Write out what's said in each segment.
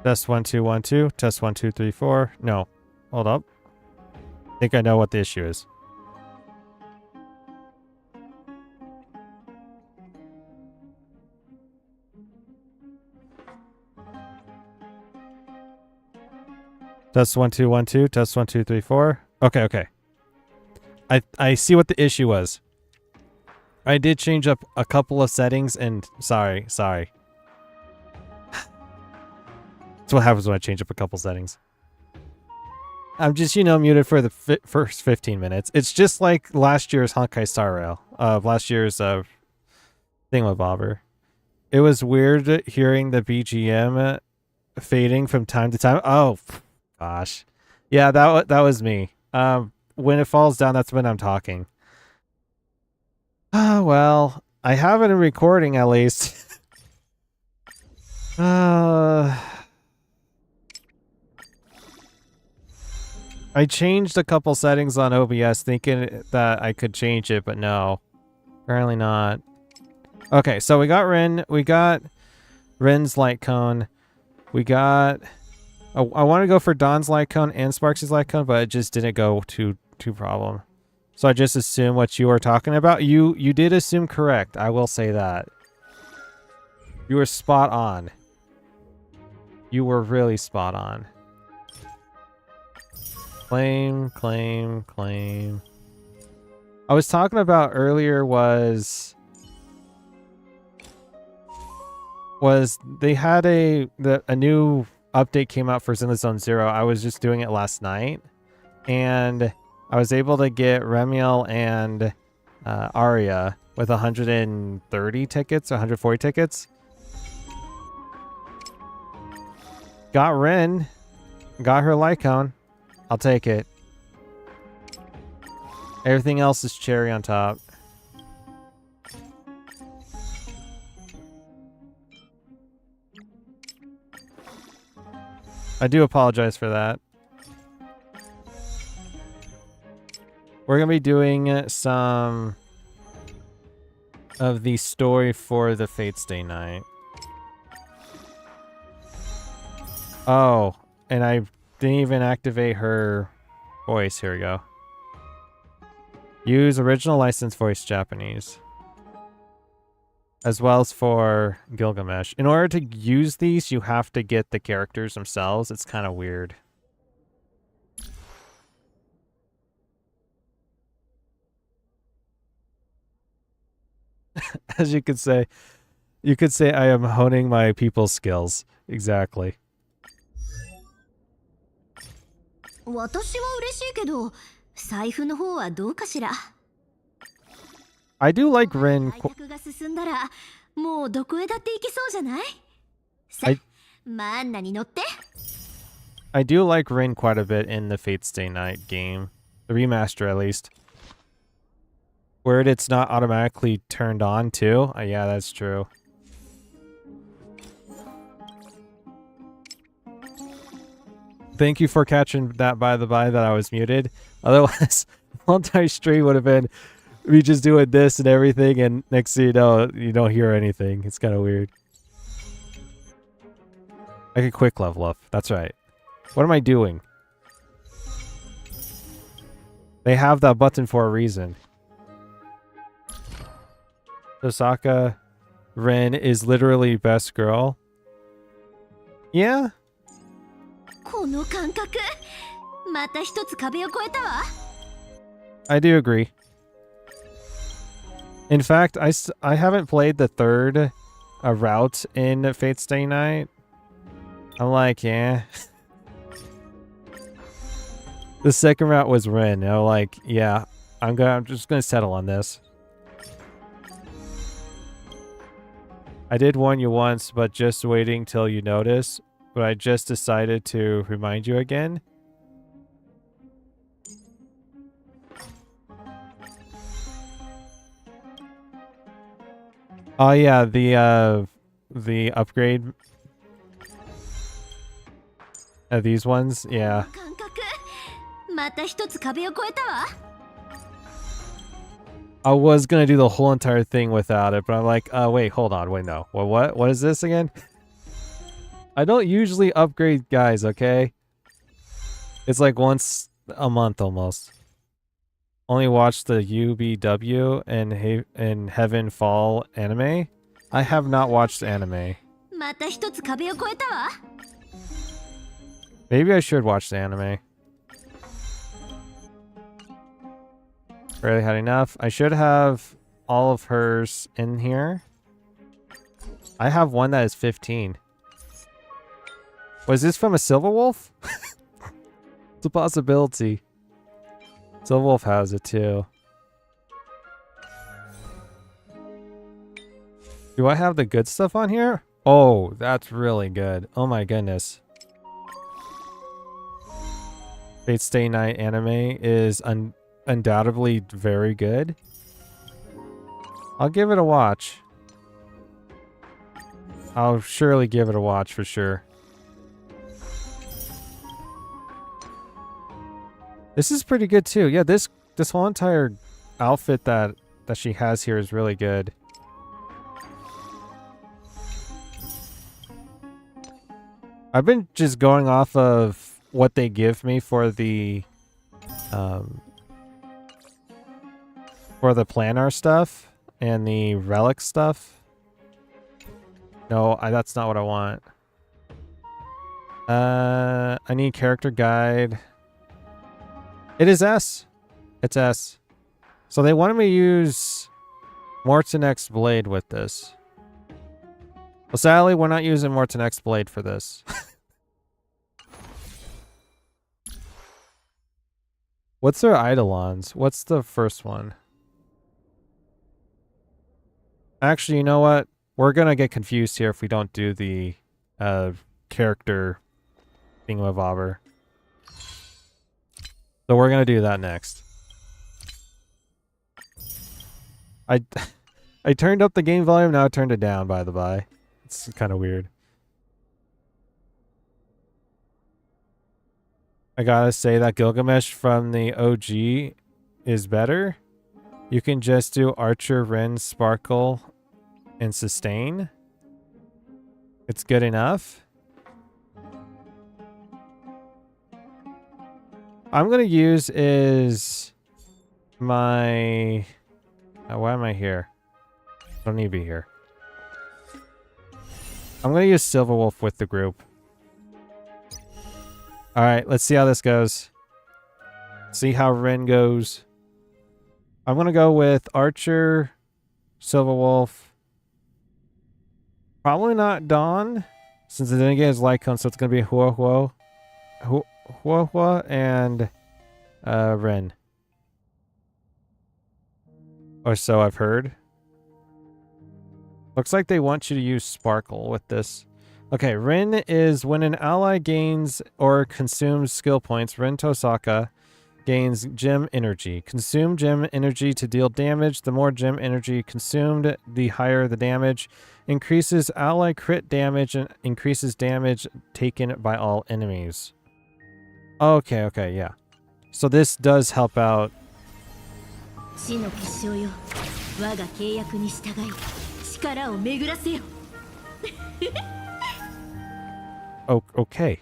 Test 1 2 1 2. Test 1 2 3 4. No. Hold up. I think I know what the issue is. Test 1 2 1 2. Test 1 2 3 4. Okay, okay. I see what the issue was. I did change up a couple of settings and sorry. That's what happens when I change up a couple settings. I'm just, muted for the first 15 minutes. It's just like last year's Honkai Star Rail. Last year's thingamabobber. It was weird hearing the BGM fading from time to time. Oh, gosh. Yeah, that was me. When it falls down, that's when I'm talking. Well, I have it in recording at least. I changed a couple settings on OBS thinking that I could change it, but no. Apparently not. Okay, so we got Rin. We got Rin's light cone. We got... I want to go for Dawn's light cone and Sparks' light cone, but it just didn't go to problem. So I just assumed what you were talking about. You did assume correct. I will say that. You were spot on. You were really spot on. Claim. I was talking about earlier was they had a new update came out for Zenless Zone Zero. I was just doing it last night, and I was able to get Remiel and Arya with 130 tickets, 140 tickets. Got Rin, got her Lycone. I'll take it. Everything else is cherry on top. I do apologize for that. We're going to be doing some of the story for the Fate's Day night. Oh, and I didn't even activate her voice. Here we go. Use original license voice Japanese. As well as for Gilgamesh. In order to use these, you have to get the characters themselves. It's kind of weird. As you could say I am honing my people's skills. Exactly. I do like Rin. I do like Rin quite a bit in the Fate's Day Night game. The remaster, at least. Where it's not automatically turned on, too. Yeah, that's true. Thank you for catching that, by the by, that I was muted. Otherwise, the entire stream would have been me just doing this and everything, and next thing you know, you don't hear anything. It's kind of weird. I could quick level up. That's right. What am I doing? They have that button for a reason. Tohsaka Rin is literally best girl. Yeah? I do agree. In fact, I haven't played the third route in Fate's Day Night. I'm like, yeah. The second route was Rin. I'm like, yeah, I'm just gonna settle on this. I did warn you once, but just waiting till you notice. But I just decided to remind you again. Oh yeah, the upgrade of these ones, yeah. I was gonna do the whole entire thing without it, but I'm like, wait, hold on, wait, no. What is this again? I don't usually upgrade guys, okay? It's like once a month almost. Only watch the UBW and Heaven Fall anime. I have not watched anime. また一つ壁を越えたわ。 Maybe I should watch the anime. Barely had enough. I should have all of hers in here. I have one that is 15. Was this from a Silver Wolf? It's a possibility. Silver Wolf has it too. Do I have the good stuff on here? Oh, that's really good. Oh my goodness. Fate Stay Night anime is undoubtedly very good. I'll give it a watch. I'll surely give it a watch for sure. This is pretty good too. Yeah, this whole entire outfit that she has here is really good. I've been just going off of what they give me for the planar stuff and the relic stuff. No, that's not what I want. I need character guide. It is S. It's S. So they wanted me to use Morton X Blade with this. Well, sadly, we're not using Morton X Blade for this. What's their Eidolons? What's the first one? Actually, you know what? We're gonna get confused here if we don't do the character thingamabobber. So we're gonna do that next. I turned up the game volume, now I turned it down, by the by. It's kind of weird. I gotta say that Gilgamesh from the OG is better. You can just do Archer, Ren, Sparkle, and Sustain. It's good enough. I'm gonna use is my... why am I here? I don't need to be here. I'm gonna use Silver Wolf with the group. Alright, let's see how this goes. See how Ren goes. I'm gonna go with Archer, Silver Wolf. Probably not Dawn, since it didn't get his light cone, so it's gonna be Hua and Ren. Or so I've heard. Looks like they want you to use Sparkle with this. Okay, Ren is when an ally gains or consumes skill points, Ren Tohsaka gains gem energy. Consume gem energy to deal damage. The more gem energy consumed, the higher the damage. Increases ally crit damage and increases damage taken by all enemies. Okay, okay, yeah. So this does help out. Oh, okay.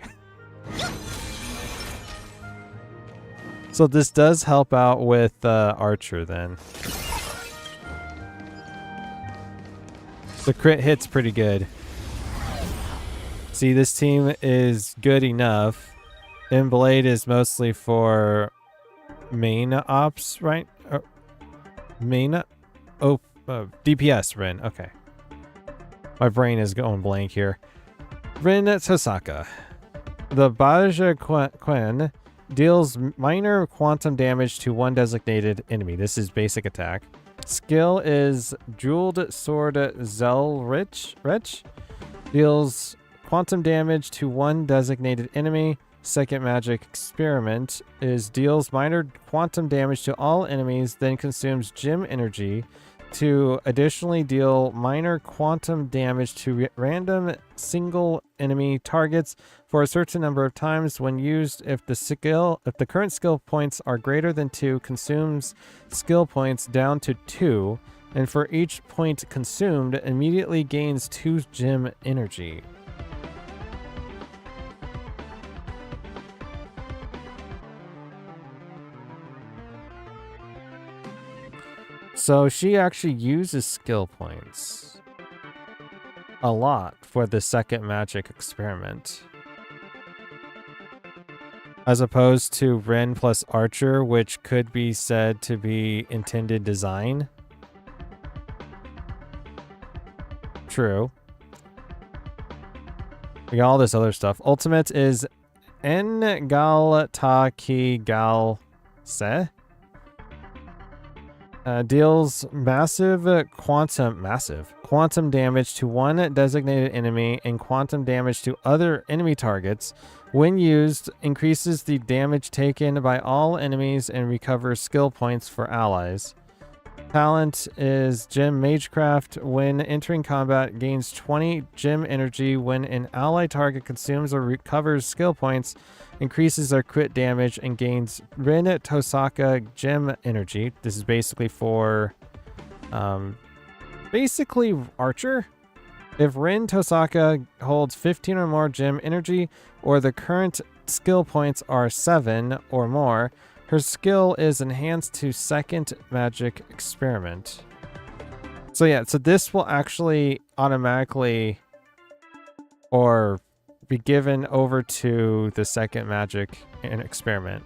So this does help out with Archer then. The crit hit's pretty good. See, this team is good enough. And Blade is mostly for main ops, right? Main... Oh, DPS, Ren. Okay. My brain is going blank here. Ren Tohsaka. The Baja Quen deals minor quantum damage to one designated enemy. This is basic attack. Skill is Jeweled Sword Zelrich. Deals quantum damage to one designated enemy. Second magic experiment is deals minor quantum damage to all enemies, then consumes gem energy to additionally deal minor quantum damage to random single enemy targets for a certain number of times when used. If the current skill points are greater than 2, consumes skill points down to 2, and for each point consumed, immediately gains 2 gem energy. So she actually uses skill points a lot for the second magic experiment. As opposed to Ren plus Archer, which could be said to be intended design. True. We got all this other stuff. Ultimate is En Gal Ta Ki Gal Se. Deals quantum damage to one designated enemy and quantum damage to other enemy targets. When used, increases the damage taken by all enemies and recovers skill points for allies. Talent is Gem Magecraft. When entering combat, gains 20 gem energy. When an ally target consumes or recovers skill points, increases their crit damage and gains Rin Tohsaka gem energy. This is basically for, basically Archer. If Rin Tohsaka holds 15 or more gem energy, or the current skill points are 7 or more, her skill is enhanced to second magic experiment. So yeah, so this will actually automatically or be given over to the second magic experiment.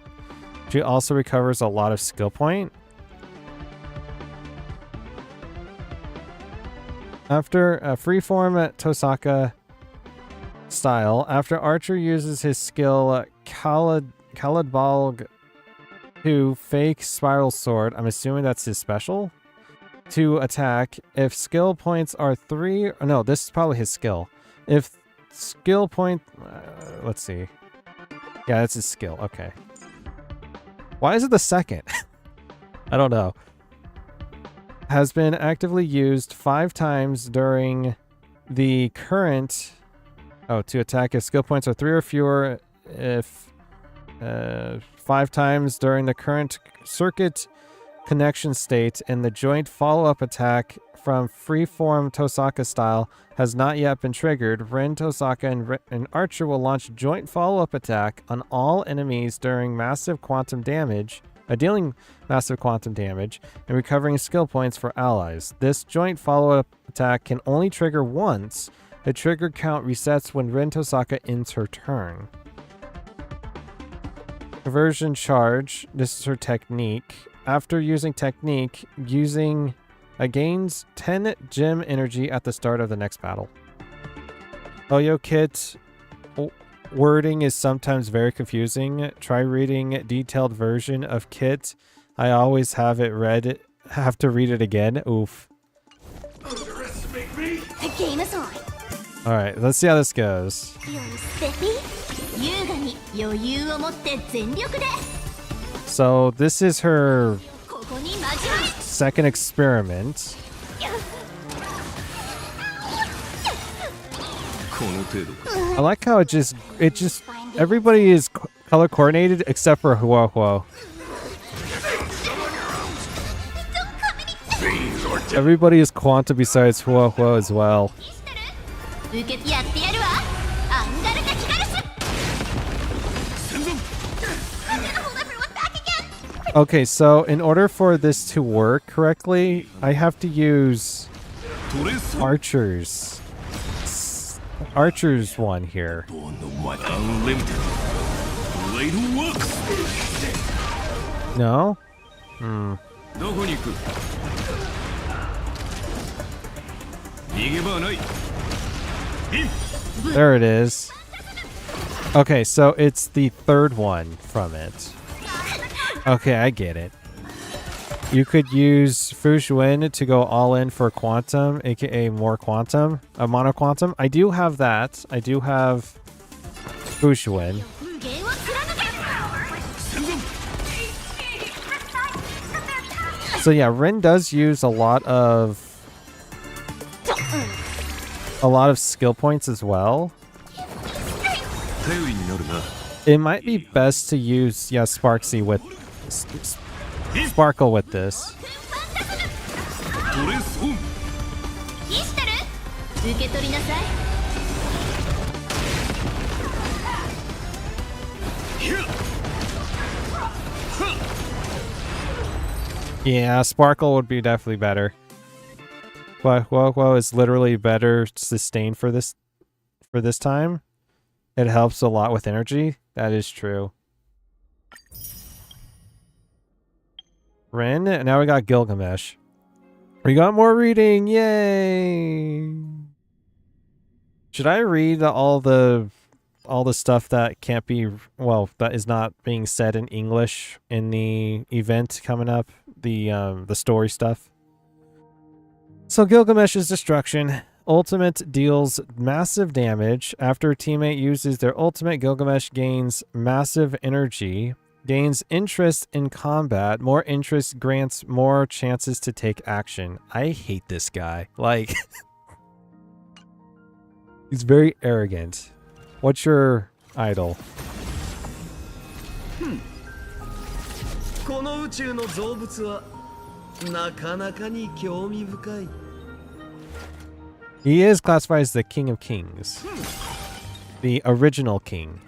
She also recovers a lot of skill point. After a freeform Tohsaka style, after Archer uses his skill Kaladbalg to fake Spiral Sword, I'm assuming that's his special, to attack, if skill points are 3, no, this is probably his skill. If skill point, let's see. Yeah, that's his skill, okay. Why is it the second? I don't know. Has been actively used 5 times during the current... Oh, to attack if skill points are 3 or fewer, if 5 times during the current circuit connection state, and the joint follow-up attack from freeform Tohsaka style has not yet been triggered. Rin Tohsaka and Archer will launch joint follow-up attack on all enemies during massive quantum damage, dealing massive quantum damage, and recovering skill points for allies. This joint follow-up attack can only trigger once. The trigger count resets when Rin Tohsaka ends her turn. Conversion charge. This is her technique. After using technique, gains 10 gem energy at the start of the next battle. Oyo Kit wording is sometimes very confusing. Try reading detailed version of Kit. I always have to read it again. Oof. Underestimate me? The game is on. Alright, let's see how this goes. So this is her second experiment. I like how it just everybody is color coordinated except for Huo. Everybody is quantum besides Huo as well. Okay, so in order for this to work correctly, I have to use Archer's one here. No? There it is. Okay, so it's the third one from it. Okay, I get it. You could use Fushuin to go all in for quantum, aka more quantum, mono quantum. I do have that. I do have Fushuin. So yeah, Rin does use a lot of skill points as well. It might be best to use Sparksy with Sparkle with this. Yeah, Sparkle would be definitely better. But Whoa is literally better sustained for this time. It helps a lot with energy. That is true. Rin, and now we got Gilgamesh. We got more reading, yay! Should I read all the stuff that can't be, well, that is not being said in English in the event coming up? The story stuff. So Gilgamesh's destruction. Ultimate deals massive damage. After a teammate uses their ultimate, Gilgamesh gains massive energy. Gains interest in combat. More interest grants more chances to take action. I hate this guy. Like, he's very arrogant. What's your idol? He is classified as the King of Kings. The original king.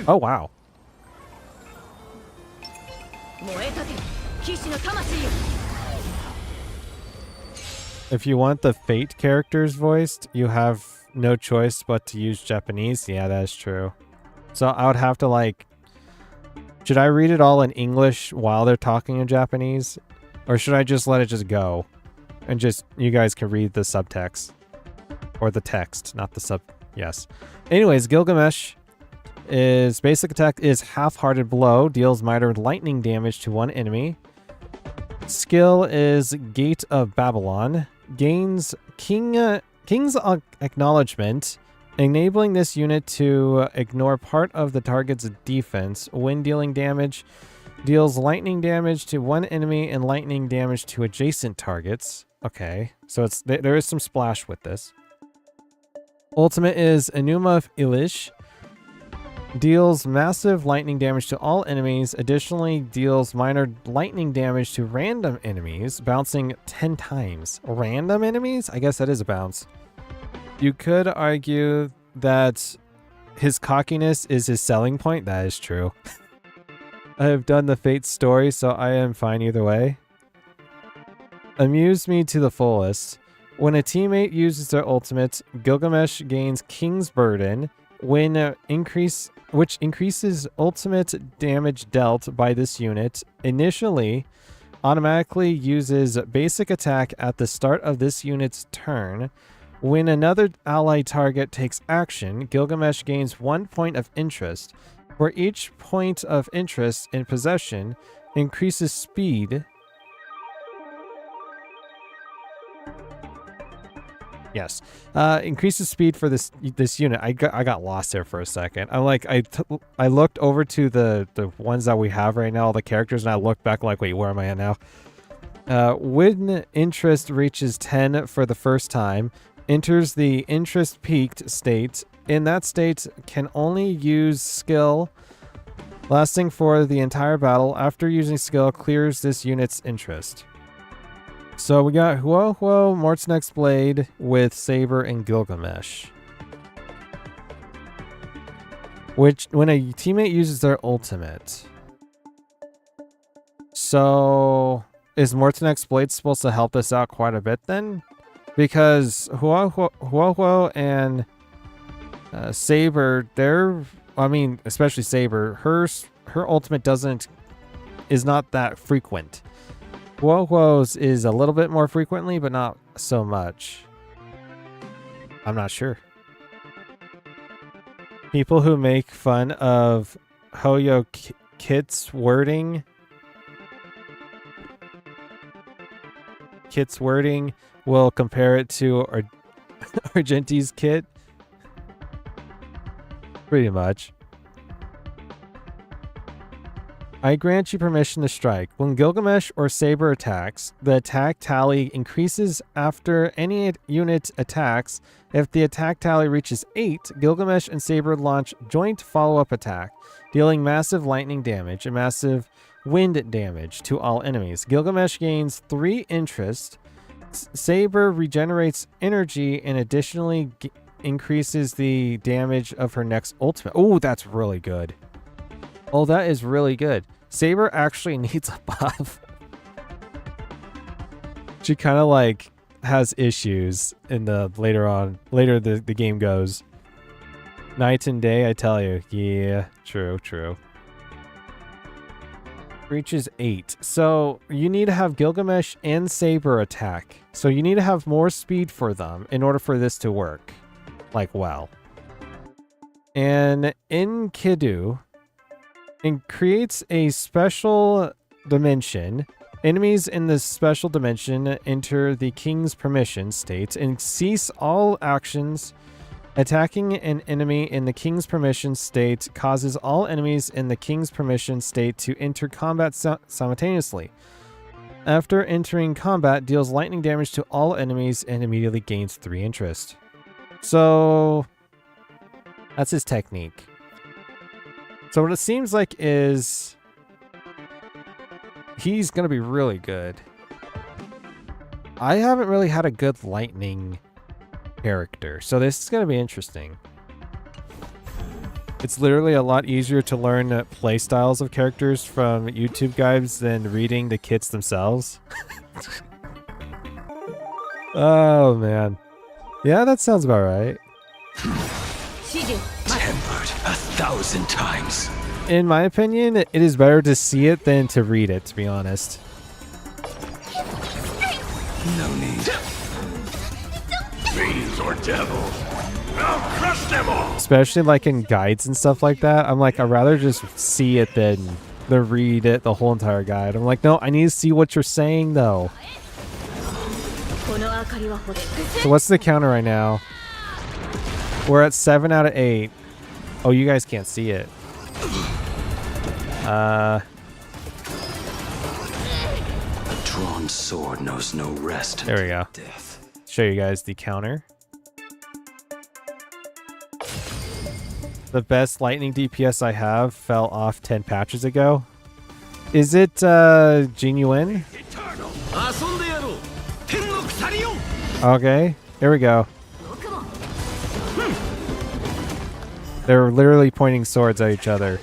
Oh, wow. If you want the Fate characters voiced, you have no choice but to use Japanese. Yeah, that is true. So I would have to, like... Should I read it all in English while they're talking in Japanese? Or should I just let it just go? And just, you guys can read the subtext. Or the text, not the sub... Yes. Anyways, Gilgamesh, his basic attack is Half-Hearted Blow. Deals minor lightning damage to one enemy. Skill is Gate of Babylon. Gains King's Acknowledgement, enabling this unit to ignore part of the target's defense. When dealing damage, deals lightning damage to one enemy and lightning damage to adjacent targets. Okay, so there is some splash with this. Ultimate is Enuma of Elish. Deals massive lightning damage to all enemies. Additionally, deals minor lightning damage to random enemies, bouncing 10 times. Random enemies? I guess that is a bounce. You could argue that his cockiness is his selling point. That is true. I have done the Fate story, so I am fine either way. Amuse me to the fullest. When a teammate uses their ultimate, Gilgamesh gains King's Burden, which increases ultimate damage dealt by this unit. Initially, automatically uses basic attack at the start of this unit's turn. When another ally target takes action, Gilgamesh gains 1 point of interest. For each point of interest in possession, increases speed. Yes, increases speed for this unit. I got lost there for a second. I looked over to the ones that we have right now, all the characters, and I looked back like, wait, where am I at now? When interest reaches 10 for the first time, enters the interest peaked state. In that state, can only use skill, lasting for the entire battle. After using skill, clears this unit's interest. So we got Huo, Mort's Blade with Saber and Gilgamesh. Which, when a teammate uses their ultimate. So, is Mort's Blade supposed to help us out quite a bit then? Because Huo and Saber, especially Saber, her ultimate is not that frequent. Huo's is a little bit more frequently, but not so much. I'm not sure. People who make fun of Hoyo Kit's wording will compare it to Argenti's kit. Pretty much. I grant you permission to strike. When Gilgamesh or Saber attacks, the attack tally increases after any unit attacks. If the attack tally reaches 8, Gilgamesh and Saber launch joint follow-up attack, dealing massive lightning damage and massive wind damage to all enemies. Gilgamesh gains 3 interest. Saber regenerates energy and additionally increases the damage of her next ultimate. Oh, that's really good. Oh, that is really good. Saber actually needs a buff. She kind of like has issues in the later the game goes. Night and day, I tell you. Yeah, true. Reaches 8. So you need to have Gilgamesh and Saber attack. So you need to have more speed for them in order for this to work. Like, well. And in Kidu, it creates a special dimension. Enemies in this special dimension enter the King's Permission state and cease all actions. Attacking an enemy in the King's Permission state causes all enemies in the King's Permission state to enter combat simultaneously. After entering combat, deals lightning damage to all enemies and immediately gains 3 interest. So that's his technique. So what it seems like is he's going to be really good. I haven't really had a good lightning character, so this is going to be interesting. It's literally a lot easier to learn playstyles of characters from YouTube guides than reading the kits themselves. Oh man. Yeah, that sounds about right. Tempered 1,000 times. In my opinion, it is better to see it than to read it, to be honest. No need. Fiends or devils, I'll crush them all. Especially like in guides and stuff like that. I'm like, I'd rather just see it than read it, the whole entire guide. I'm like, no, I need to see what you're saying though. So what's the counter right now? We're at 7 out of 8. Oh, you guys can't see it. A drawn sword knows no rest. There we go. Death. Show you guys the counter. The best lightning DPS I have fell off 10 patches ago. Is it genuine? Okay, here we go. They're literally pointing swords at each other.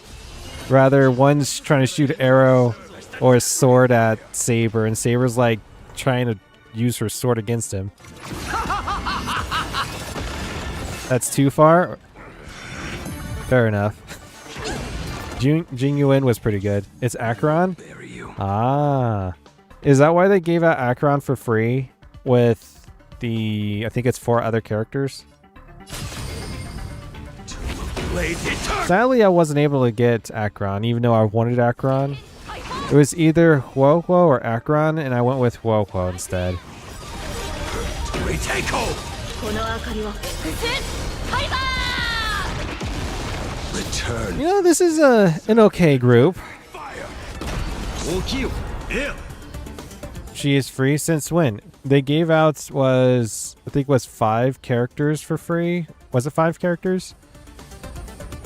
Rather, one's trying to shoot an arrow or a sword at Saber, and Saber's like trying to use her sword against him. That's too far? Fair enough. Genuine was pretty good. It's Acheron? Ah. Is that why they gave out Acheron for free with the, I think it's 4 other characters? Sadly, I wasn't able to get Acheron, even though I wanted Acheron. It was either Huohuo or Acheron, and I went with Huohuo instead. Return. You know, this is an okay group. She is free since when? They gave out was, I think, was 5 characters for free. Was it 5 characters?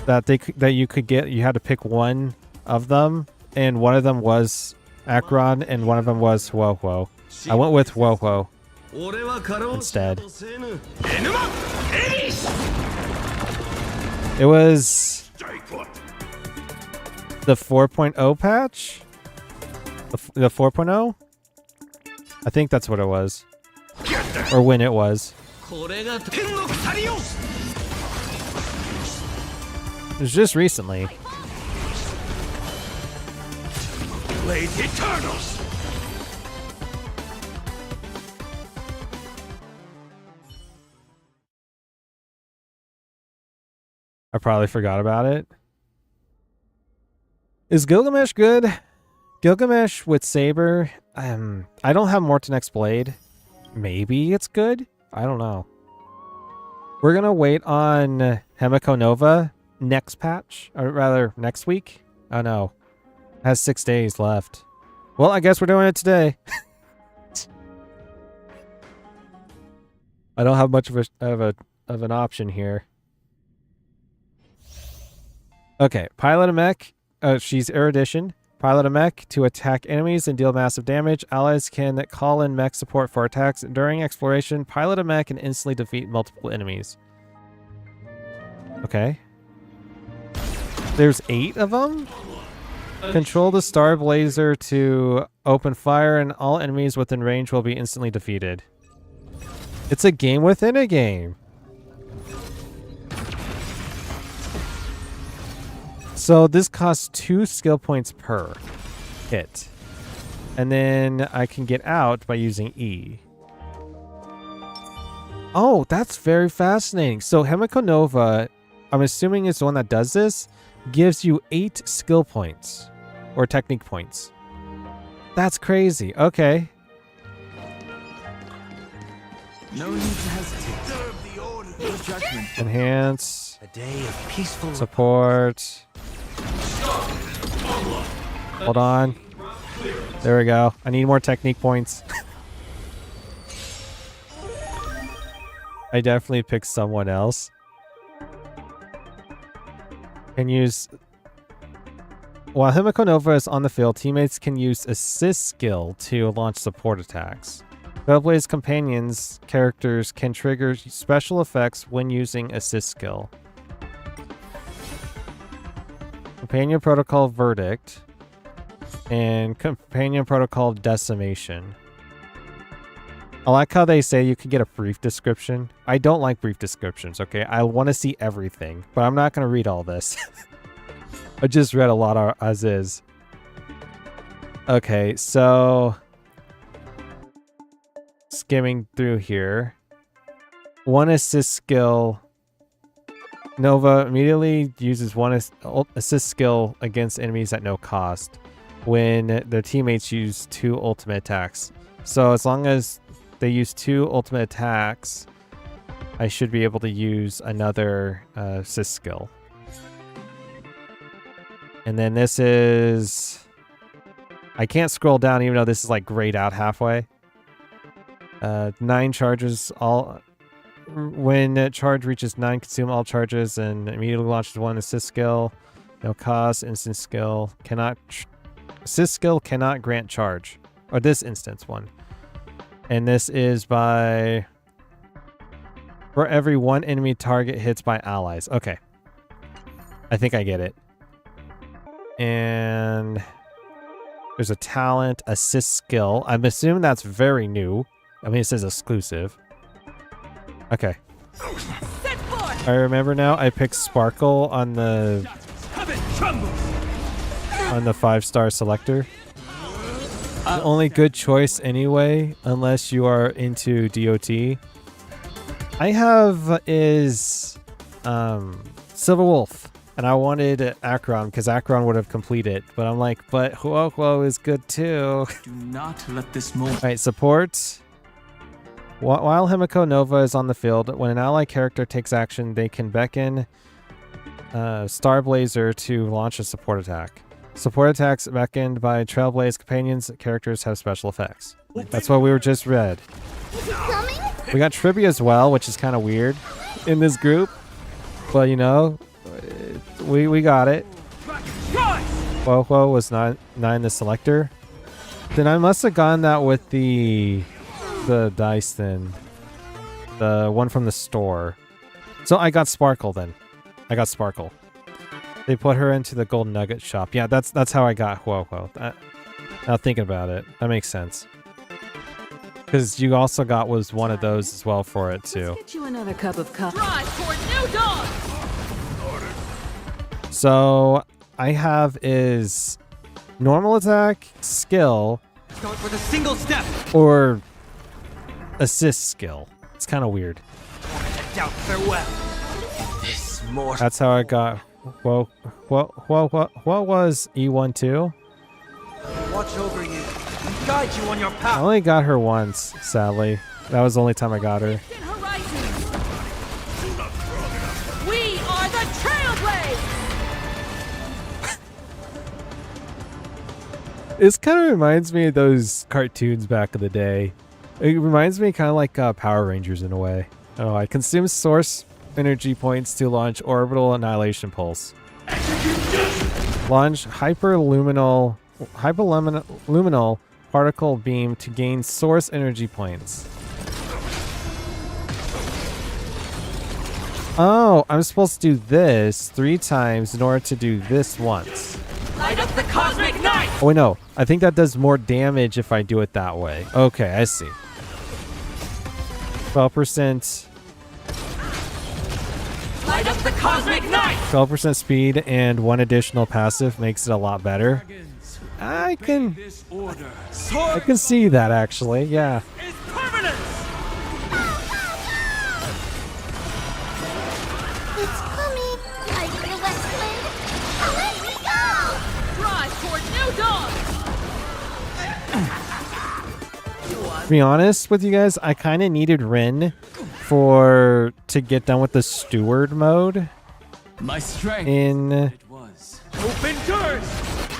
That you could get. You had to pick one of them, and one of them was Acheron, and one of them was Huohuo. I went with Huohuo instead. It was the 4.0 patch? The 4.0? I think that's what it was. Or when it was. It was just recently. Blade Eternals. I probably forgot about it. Is Gilgamesh good? Gilgamesh with Saber. I don't have Mortonek's Blade. Maybe it's good? I don't know. We're gonna wait on Himiko Nova next patch, or rather next week. Oh no, it has 6 days left. Well, I guess we're doing it today. I don't have much of an option here. Okay, pilot a mech. She's erudition. Pilot a mech to attack enemies and deal massive damage. Allies can call in mech support for attacks. During exploration, pilot a mech and instantly defeat multiple enemies. Okay. There's 8 of them? Control the Star Blazer to open fire, and all enemies within range will be instantly defeated. It's a game within a game. So this costs 2 skill points per hit. And then I can get out by using E. Oh, that's very fascinating. So Himiko Nova, I'm assuming is the one that does this, gives you 8 skill points or technique points. That's crazy. Okay. No need to hesitate. Your judgment. Enhance. A day of peaceful Support. Hold on. There we go. I need more technique points. I definitely picked someone else. Can use... While Himiko Nova is on the field, teammates can use assist skill to launch support attacks. Trailblaze companions characters can trigger special effects when using assist skill. Companion Protocol Verdict and Companion Protocol Decimation. I like how they say you can get a brief description. I don't like brief descriptions, okay? I want to see everything, but I'm not going to read all this. I just read a lot as is. Okay, so... skimming through here. One assist skill. Nova immediately uses one assist skill against enemies at no cost when their teammates use 2 ultimate attacks. So as long as they use 2 ultimate attacks, I should be able to use another assist skill. And then this is... I can't scroll down even though this is like grayed out halfway. 9 charges all... When a charge reaches 9, consume all charges and immediately launches 1 assist skill. No cost, instant skill. Assist skill cannot grant charge. Or this instance one. And this is by... for every 1 enemy target hits by allies. Okay. I think I get it. And... there's a talent, assist skill. I'm assuming that's very new. I mean, it says exclusive. Okay. I remember now. I picked Sparkle on the 5-star selector. The only good choice anyway, unless you are into DOT. I have is Silver Wolf, and I wanted Acheron because Acheron would have completed. But I'm like, but Huohuo is good too. Do not let this moment. All right, support. While Himiko Nova is on the field, when an ally character takes action, they can beckon Star Blazer to launch a support attack. Support attacks beckoned by Trailblaze companions characters have special effects. That's what we were just read. We got trivia as well, which is kind of weird in this group. But, you know, we got it. Whoa was 9 the selector. Then I must have gotten that with the dice then. The one from the store. So I got Sparkle then. I got Sparkle. They put her into the Golden Nugget shop. Yeah, that's how I got Huohuo. Now thinking about it, that makes sense. Because you also was one of those as well for it too. Let's get you another cup of coffee. Drive toward new dawn! So I have is normal attack, skill, Start with a single step. or assist skill. It's kind of weird. Doubt farewell. This more. That's how I got. What was E1 too? Watch over you and guide you on your I path. only got her once, sadly. That was the only time I got her. Distant horizons! We are the Trailblaze! This kind of reminds me of those cartoons back in the day. It reminds me kind of like Power Rangers in a way. I don't know. I consume source energy points to launch orbital annihilation pulse. Launch hyperluminal particle beam to gain source energy points. Oh, I'm supposed to do this 3 times in order to do this once. Light up the cosmic night! Oh, wait, no. I think that does more damage if I do it that way. Okay, I see. 12%. Light up the cosmic night! 12% speed and 1 additional passive makes it a lot better. Dragons, I can this order. see that actually. Yeah. Is permanent. It's coming! Light of the west wind! Let me go! Drive toward new dawn! To be honest with you guys, I kind of needed Rin to get done with the steward mode My strength. in It was. Open doors.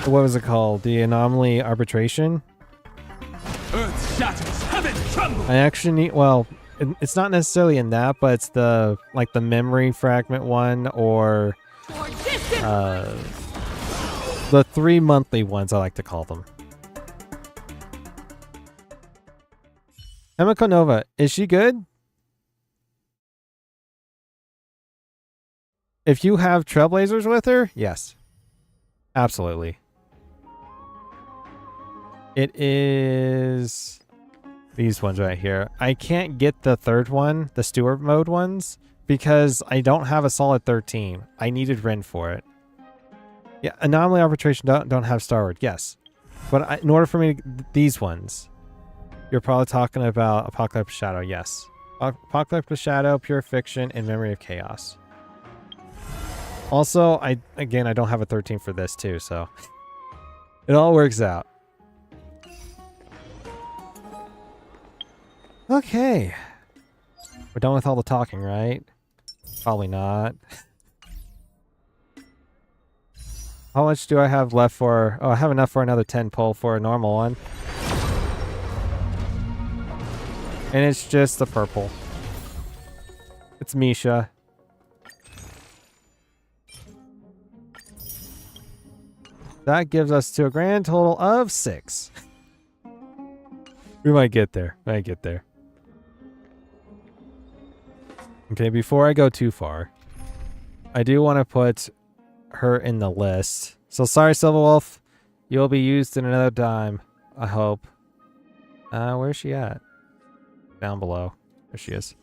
what was it called? The anomaly arbitration. Earth shatters. Heaven trembles. I actually need, well, it's not necessarily in that, but it's the memory fragment one or Toward distant! the 3 monthly ones I like to call them. Emiko Nova, is she good? If you have Trailblazers with her, yes. Absolutely. It is these ones right here. I can't get the third one, the steward mode ones, because I don't have a solid 13. I needed Rin for it. Yeah, Anomaly Arbitration don't have Starward, yes. But in order for me to, these ones, you're probably talking about Apocalypse Shadow, yes. Apocalypse Shadow, Pure Fiction, and Memory of Chaos. Also, I don't have a 13 for this too, so it all works out. Okay. We're done with all the talking, right? Probably not. How much do I have left for... Oh, I have enough for another 10 pull for a normal one. And it's just the purple. It's Misha. That gives us to a grand total of 6. We might get there. Might get there. Okay, before I go too far, I do want to put her in the list. So sorry, Silverwolf. You'll be used in another time, I hope. Where's she at? Down below. There she is.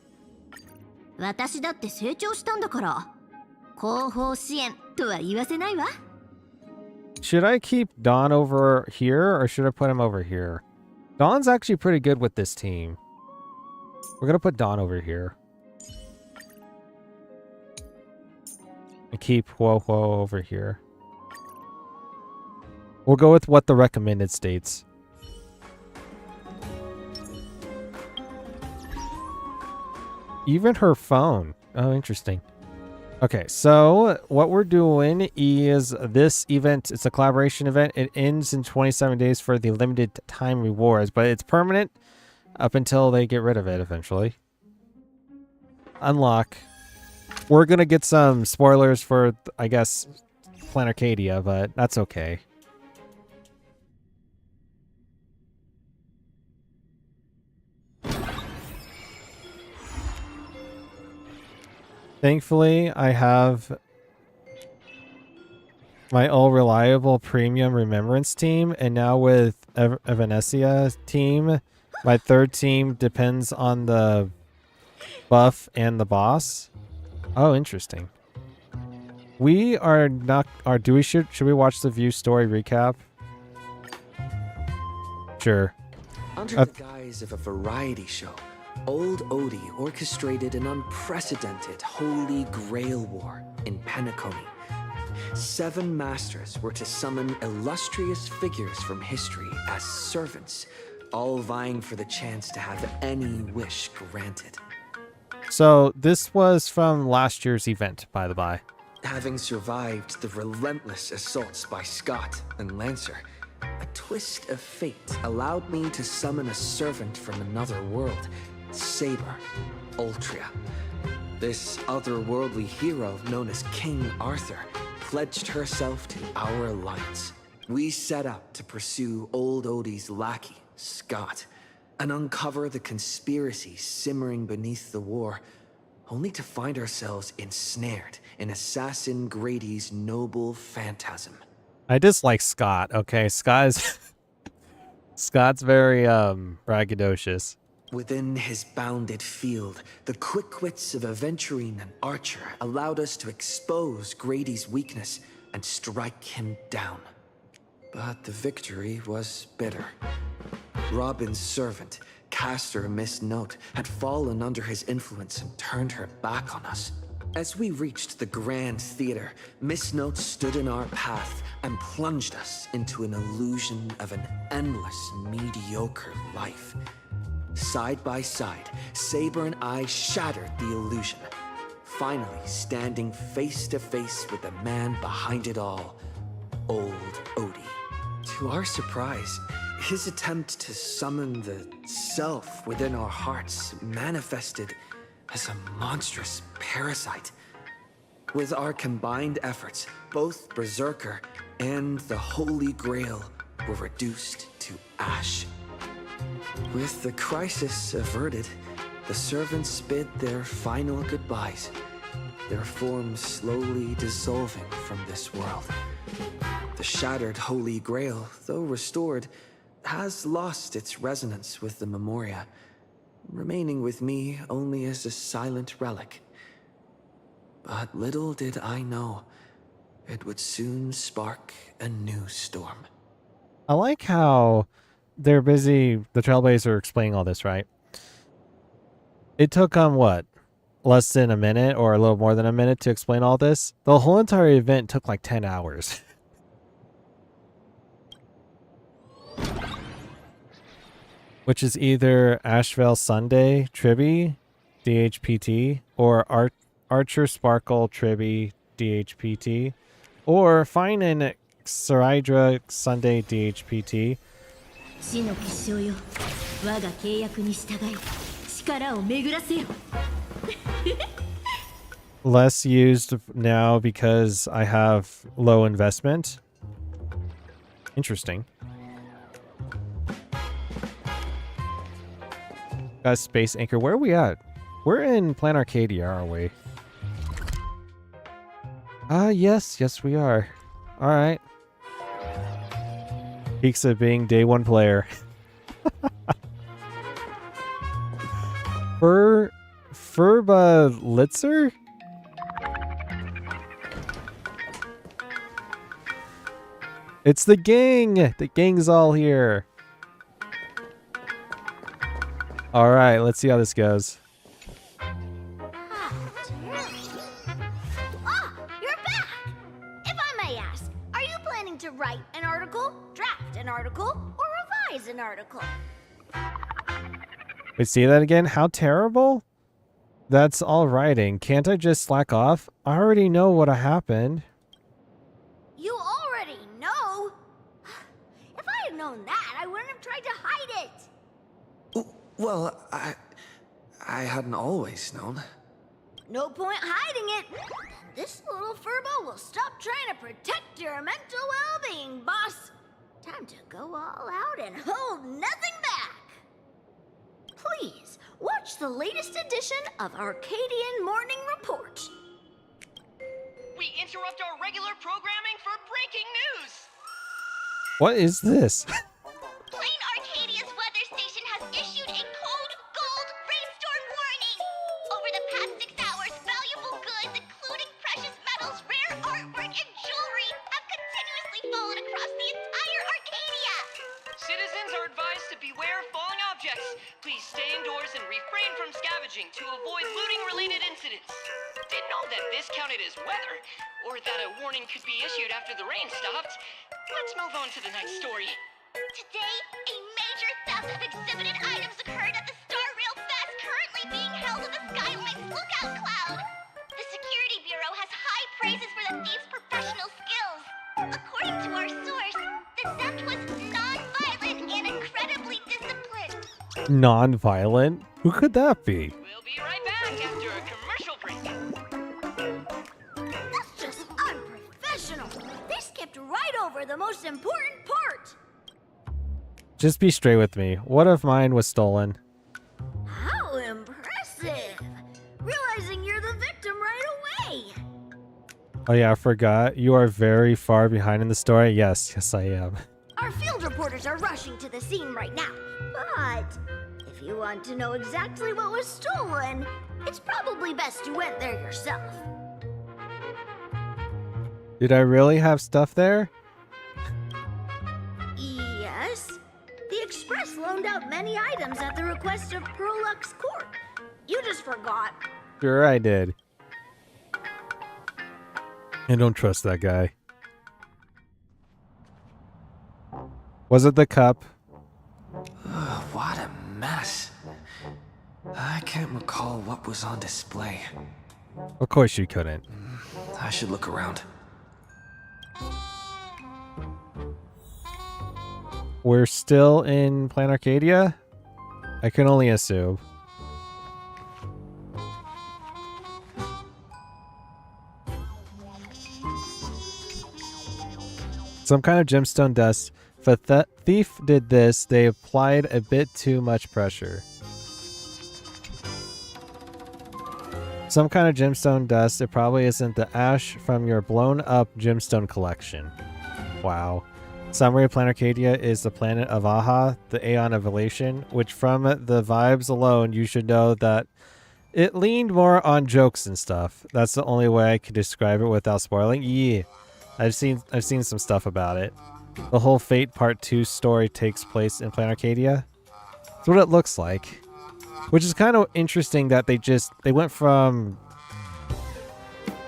私だって成長したんだから。後方支援とは言わせないわ。Should I keep Dawn over here or should I put him over here? Dawn's actually pretty good with this team. We're gonna put Dawn over here. And keep Huo over here. We'll go with what the recommended states. Even her phone. Oh, interesting. Okay, so what we're doing is this event, it's a collaboration event. It ends in 27 days for the limited time rewards, but it's permanent up until they get rid of it eventually. Unlock. We're going to get some spoilers for, I guess, Plan Arcadia, but that's okay. Thankfully, I have my all reliable premium remembrance team, and now with Evanesia team, my third team depends on the buff and the boss. Oh, interesting. We are not. Should we watch the View story recap? Sure. Under the guise of a variety show, Old Odie orchestrated an unprecedented Holy Grail War in Penacony. 7 masters were to summon illustrious figures from history as servants, all vying for the chance to have any wish granted. So this was from last year's event, by the by. Having survived the relentless assaults by Scott and Lancer, a twist of fate allowed me to summon a servant from another world, Saber, Ultria. This otherworldly hero known as King Arthur pledged herself to our alliance. We set out to pursue Old Odie's lackey, Scott, and uncover the conspiracy simmering beneath the war, only to find ourselves ensnared in Assassin Grady's noble phantasm. I dislike Scott. Okay, Scott is Scott's very braggadocious. Within his bounded field, the quick wits of Aventurine and Archer allowed us to expose Grady's weakness and strike him down. But the victory was bitter. Robin's servant, Caster Miss Note, had fallen under his influence and turned her back on us. As we reached the Grand Theater, Miss Note stood in our path and plunged us into an illusion of an endless, mediocre life. Side by side, Saber and I shattered the illusion, finally standing face to face with the man behind it all, Old Odie. To our surprise, his attempt to summon the self within our hearts manifested as a monstrous parasite. With our combined efforts, both Berserker and the Holy Grail were reduced to ash. With the crisis averted, the servants bid their final goodbyes, their forms slowly dissolving from this world. The shattered Holy Grail, though restored, has lost its resonance with the Memoria, remaining with me only as a silent relic. But little did I know, it would soon spark a new storm. I like how they're busy, the Trailblazer, explaining all this, right? It took what? Less than a minute or a little more than a minute to explain all this? The whole entire event took like 10 hours. Which is either Asheville Sunday Tribby DHPT or Archer Sparkle Tribby DHPT or Fine and Saridra Sunday DHPT. 死の結晶よ、我が契約に従い力を巡らせよ。Less used now because I have low investment. Interesting. Got Space Anchor. Where are we at? We're in Plan Arcadia, aren't we? Yes we are. Alright. Peaks of being day one player. Furba Litzer? It's the gang! The gang's all here. Alright, let's see how this goes. Ah, you're back! If I may ask, are you planning to write an article, draft an article, or revise an article? Wait, see that again? How terrible? That's all writing. Can't I just slack off? I already know what happened. You already know? If I had known that, I wouldn't have tried to hide it. Well, I hadn't always known. No point hiding it. This little furbo will stop trying to protect your mental well-being, boss. Time to go all out and hold nothing back. Please, watch the latest edition of Arcadian Morning Report. We interrupt our regular programming for breaking news! What is this? Plain Arcadia's weather station has issued a code gold rainstorm warning! Over the past 6 hours, valuable goods, including precious metals, rare artwork, and jewelry, have continuously fallen across the entire Arcadia! Citizens are advised to beware of falling objects. Please stay indoors and refrain from scavenging to avoid looting-related incidents. Didn't know that this counted as weather, or that a warning could be issued after the rain stopped. Let's move on to the next story. Today, a major theft of exhibited items occurred at the Star Rail Fest currently being held in the Skyline's lookout cloud. The Security Bureau has high praises for the thieves' professional skills. According to our source, the theft was non-violent and incredibly disciplined. Non-violent? Who could that be? We'll be right back after a commercial break. That's just unprofessional. They skipped right over the most important part. Just be straight with me. What if mine was stolen? How impressive! Realizing you're the victim right away. Oh yeah, I forgot. You are very far behind in the story. Yes, yes I am. Our field reporters are rushing to the scene right now. But if you want to know exactly what was stolen, it's probably best you went there yourself. Did I really have stuff there? Yes. The Express loaned out many items at the request of Prolux Court. You just forgot. Sure I did. I don't trust that guy. Was it the cup? What a mess. I can't recall what was on display. Of course you couldn't. I should look around. We're still in Plan Arcadia? I can only assume. Some kind of gemstone dust. If a thief did this, they applied a bit too much pressure. Some kind of gemstone dust. It probably isn't the ash from your blown up gemstone collection. Wow. Summary of Planet Arcadia is the planet of Aha, the Aeon of Elation, which from the vibes alone, you should know that it leaned more on jokes and stuff. That's the only way I could describe it without spoiling. Yeah. I've seen some stuff about it. The whole Fate Part 2 story takes place in Planet Arcadia. That's what it looks like. Which is kind of interesting that they went from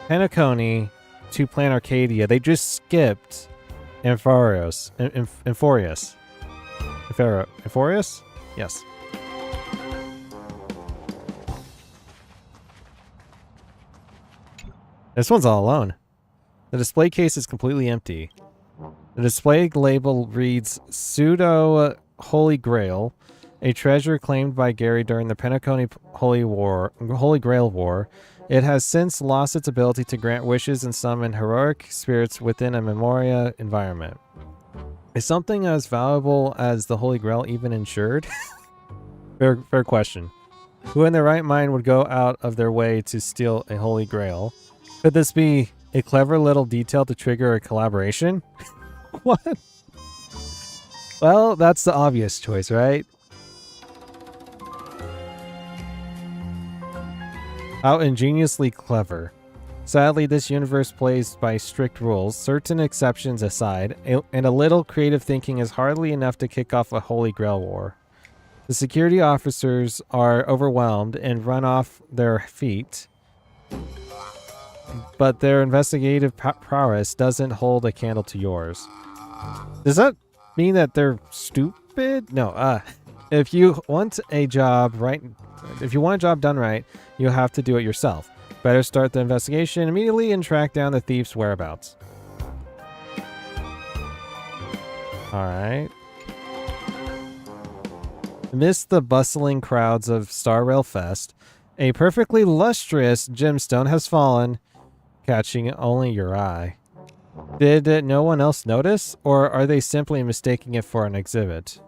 Penacony to Planet Arcadia. They just skipped Amphorius. Amphorius? Yes. This one's all alone. The display case is completely empty. The display label reads Pseudo Holy Grail, a treasure claimed by Gary during the Penacony Holy Grail War. It has since lost its ability to grant wishes and summon heroic spirits within a Memoria environment. Is something as valuable as the Holy Grail even insured? Fair question. Who in their right mind would go out of their way to steal a Holy Grail? Could this be a clever little detail to trigger a collaboration? What? Well, that's the obvious choice, right? How ingeniously clever. Sadly, this universe plays by strict rules, certain exceptions aside, and a little creative thinking is hardly enough to kick off a Holy Grail war. The security officers are overwhelmed and run off their feet, but their investigative prowess doesn't hold a candle to yours. Does that mean that they're stupid? No, if you want a job done right, you have to do it yourself. Better start the investigation immediately and track down the thief's whereabouts. Alright. Amidst the bustling crowds of Star Rail Fest, a perfectly lustrous gemstone has fallen, catching only your eye. Did no one else notice, or are they simply mistaking it for an exhibit?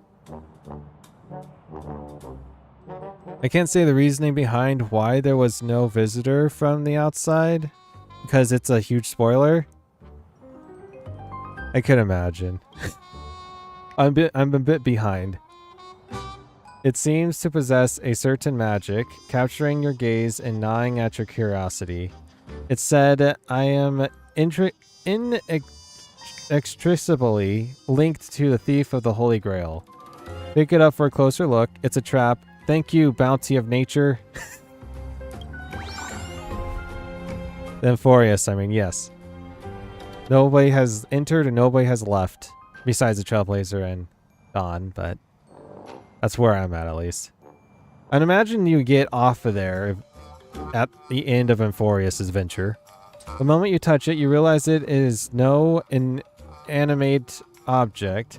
I can't say the reasoning behind why there was no visitor from the outside, because it's a huge spoiler. I could imagine. I'm a bit behind. It seems to possess a certain magic, capturing your gaze and gnawing at your curiosity. It said, I am inextricably linked to the thief of the Holy Grail. Pick it up for a closer look. It's a trap. Thank you, bounty of nature. The Amphorius, I mean, yes. Nobody has entered and nobody has left. Besides the Trailblazer and Dawn, but that's where I'm at least. I'd imagine you get off of there at the end of Amphorius' venture. The moment you touch it, you realize it is no inanimate object,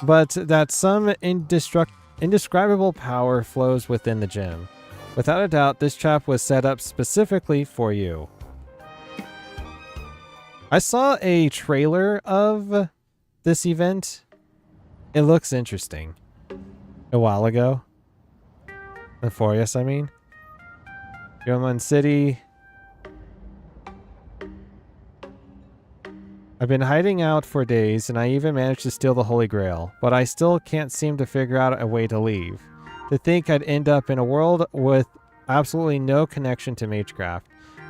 but that some indescribable power flows within the gem. Without a doubt, this trap was set up specifically for you. I saw a trailer of this event. It looks interesting. A while ago. Amphorius, I mean. German City. I've been hiding out for days, and I even managed to steal the Holy Grail, but I still can't seem to figure out a way to leave. To think I'd end up in a world with absolutely no connection to Magecraft.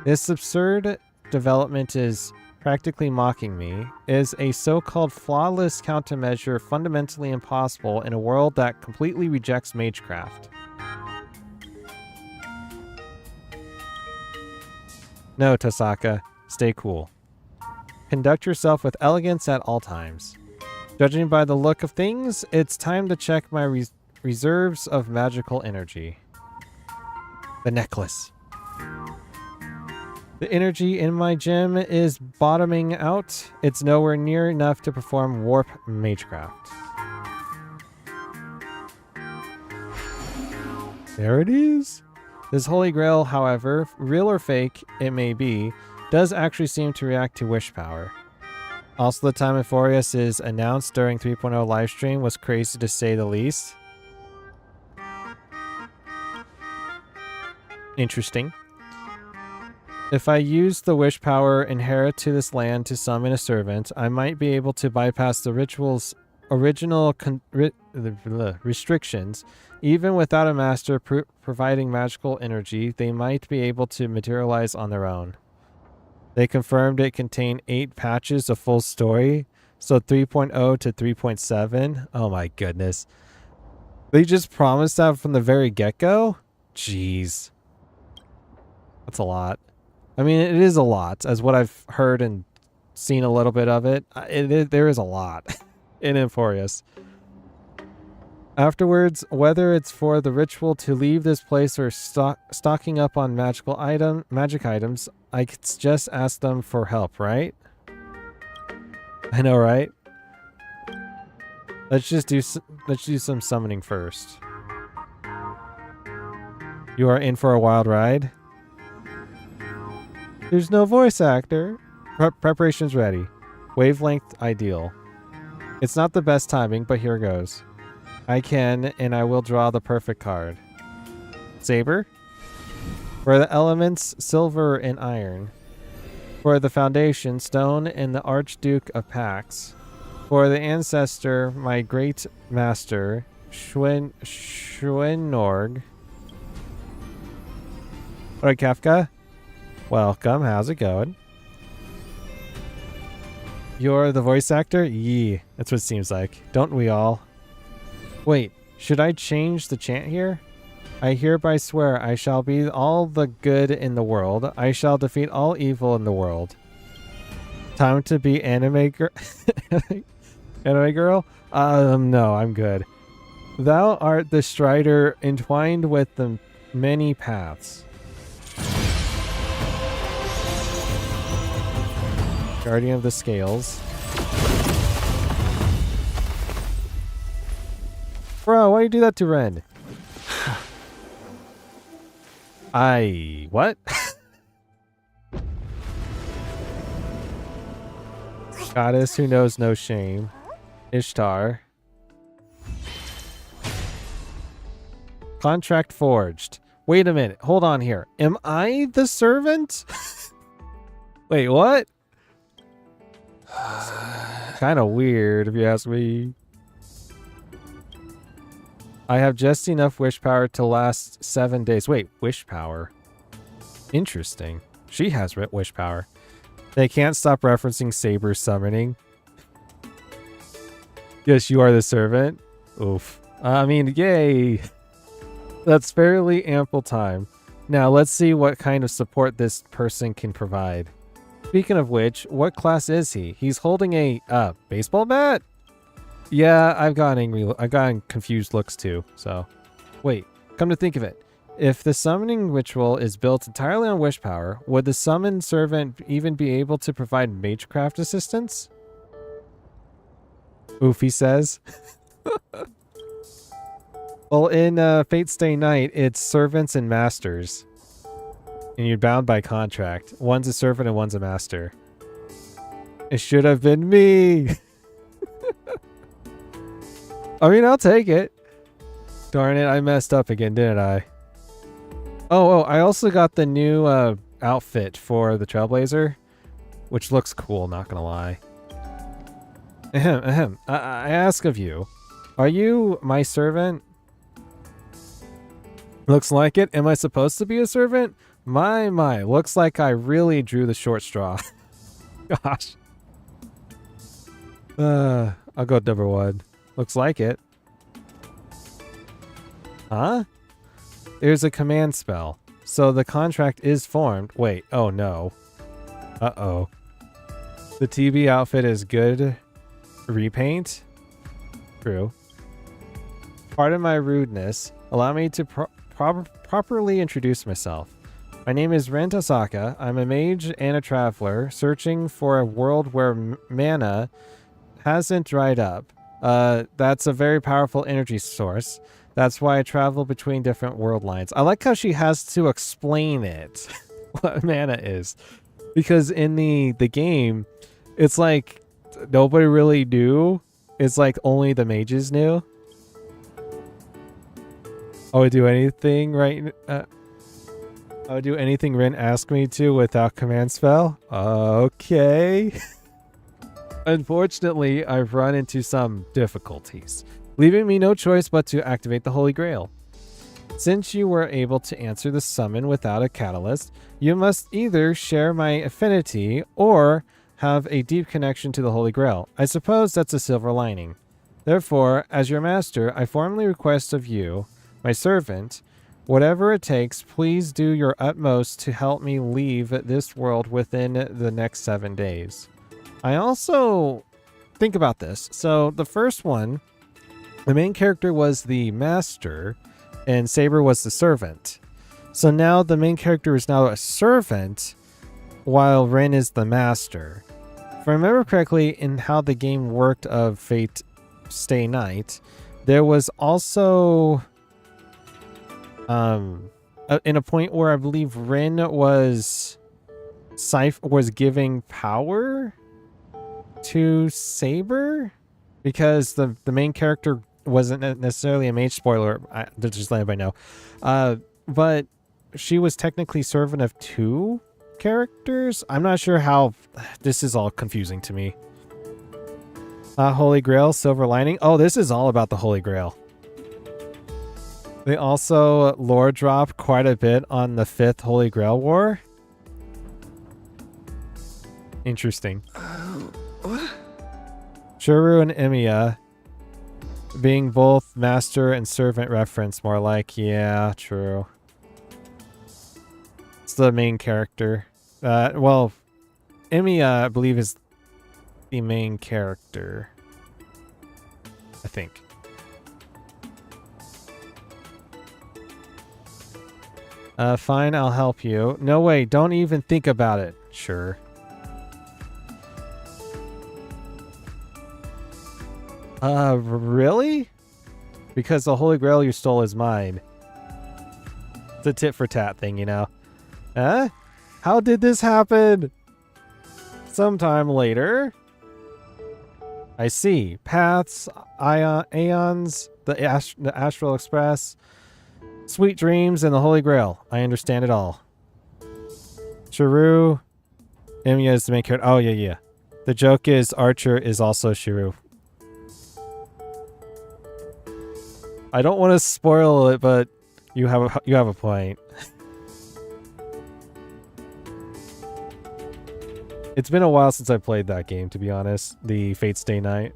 This absurd development is practically mocking me. Is a so-called flawless countermeasure fundamentally impossible in a world that completely rejects Magecraft? No, Tohsaka. Stay cool. Conduct yourself with elegance at all times. Judging by the look of things, it's time to check my reserves of magical energy. The necklace. The energy in my gem is bottoming out. It's nowhere near enough to perform Warp Magecraft. There it is. This Holy Grail, however, real or fake it may be, does actually seem to react to wish power. Also, the time Euphorius is announced during 3.0 livestream was crazy to say the least. Interesting. If I use the wish power inherent to this land to summon a servant, I might be able to bypass the ritual's original restrictions. Even without a master providing magical energy, they might be able to materialize on their own. They confirmed it contained 8 patches of full story, so 3.0 to 3.7. Oh my goodness. They just promised that from the very get-go? Jeez. That's a lot. I mean, it is a lot, as what I've heard and seen a little bit of it. There is a lot in Euphorius. Afterwards, whether it's for the ritual to leave this place or stocking up on magic items, I could just ask them for help, right? I know, right? Let's do some summoning first. You are in for a wild ride. There's no voice actor. Preparation's ready. Wavelength ideal. It's not the best timing, but here goes. I can, and I will draw the perfect card. Saber. For the elements, silver and iron. For the foundation, stone and the Archduke of Pax. For the ancestor, my great master, Schwenorg. Alright, Kafka. Welcome, how's it going? You're the voice actor? Yee, that's what it seems like. Don't we all? Wait, should I change the chant here? I hereby swear I shall be all the good in the world. I shall defeat all evil in the world. Time to be anime girl? Anime girl? No, I'm good. Thou art the strider entwined with the many paths. Guardian of the Scales. Bro, why you do that to Ren? What? Goddess who knows no shame. Ishtar. Contract forged. Wait a minute. Hold on here. Am I the servant? Wait, what? Kind of weird if you ask me. I have just enough wish power to last 7 days. Wait, wish power? Interesting. She has wish power. They can't stop referencing Saber summoning. Yes, you are the servant. Oof. I mean, yay. That's fairly ample time. Now, let's see what kind of support this person can provide. Speaking of which, what class is he? He's holding a baseball bat? Yeah, I've gotten confused looks too, so. Wait, come to think of it. If the summoning ritual is built entirely on wish power, would the summoned servant even be able to provide magecraft assistance? Oofy says. Well, in Fate Stay Night, it's servants and masters. And you're bound by contract. One's a servant and one's a master. It should have been me! I mean, I'll take it. Darn it, I messed up again, didn't I? Oh, I also got the new outfit for the Trailblazer, which looks cool, not gonna lie. Ahem, ahem. I ask of you, are you my servant? Looks like it. Am I supposed to be a servant? My. Looks like I really drew the short straw. Gosh. I'll go number 1. Looks like it. Huh? There's a command spell. So the contract is formed. Wait, oh no. Uh-oh. The TB outfit is good. Repaint? True. Pardon my rudeness. Allow me to properly introduce myself. My name is Ren Tohsaka. I'm a mage and a traveler searching for a world where mana hasn't dried up. That's a very powerful energy source. That's why I travel between different world lines. I like how she has to explain it, what mana is. Because in the game, it's like nobody really knew. It's like only the mages knew. I would do anything I would do anything Rin asked me to without command spell. Okay. Unfortunately, I've run into some difficulties, leaving me no choice but to activate the Holy Grail. Since you were able to answer the summon without a catalyst, you must either share my affinity or have a deep connection to the Holy Grail. I suppose that's a silver lining. Therefore, as your master, I formally request of you, my servant, whatever it takes, please do your utmost to help me leave this world within the next 7 days. I also think about this. So the first one, the main character was the master and Saber was the servant. So now the main character is now a servant while Ren is the master. If I remember correctly in how the game worked of Fate Stay Night, there was also in a point where I believe Ren was giving power to Saber because the main character wasn't necessarily a mage. Spoiler, just let everybody know. But she was technically servant of 2 characters. I'm not sure how this is all confusing to me. Holy Grail, silver lining. Oh, this is all about the Holy Grail. They also lore drop quite a bit on the 5th Holy Grail War. Interesting. What? Shuru and Emiya being both master and servant reference, more like, yeah, true. It's the main character. Well, Emiya, I believe, is the main character. I think. Fine, I'll help you. No way, don't even think about it. Sure. Really? Because the Holy Grail you stole is mine. It's a tit for tat thing, you know. Huh? How did this happen? Sometime later. I see. Paths, Aeons, the Astral Express, Sweet Dreams, and the Holy Grail. I understand it all. Shuru. Emiya is the main character. Oh, yeah. The joke is Archer is also Shuru. I don't want to spoil it, but you have a point. It's been a while since I played that game, to be honest. The Fate Stay Night.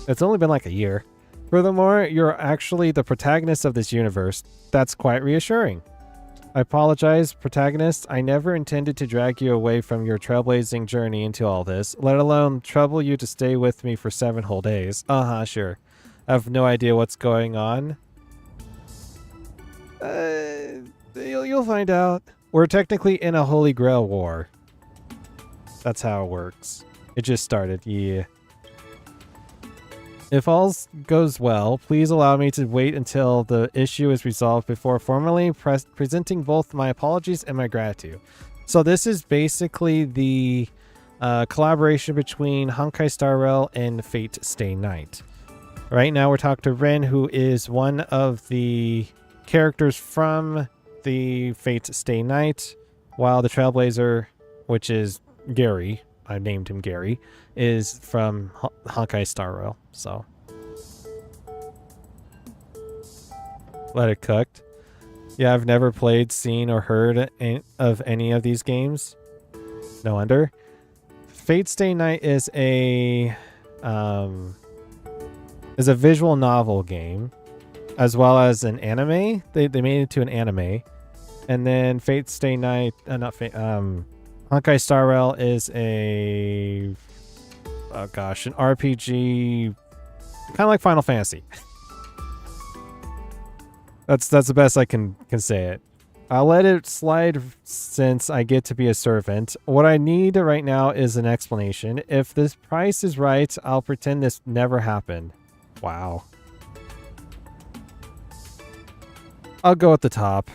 It's only been like a year. Furthermore, you're actually the protagonist of this universe. That's quite reassuring. I apologize, protagonist. I never intended to drag you away from your trailblazing journey into all this, let alone trouble you to stay with me for 7 whole days. Sure. I have no idea what's going on. You'll find out. We're technically in a Holy Grail war. That's how it works. It just started, yeah. If all goes well, please allow me to wait until the issue is resolved before formally presenting both my apologies and my gratitude. So this is basically the collaboration between Honkai Star Rail and Fate Stay Night. Right now we're talking to Ren, who is one of the characters from the Fate Stay Night, while the Trailblazer, which is Gary, I named him Gary, is from Honkai Star Rail. So let it cooked. Yeah, I've never played, seen, or heard of any of these games. No wonder. Fate Stay Night is a visual novel game, as well as an anime. They made it to an anime, and then Fate Stay Night, Honkai Star Rail is an RPG, kind of like Final Fantasy. That's the best I can say it. I'll let it slide since I get to be a servant. What I need right now is an explanation. If this price is right, I'll pretend this never happened. Wow. I'll go at the top.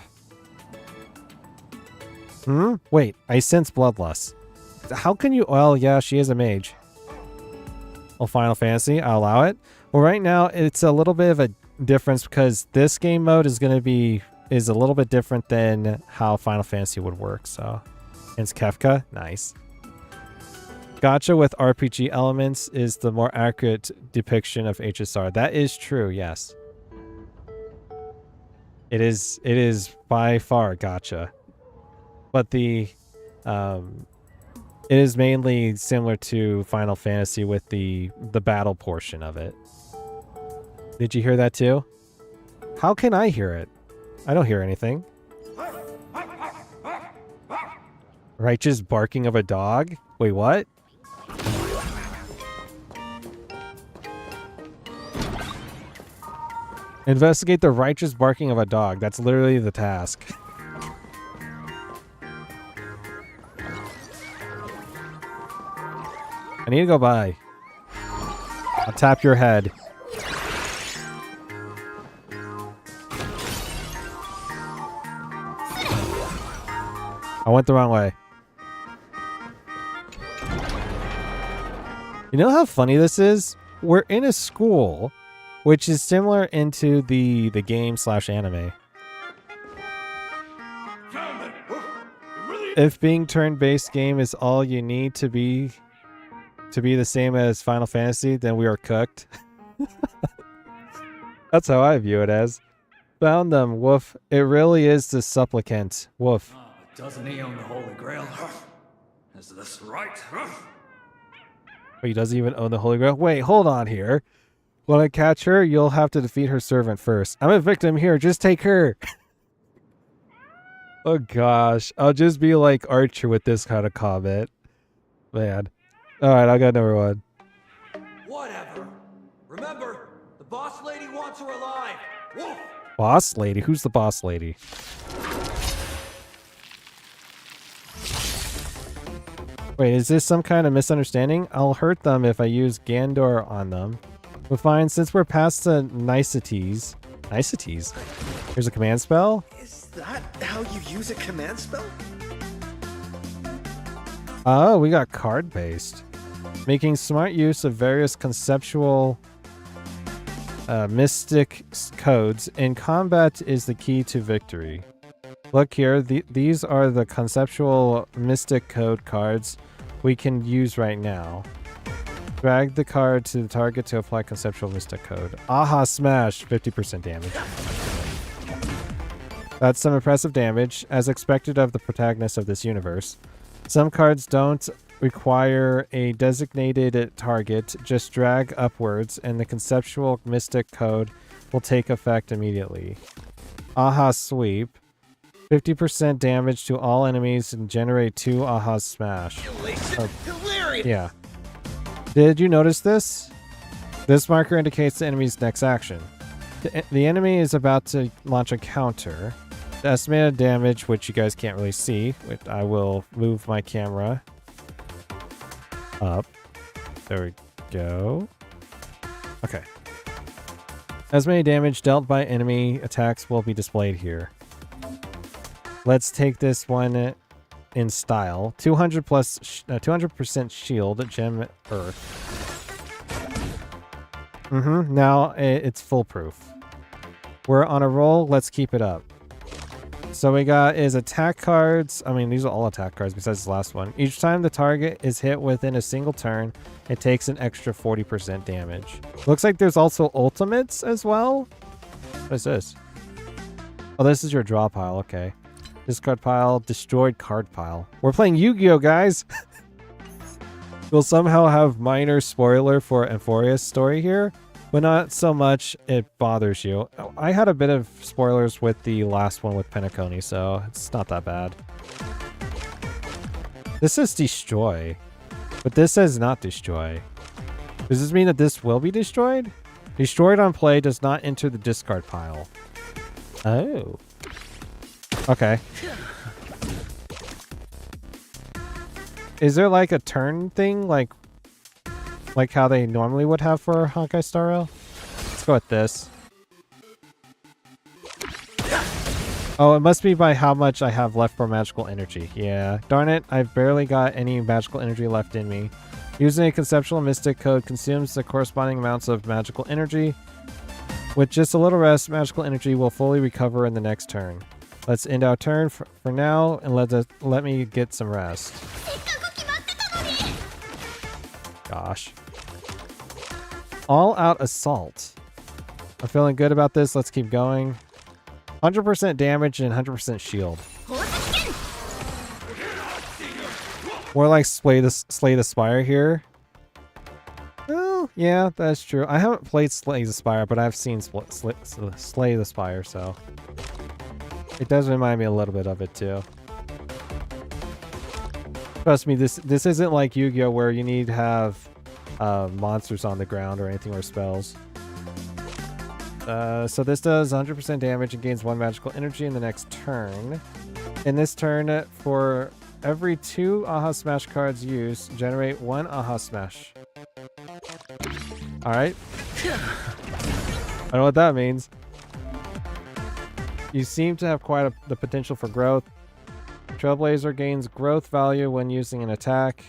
Wait, I sense bloodlust. How can you... Well, yeah, she is a mage. Oh, Final Fantasy, I'll allow it. Well, right now, it's a little bit of a difference because this game mode is going to be... is a little bit different than how Final Fantasy would work, so... It's Kefka. Nice. Gacha with RPG elements is the more accurate depiction of HSR. That is true, yes. It is by far gacha. But it is mainly similar to Final Fantasy with the battle portion of it. Did you hear that too? How can I hear it? I don't hear anything. Righteous barking of a dog? Wait, what? Investigate the righteous barking of a dog. That's literally the task. I need to go by. I'll tap your head. I went the wrong way. You know how funny this is? We're in a school, which is similar into the game / anime. If being turn-based game is all you need to be the same as Final Fantasy, then we are cooked. That's how I view it as. Found them, woof. It really is the supplicant, woof. Doesn't he own the Holy Grail? Is this right? Wait, he doesn't even own the Holy Grail? Wait, hold on here. When I catch her, you'll have to defeat her servant first. I'm a victim here, just take her. Oh gosh, I'll just be like Archer with this kind of comment. Man. Alright, I got number one. Whatever. Remember, the boss lady wants her alive. Woof! Boss lady? Who's the boss lady? Wait, is this some kind of misunderstanding? I'll hurt them if I use Gandor on them. But fine, since we're past the niceties. Niceties? Here's a command spell? Is that how you use a command spell? Oh, we got card-based. Making smart use of various conceptual mystic codes in combat is the key to victory. Look here, these are the conceptual mystic code cards we can use right now. Drag the card to the target to apply conceptual mystic code. Aha, smash! 50% damage. That's some impressive damage, as expected of the protagonist of this universe. Some cards don't require a designated target, just drag upwards and the conceptual mystic code will take effect immediately. Aha, sweep. 50% damage to all enemies and generate 2 aha smash. Yeah. Did you notice this? This marker indicates the enemy's next action. The enemy is about to launch a counter. The estimated damage, which you guys can't really see, which I will move my camera up. There we go. Okay. Estimated damage dealt by enemy attacks will be displayed here. Let's take this one in style. 200 plus 200% shield, gem, earth. Now it's foolproof. We're on a roll. Let's keep it up. So we got is attack cards. I mean, these are all attack cards besides the last one. Each time the target is hit within a single turn, it takes an extra 40% damage. Looks like there's also ultimates as well. What is this? Oh, this is your draw pile. Okay. Discard pile, destroyed card pile. We're playing Yu-Gi-Oh, guys. We'll somehow have minor spoiler for Euphoria's story here, but not so much it bothers you. I had a bit of spoilers with the last one with Penacony, so it's not that bad. This says destroy, but this says not destroy. Does this mean that this will be destroyed? Destroyed on play does not enter the discard pile. Oh. Okay. Is there like a turn thing, like how they normally would have for Honkai Star Rail? Let's go with this. Oh, it must be by how much I have left for magical energy. Yeah, darn it, I've barely got any magical energy left in me. Using a conceptual mystic code consumes the corresponding amounts of magical energy. With just a little rest, magical energy will fully recover in the next turn. Let's end our turn for now and let me get some rest. Gosh. All out assault. I'm feeling good about this. Let's keep going. 100% damage and 100% shield. More like slay the spire here. Oh, yeah, that's true. I haven't played Slay the Spire, but I've seen Slay the Spire, so it does remind me a little bit of it too. Trust me, this isn't like Yu-Gi-Oh where you need to have monsters on the ground or anything or spells. So this does 100% damage and gains 1 magical energy in the next turn. In this turn, for every 2 Aha Smash cards used, generate 1 Aha Smash. Alright. I don't know what that means. You seem to have quite the potential for growth. Trailblazer gains growth value when using an attack.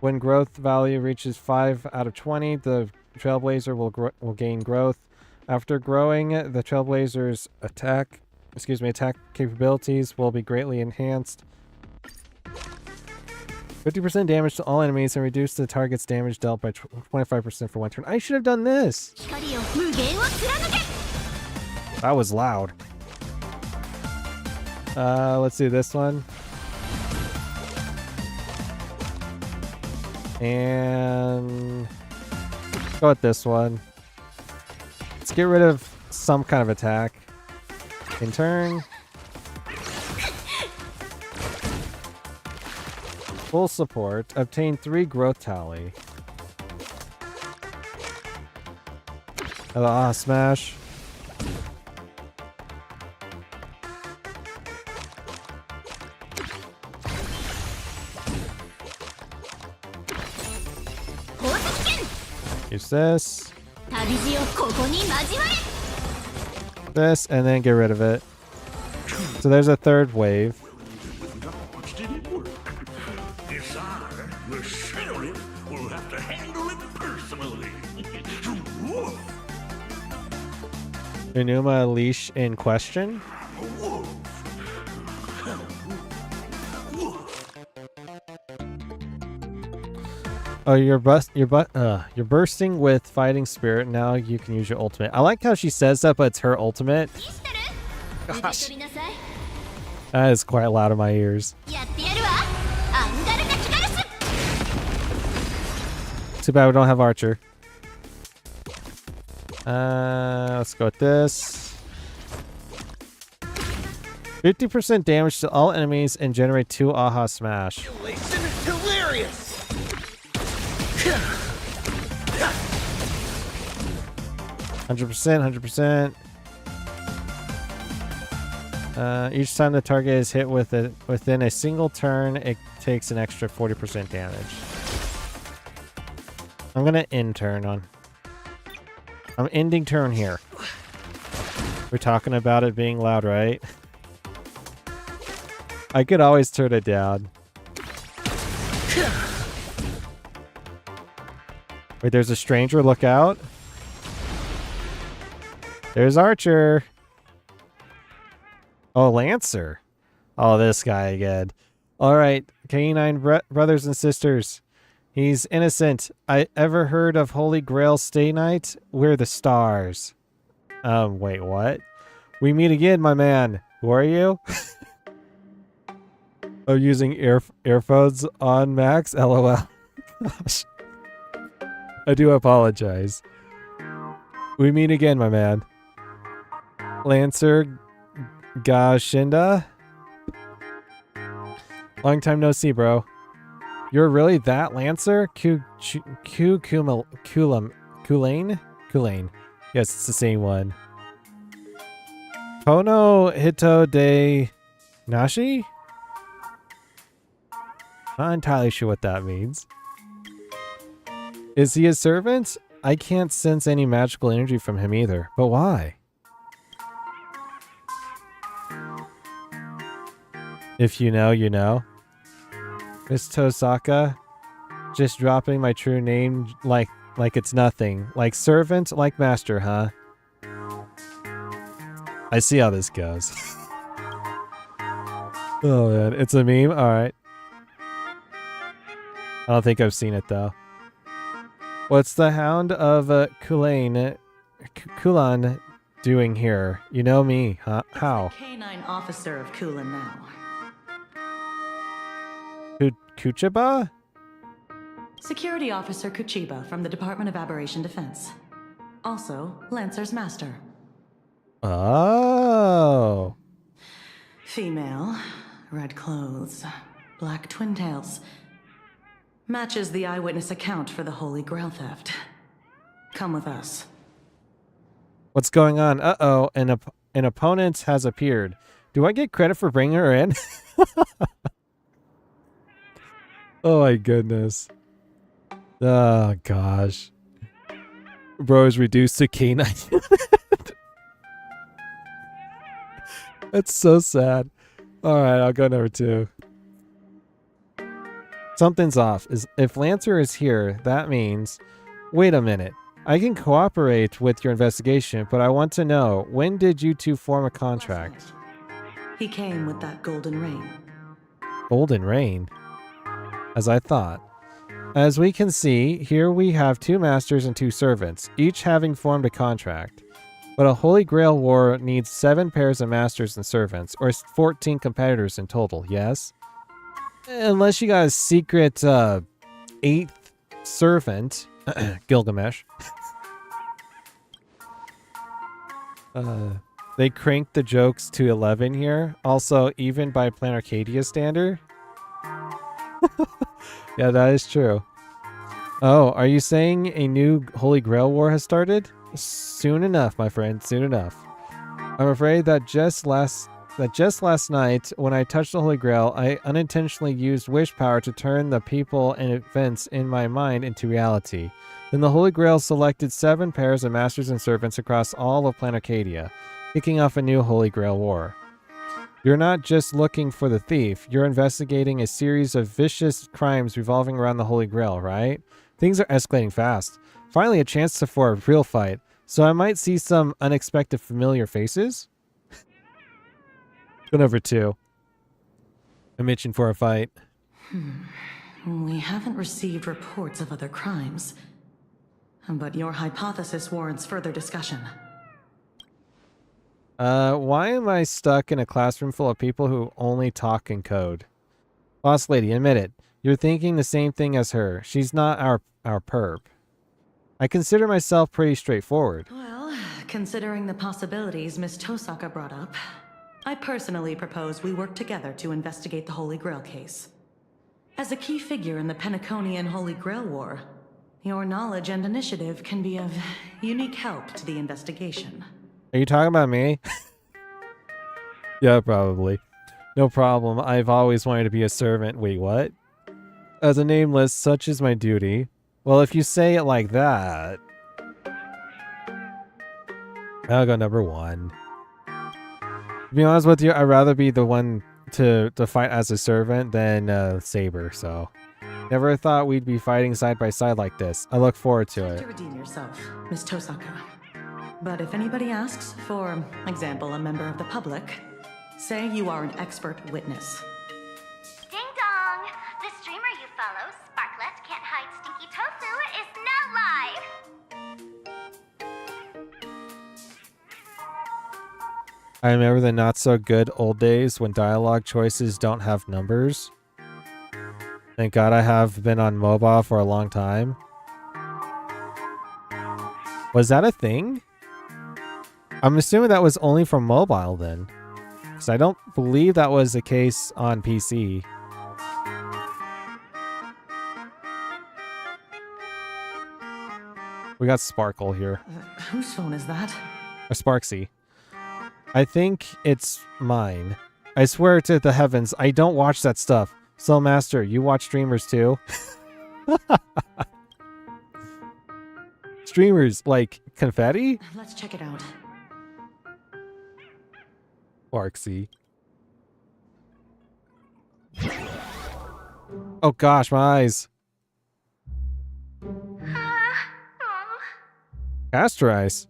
When growth value reaches 5 out of 20, the Trailblazer will gain growth. After growing, the Trailblazer's attack capabilities will be greatly enhanced. 50% damage to all enemies and reduce the target's damage dealt by 25% for 1 turn. I should have done this. That was loud. Let's do this one. And go with this one. Let's get rid of some kind of attack. In turn. Full support. Obtain 3 growth tally. Ah, smash. Use this. This, and then get rid of it. So there's a third wave. Enuma leash in question. Oh, you're bursting with fighting spirit. Now you can use your ultimate. I like how she says that, but it's her ultimate. Gosh. That is quite loud in my ears. Too bad we don't have Archer. Let's go with this. 50% damage to all enemies and generate 2 Aha Smash. Hilarious! 100%. Each time the target is hit within a single turn, it takes an extra 40% damage. I'm gonna end turn on. I'm ending turn here. We're talking about it being loud, right? I could always turn it down. Wait, there's a stranger. Look out. There's Archer. Oh, Lancer. Oh, this guy again. All right, canine brothers and sisters. He's innocent. I ever heard of Holy Grail Stay Night? We're the stars. Wait, what? We meet again, my man. Who are you? I'm using earphones on Max. LOL. Gosh. I do apologize. We meet again, my man. Lancer Gashinda? Long time no see, bro. You're really that Lancer? Kulane? Yes, it's the same one. Kono Hito de Nashi? Not entirely sure what that means. Is he a servant? I can't sense any magical energy from him either. But why? If you know, you know. Miss Tohsaka, just dropping my true name like it's nothing. Like servant, like master, huh? I see how this goes. Oh man, it's a meme? Alright. I don't think I've seen it though. What's the Hound of Kulan doing here? You know me, huh? How? Canine officer of Kulan now. Kuchiba? Security officer Kuchiba from the Department of Aberration Defense. Also, Lancer's master. Oh. Female, red clothes, black twin tails. Matches the eyewitness account for the Holy Grail theft. Come with us. What's going on? Uh-oh, an opponent has appeared. Do I get credit for bringing her in? Oh my goodness. Oh gosh. Bro is reduced to canine. That's so sad. Alright, I'll go number 2. Something's off. If Lancer is here, that means... Wait a minute. I can cooperate with your investigation, but I want to know, when did you two form a contract? He came with that golden rain. Golden rain? As I thought. As we can see, here we have 2 masters and 2 servants, each having formed a contract. But a Holy Grail war needs 7 pairs of masters and servants, or 14 competitors in total, yes? Unless you got a secret 8th servant, Gilgamesh. They cranked the jokes to 11 here. Also, even by Plan Arcadia standard. Yeah, that is true. Oh, are you saying a new Holy Grail war has started? Soon enough, my friend, soon enough. I'm afraid that just last night, when I touched the Holy Grail, I unintentionally used wish power to turn the people and events in my mind into reality. Then the Holy Grail selected 7 pairs of masters and servants across all of Plan Arcadia, kicking off a new Holy Grail war. You're not just looking for the thief, you're investigating a series of vicious crimes revolving around the Holy Grail, right? Things are escalating fast. Finally a chance for a real fight, so I might see some unexpected familiar faces? Go number 2. I'm itching for a fight. We haven't received reports of other crimes. But your hypothesis warrants further discussion. Why am I stuck in a classroom full of people who only talk in code? Boss lady, admit it. You're thinking the same thing as her. She's not our perp. I consider myself pretty straightforward. Well, considering the possibilities Miss Tohsaka brought up, I personally propose we work together to investigate the Holy Grail case. As a key figure in the Penaconian Holy Grail War, your knowledge and initiative can be of unique help to the investigation. Are you talking about me? Yeah, probably. No problem. I've always wanted to be a servant. Wait, what? As a nameless, such is my duty. Well, if you say it like that... I'll go number 1. To be honest with you, I'd rather be the one to fight as a servant than Saber, so... Never thought we'd be fighting side by side like this. I look forward to it. To redeem yourself, Miss Tohsaka. But if anybody asks, for example, a member of the public, Say you are an expert witness. Ding dong! The streamer you follow, Sparklet Can't Hide Stinky Tofu, is now live! I remember the not so good old days when dialogue choices don't have numbers. Thank God I have been on mobile for a long time. Was that a thing? I'm assuming that was only for mobile then. Because I don't believe that was the case on PC. We got Sparkle here. Whose phone is that? Or Sparksy. I think it's mine. I swear to the heavens, I don't watch that stuff. So, Master, you watch streamers too? Streamers like confetti? Let's check it out. Sparksy. Oh gosh, my eyes. Castor Ice.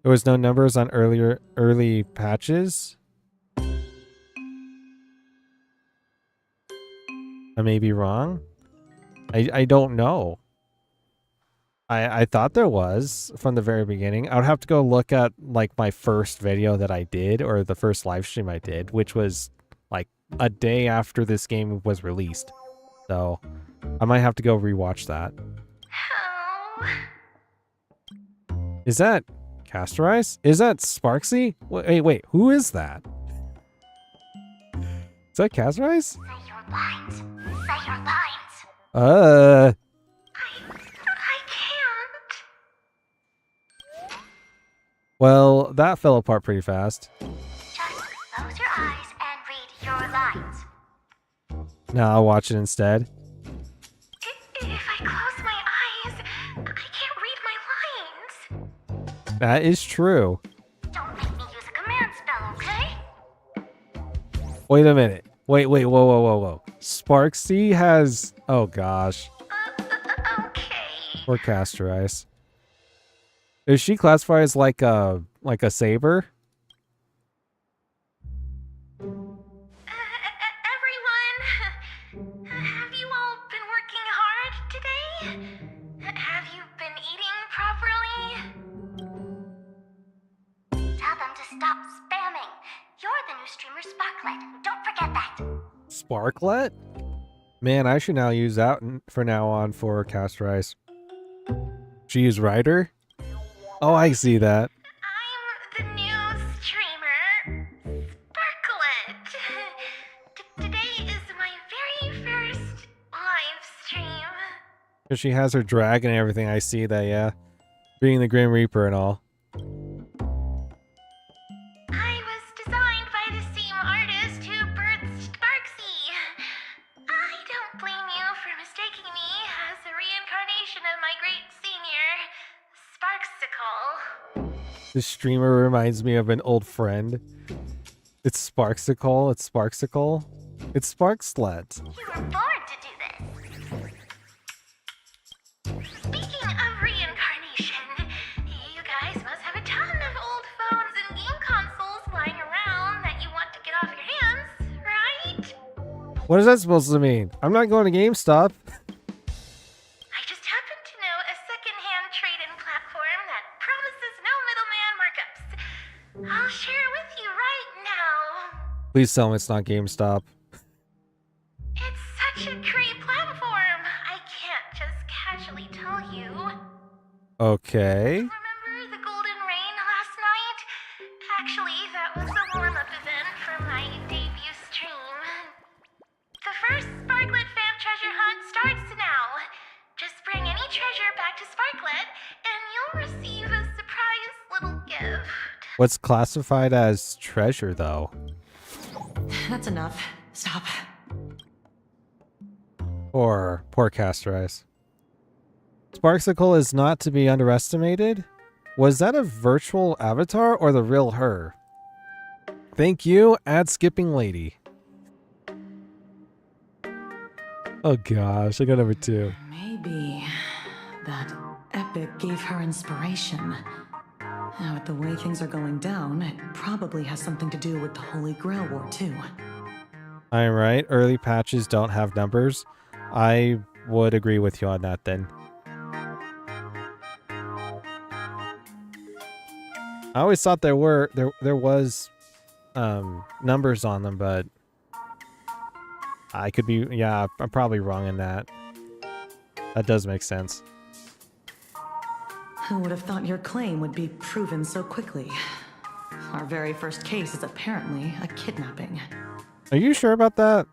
There was no numbers on early patches. I may be wrong. I don't know. I thought there was from the very beginning. I would have to go look at like my first video that I did, or the first live stream I did, which was like a day after this game was released. So I might have to go rewatch that. Is that Castor Ice? Is that Sparksy? Wait, who is that? Is that Castor Ice? Say your lines. Say your lines. I can't. Well, that fell apart pretty fast. Just close your eyes and read your lines. Now I'll watch it instead. If I close my eyes, I can't read my lines. That is true. Don't make me use a command spell, okay? Wait a minute. Wait, whoa. Sparksy has... Oh, gosh. Okay. Or Castor Ice. Is she classified as like a saber? Everyone, have you all been working hard today? Have you been eating properly? Tell them to stop spamming. You're the new streamer Sparklet. Don't forget that. Sparklet? Man, I should now use that for now on for Castor Ice. She is Ryder? Oh, I see that. I'm the new streamer, Sparklet. Today is my very first live stream. Because she has her dragon and everything, I see that, yeah. Being the Grim Reaper and all. I was designed by the same artist who birthed Sparksy. I don't blame you for mistaking me as a reincarnation of my great senior, Sparksicle. This streamer reminds me of an old friend. It's Sparksicle. It's Sparksicle. It's Sparkslet. You were born to do this. Speaking of reincarnation, you guys must have a ton of old phones and game consoles lying around that you want to get off your hands, right? What is that supposed to mean? I'm not going to GameStop. I just happen to know a second-hand trade-in platform that promises no middleman markups. I'll share it with you right now. Please tell me it's not GameStop. It's such a great platform. I can't just casually tell you. Okay. Remember the Golden Rain last night? Actually, that was the warm-up event for my debut stream. The first Sparklet fan treasure hunt starts now. Just bring any treasure back to Sparklet, and you'll receive a surprise little gift. What's classified as treasure, though? That's enough. Stop. Poor Castor Ice. Sparksicle is not to be underestimated. Was that a virtual avatar or the real her? Thank you, ad skipping lady. Oh gosh, I got number 2. Maybe that epic gave her inspiration. Now, with the way things are going down, it probably has something to do with the Holy Grail War, too. I'm right. Early patches don't have numbers. I would agree with you on that then. I always thought there was numbers on them, but I could be, yeah, I'm probably wrong in that. That does make sense. Who would have thought your claim would be proven so quickly? Our very first case is apparently a kidnapping. Are you sure about that?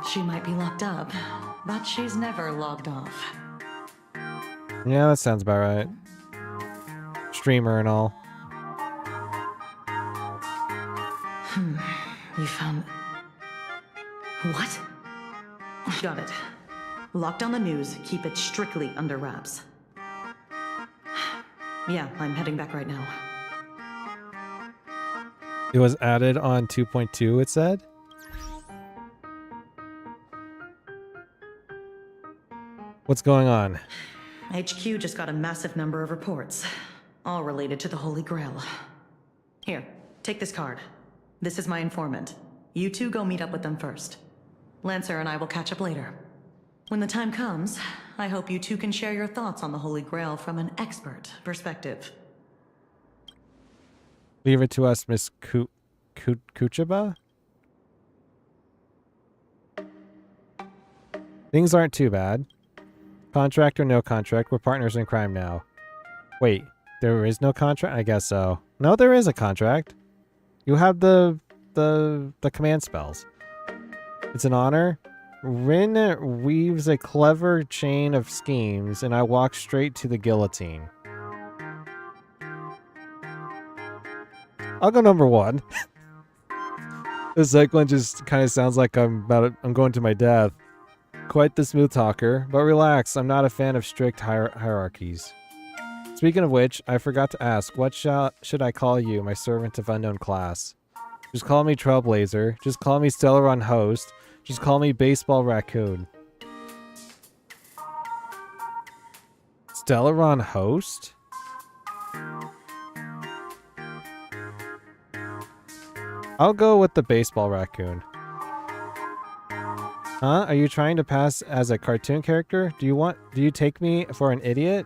She might be locked up, but she's never logged off. Yeah, that sounds about right. Streamer and all. You found... What? Got it. Lock down the news, keep it strictly under wraps. Yeah, I'm heading back right now. It was added on 2.2, it said? What's going on? HQ just got a massive number of reports, all related to the Holy Grail. Here, take this card. This is my informant. You two go meet up with them first. Lancer and I will catch up later. When the time comes, I hope you two can share your thoughts on the Holy Grail from an expert perspective. Leave it to us, Miss Kuchaba? Things aren't too bad. Contract or no contract, we're partners in crime now. Wait, there is no contract? I guess so. No, there is a contract. You have the command spells. It's an honor. Rin weaves a clever chain of schemes, and I walk straight to the guillotine. I'll go number 1. The second one just kind of sounds like I'm going to my death. Quite the smooth talker, but relax, I'm not a fan of strict hierarchies. Speaking of which, I forgot to ask, what should I call you, my servant of unknown class? Just call me Trailblazer, just call me Stellaron Host, just call me Baseball Raccoon. Stellaron Host? I'll go with the Baseball Raccoon. Huh? Are you trying to pass as a cartoon character? Do you take me for an idiot?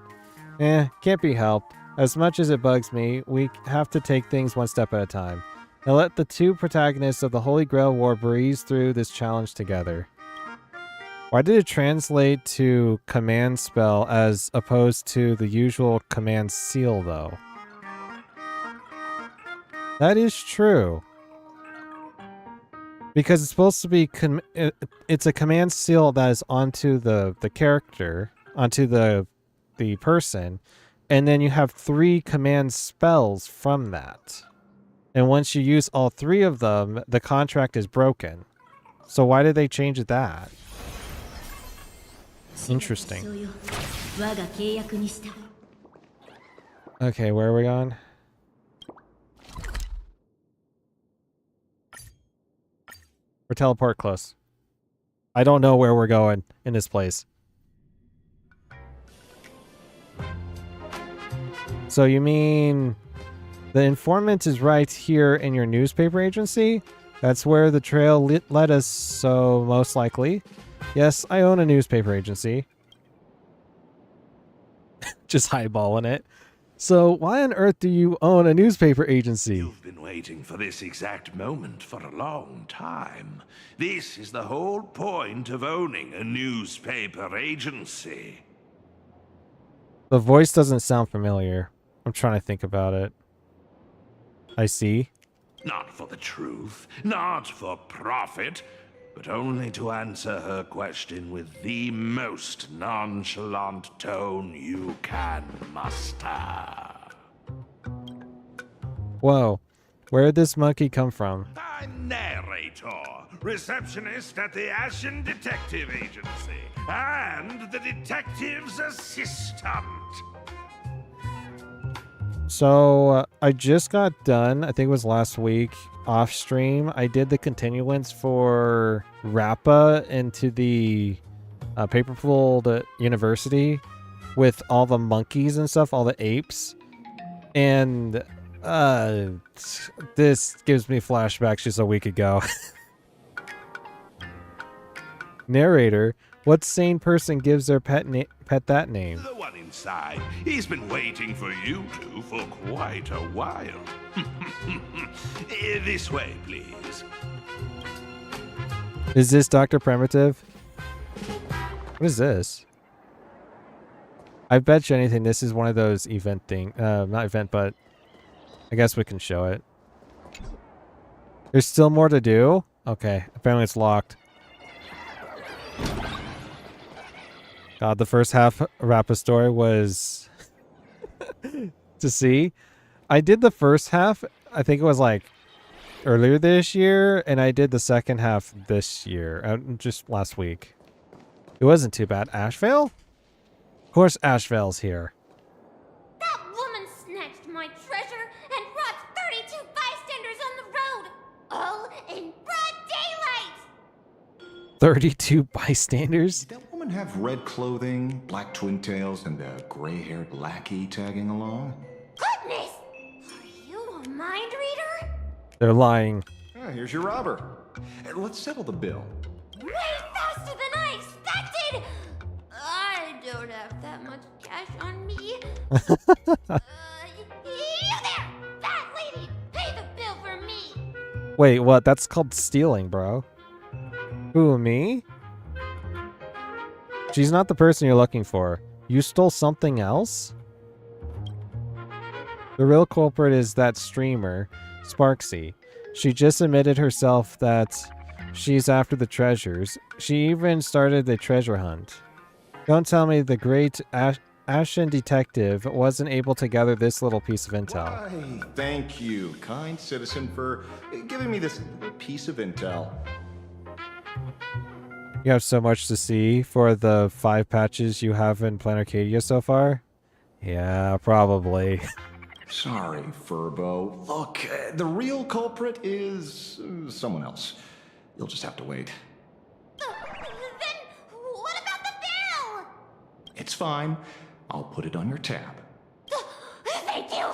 Can't be helped. As much as it bugs me, we have to take things one step at a time. Now let the two protagonists of the Holy Grail War breeze through this challenge together. Why did it translate to command spell as opposed to the usual command seal, though? That is true. Because it's supposed to be, it's a command seal that is onto the character, onto the person, and then you have 3 command spells from that. And once you use all 3 of them, the contract is broken. So why did they change that? Interesting. Okay, where are we on? We're teleport close. I don't know where we're going in this place. So you mean the informant is right here in your newspaper agency? That's where the trail led us, so most likely. Yes, I own a newspaper agency. Just eyeballing it. So why on earth do you own a newspaper agency? You've been waiting for this exact moment for a long time. This is the whole point of owning a newspaper agency. The voice doesn't sound familiar. I'm trying to think about it. I see. Not for the truth, not for profit, but only to answer her question with the most nonchalant tone you can muster. Whoa. Where did this monkey come from? I'm narrator, receptionist at the Ashen Detective Agency, and the detective's assistant. So, I just got done, I think it was last week, off stream. I did the continuance for Rappa into the Paperfold University with all the monkeys and stuff, all the apes. And this gives me flashbacks just a week ago. Narrator, what sane person gives their pet that name? The one inside. He's been waiting for you two for quite a while. This way, please. Is this Dr. Primitive? What is this? I bet you anything this is one of those event thing. Not event, but I guess we can show it. There's still more to do? Okay, apparently it's locked. God, the first half of Rappa story was to see. I did the first half, I think it was like earlier this year, and I did the second half this year, just last week. It wasn't too bad. Ashvale? Of course Ashvale's here. That woman snatched my treasure and brought 32 bystanders on the road, all in broad daylight. 32 bystanders? Did that woman have red clothing, black twin tails, and a gray-haired lackey tagging along? Goodness! Are you a mind reader? They're lying. Ah, here's your robber. Let's settle the bill. Way faster than I expected! I don't have that much cash on me. You there! Fat lady! Pay the bill for me! Wait, what? That's called stealing, bro. Who, me? She's not the person you're looking for. You stole something else? The real culprit is that streamer, Sparksy. She just admitted herself that she's after the treasures. She even started the treasure hunt. Don't tell me the great Ashen detective wasn't able to gather this little piece of intel. Why, thank you, kind citizen, for giving me this piece of intel. You have so much to see for the 5 patches you have in Plan Arcadia so far? Yeah, probably. Sorry, Furbo. Look, the real culprit is someone else. You'll just have to wait. Then what about the bill? It's fine. I'll put it on your tab. Thank you.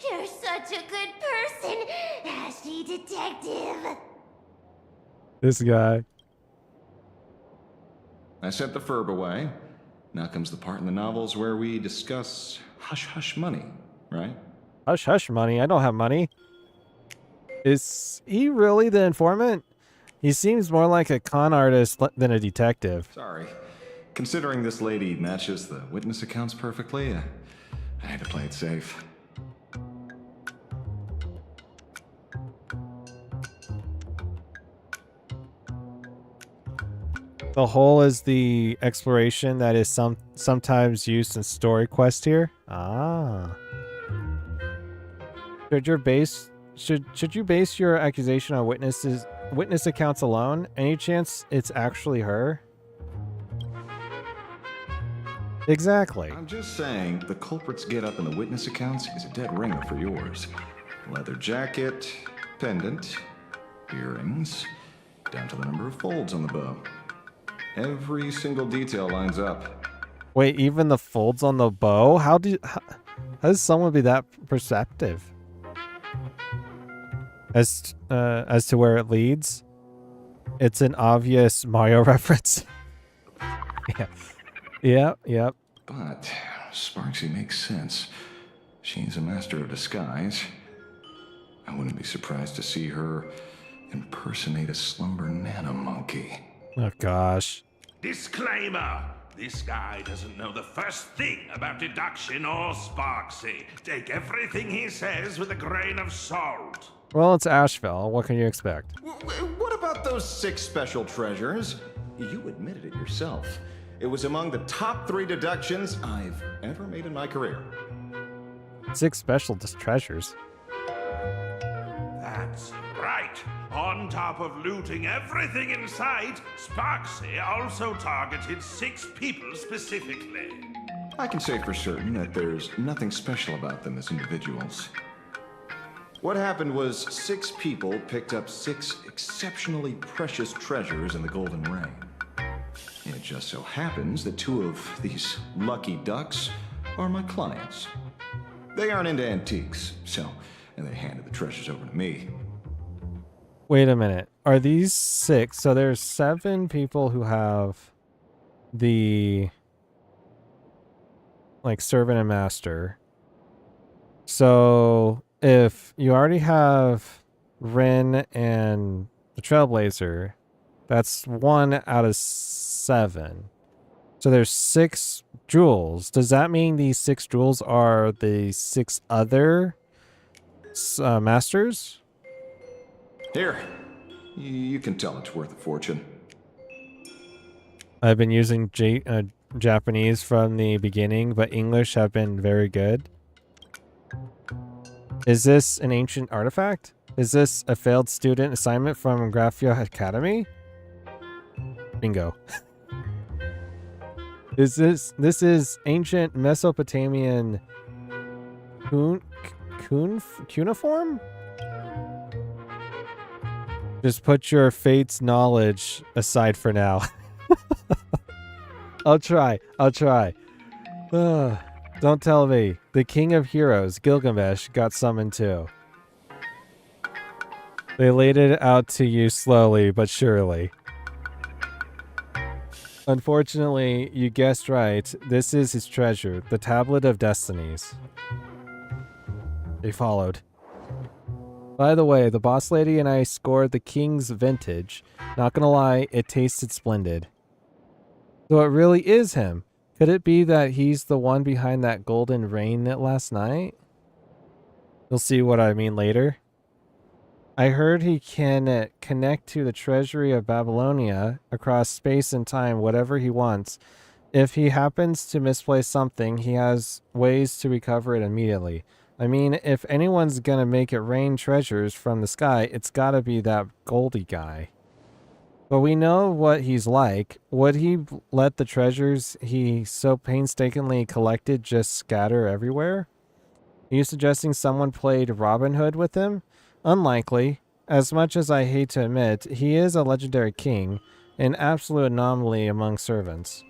You're such a good person, Ashley Detective. This guy. I sent the Furb away. Now comes the part in the novels where we discuss hush-hush money, right? Hush hush money. I don't have money. Is he really the informant? He seems more like a con artist than a detective. Sorry. Considering this lady matches the witness accounts perfectly, I had to play it safe. The whole is the exploration that is sometimes used in story quest here. Ah. Should you base your accusation on witness accounts alone? Any chance it's actually her? Exactly. I'm just saying, the culprit's get-up in the witness accounts is a dead ringer for yours. Leather jacket, pendant, earrings, down to the number of folds on the bow. Every single detail lines up. Wait, even the folds on the bow? How does someone be that perceptive? As to where it leads? It's an obvious Mario reference. Yeah. Yep. But Sparksy makes sense. She's a master of disguise. I wouldn't be surprised to see her impersonate a slumber nana monkey. Oh gosh. Disclaimer! This guy doesn't know the first thing about deduction or Sparksy. Take everything he says with a grain of salt. Well, it's Asheville. What can you expect? What about those 6 special treasures? You admitted it yourself. It was among the top 3 deductions I've ever made in my career. 6 special treasures. That's right. On top of looting everything in sight, Sparksy also targeted 6 people specifically. I can say for certain that there's nothing special about them as individuals. What happened was 6 people picked up 6 exceptionally precious treasures in the Golden Rain. It just so happens that 2 of these lucky ducks are my clients. They aren't into antiques, and they handed the treasures over to me. Wait a minute. Are these 6? So there's 7 people who have the like servant and master. So if you already have Rin and the Trailblazer, that's 1 out of 7. So there's 6 jewels. Does that mean these 6 jewels are the 6 other masters? Here, you can tell it's worth a fortune. I've been using Japanese from the beginning, but English have been very good. Is this an ancient artifact? Is this a failed student assignment from Graphia Academy? Bingo. This is ancient Mesopotamian cuneiform? Just put your fate's knowledge aside for now. I'll try. Don't tell me. The king of heroes, Gilgamesh, got summoned too. They laid it out to you slowly but surely. Unfortunately, you guessed right. This is his treasure, the Tablet of Destinies. They followed. By the way, the boss lady and I scored the king's vintage. Not gonna lie, it tasted splendid. So it really is him. Could it be that he's the one behind that golden rain last night? You'll see what I mean later. I heard he can connect to the treasury of Babylonia across space and time, whatever he wants. If he happens to misplace something, he has ways to recover it immediately. I mean, if anyone's gonna make it rain treasures from the sky, it's gotta be that Goldie guy. But we know what he's like. Would he let the treasures he so painstakingly collected just scatter everywhere? Are you suggesting someone played Robin Hood with him? Unlikely. As much as I hate to admit, he is a legendary king, an absolute anomaly among servants.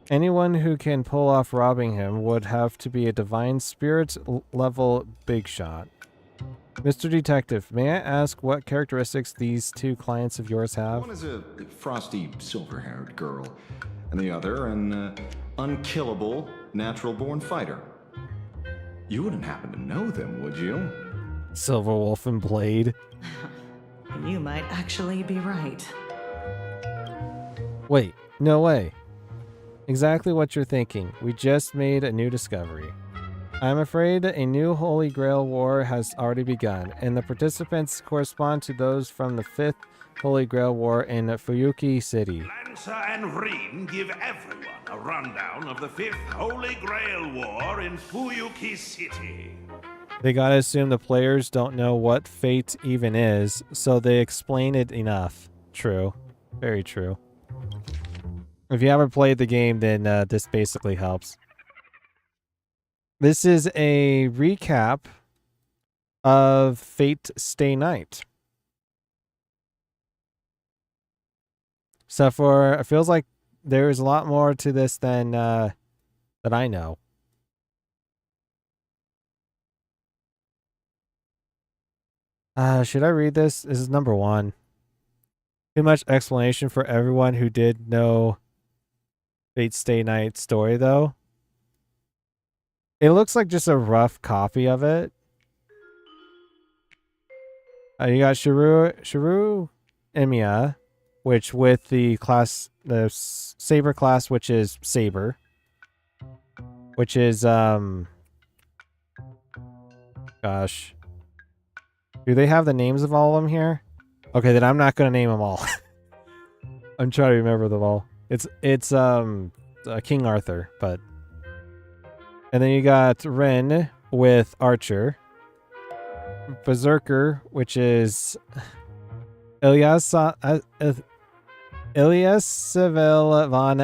Anyone who can pull off robbing him would have to be a divine spirit level big shot. Mr. Detective, may I ask what characteristics these 2 clients of yours have? One is a frosty, silver-haired girl, and the other an unkillable, natural-born fighter. You wouldn't happen to know them, would you? Silver Wolf and Blade. You might actually be right. Wait, no way. Exactly what you're thinking. We just made a new discovery. I'm afraid a new Holy Grail War has already begun, and the participants correspond to those from the 5th Holy Grail War in Fuyuki City. Lancer and Rin give everyone a rundown of the 5th Holy Grail War in Fuyuki City. They gotta assume the players don't know what fate even is, so they explain it enough. True. Very true. If you haven't played the game, then this basically helps. This is a recap of Fate Stay Night. So it feels like there's a lot more to this than I know. Should I read this? This is number 1. Too much explanation for everyone who did know Fate Stay Night story, though. It looks like just a rough copy of it. You got Shiru Emiya, which with the class, the Saber class, which is Saber. Which is, gosh. Do they have the names of all of them here? Okay, then I'm not going to name them all. I'm trying to remember them all. It's King Arthur, but... And then you got Ren with Archer. Berserker, which is... Ilyasavil von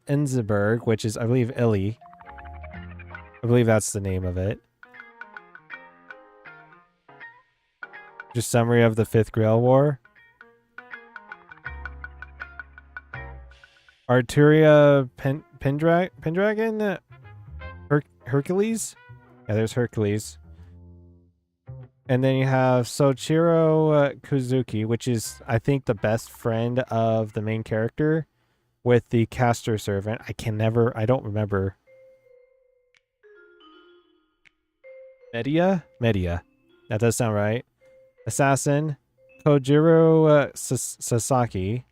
Enzenberg, which is, I believe, Illy. I believe that's the name of it. Just summary of the 5th Grail War. Arturia Pendragon? Hercules? Yeah, there's Hercules. And then you have Soichiro Kuzuki, which is, I think, the best friend of the main character with the caster servant. I don't remember. Media. That does sound right. Assassin, Kojiro Sasaki,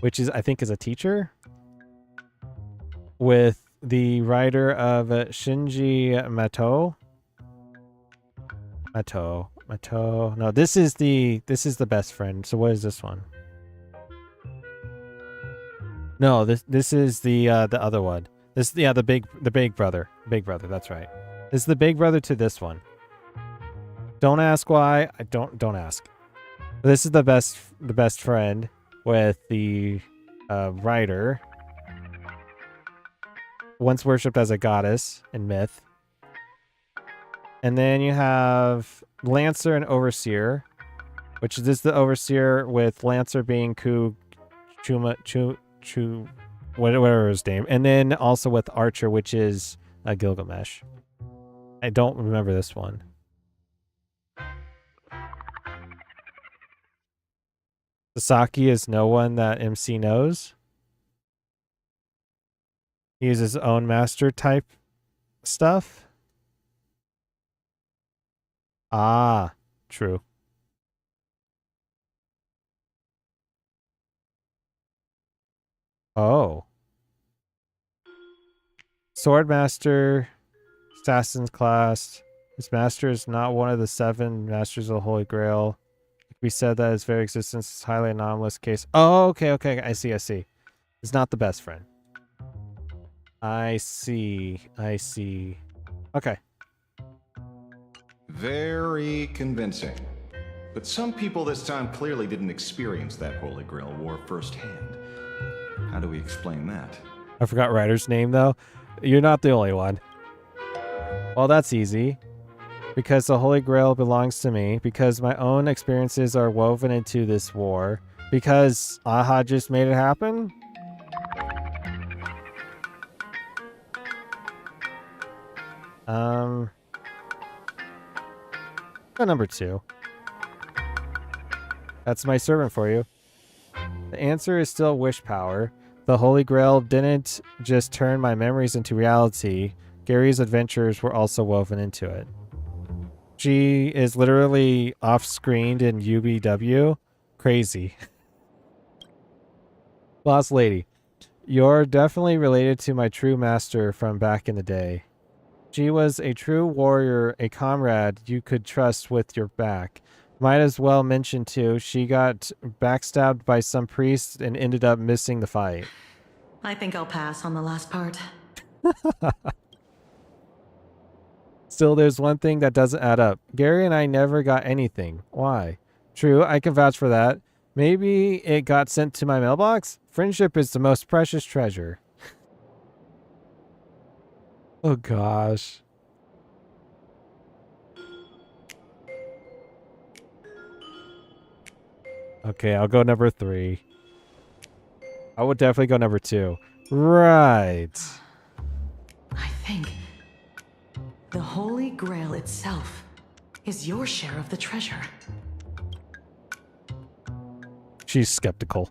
which is, I think, is a teacher. With the writer of Shinji Mato. No, this is the best friend. So what is this one? No, this is the other one. This, yeah, the big brother. Big brother, that's right. This is the big brother to this one. Don't ask why. Don't ask. This is the best friend with the writer. Once worshipped as a goddess in myth. And then you have Lancer and Overseer, which is the Overseer with Lancer being whatever his name. And then also with Archer, which is Gilgamesh. I don't remember this one. Sasaki is no one that MC knows. He uses his own master type stuff. Ah, true. Oh. Swordmaster, Assassin's class. His master is not one of the 7 masters of the Holy Grail. It can be said that his very existence is highly anomalous case. Oh, okay. I see. It's not the best friend. I see. Okay. Very convincing. But some people this time clearly didn't experience that Holy Grail war firsthand. How do we explain that? I forgot Ryder's name, though. You're not the only one. Well, that's easy. Because the Holy Grail belongs to me. Because my own experiences are woven into this war. Because Aha just made it happen? Number 2. That's my servant for you. The answer is still wish power. The Holy Grail didn't just turn my memories into reality. Gary's adventures were also woven into it. She is literally off-screened in UBW. Crazy. Boss lady, you're definitely related to my true master from back in the day. She was a true warrior, a comrade you could trust with your back. Might as well mention, too, she got backstabbed by some priest and ended up missing the fight. I think I'll pass on the last part. Still, there's one thing that doesn't add up. Gary and I never got anything. Why? True, I can vouch for that. Maybe it got sent to my mailbox? Friendship is the most precious treasure. Oh, gosh. Okay, I'll go number 3. I would definitely go number 2. Right. I think the Holy Grail itself is your share of the treasure. She's skeptical.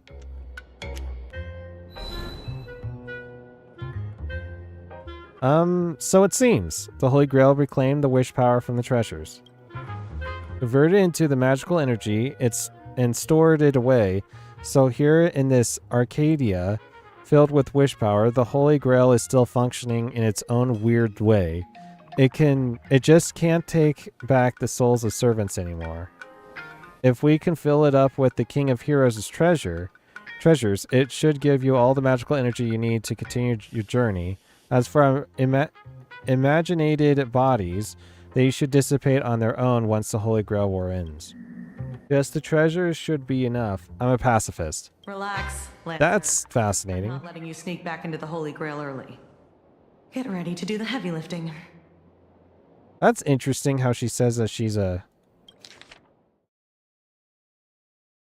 So it seems the Holy Grail reclaimed the wish power from the treasures. Converted it into the magical energy, and stored it away. So here in this Arcadia, filled with wish power, the Holy Grail is still functioning in its own weird way. It just can't take back the souls of servants anymore. If we can fill it up with the King of Heroes' treasures, it should give you all the magical energy you need to continue your journey. As for imaginated bodies, they should dissipate on their own once the Holy Grail War ends. Just the treasures should be enough. I'm a pacifist. Relax, Lancer. That's fascinating. I'm not letting you sneak back into the Holy Grail early. Get ready to do the heavy lifting. That's interesting how she says that she's a...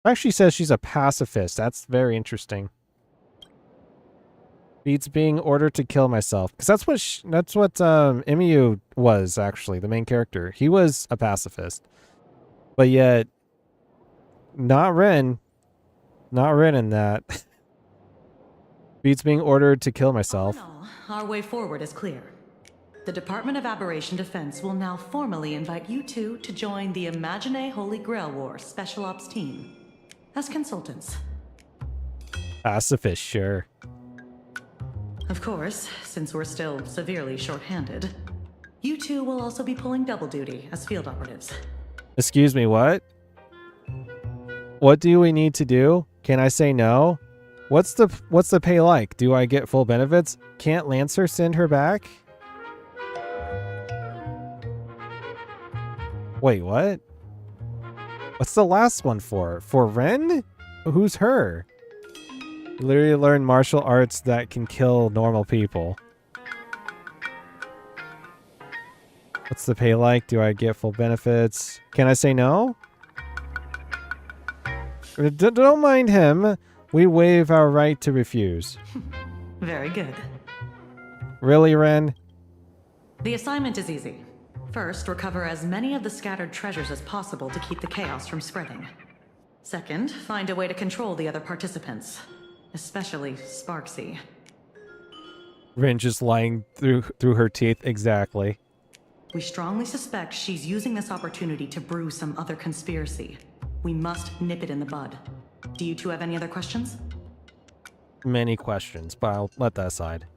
Actually says she's a pacifist. That's very interesting. Beats being ordered to kill myself. Because that's what Emiyu was, actually, the main character. He was a pacifist. But yet, not Ren. Not Ren in that. Beats being ordered to kill myself. All in all, our way forward is clear. The Department of Aberration Defense will now formally invite you two to join the Imagine Holy Grail War Special Ops team as consultants. Pacifist, sure. Of course, since we're still severely short-handed, you two will also be pulling double duty as field operatives. Excuse me, what? What do we need to do? Can I say no? What's the pay like? Do I get full benefits? Can't Lancer send her back? Wait, what? What's the last one for? For Ren? Who's her? You literally learn martial arts that can kill normal people. What's the pay like? Do I get full benefits? Can I say no? Don't mind him. We waive our right to refuse. Very good. Really, Ren? The assignment is easy. First, recover as many of the scattered treasures as possible to keep the chaos from spreading. Second, find a way to control the other participants, especially Sparksy. Ren just lying through her teeth. Exactly. We strongly suspect she's using this opportunity to brew some other conspiracy. We must nip it in the bud. Do you two have any other questions? Many questions, but I'll let that aside.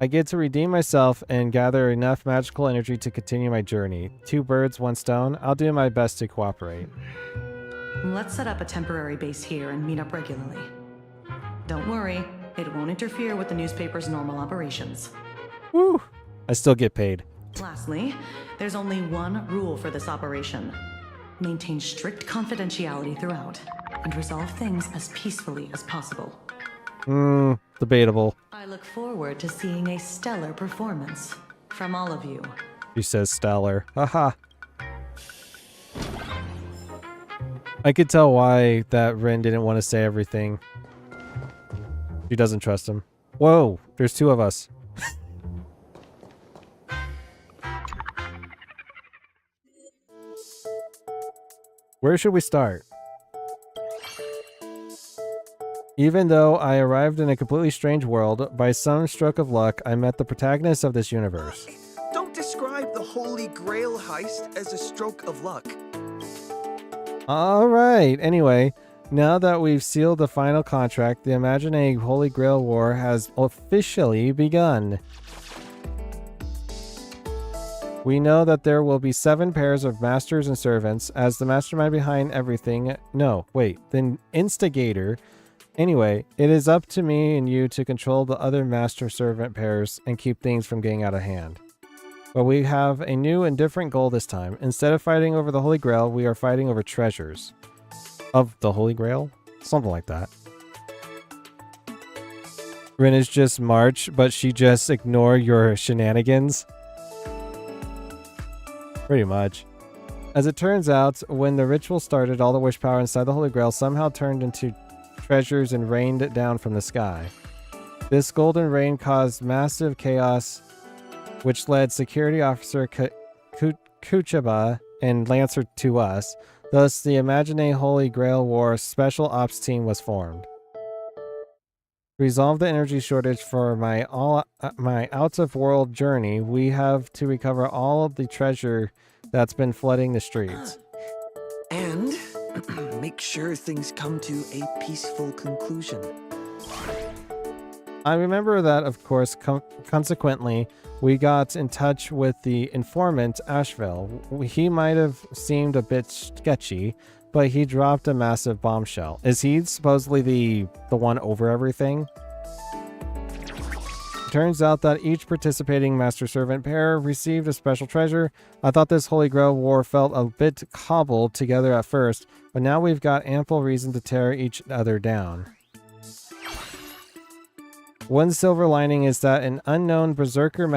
I get to redeem myself and gather enough magical energy to continue my journey. 2 birds, 1 stone. I'll do my best to cooperate. Let's set up a temporary base here and meet up regularly. Don't worry, it won't interfere with the newspaper's normal operations. Woo! I still get paid. Lastly, there's only one rule for this operation. Maintain strict confidentiality throughout, and resolve things as peacefully as possible. Debatable. I look forward to seeing a stellar performance from all of you. She says stellar. Haha. I could tell why that Ren didn't want to say everything. She doesn't trust him. Whoa, there's 2 of us. Where should we start? Even though I arrived in a completely strange world, by some stroke of luck, I met the protagonist of this universe. Don't describe the Holy Grail heist as a stroke of luck. Alright, anyway, now that we've sealed the final contract, the Imagine Holy Grail War has officially begun. We know that there will be 7 pairs of masters and servants, as the mastermind behind everything. No, wait, the instigator. Anyway, it is up to me and you to control the other master-servant pairs and keep things from getting out of hand. But we have a new and different goal this time. Instead of fighting over the Holy Grail, we are fighting over treasures. Of the Holy Grail? Something like that. Rin is just March, but she just ignore your shenanigans. Pretty much. As it turns out, when the ritual started, all the wish power inside the Holy Grail somehow turned into treasures and rained down from the sky. This golden rain caused massive chaos, which led Security Officer Kuchaba and Lancer to us. Thus, the Imagine Holy Grail War Special Ops Team was formed. To resolve the energy shortage for my out-of-world journey, we have to recover all of the treasure that's been flooding the streets. And make sure things come to a peaceful conclusion. I remember that, of course, consequently, we got in touch with the informant, Asheville. He might have seemed a bit sketchy, but he dropped a massive bombshell. Is he supposedly the one over everything? Turns out that each participating master-servant pair received a special treasure. I thought this Holy Grail War felt a bit cobbled together at first, but now we've got ample reason to tear each other down. One silver lining is that an unknown berserker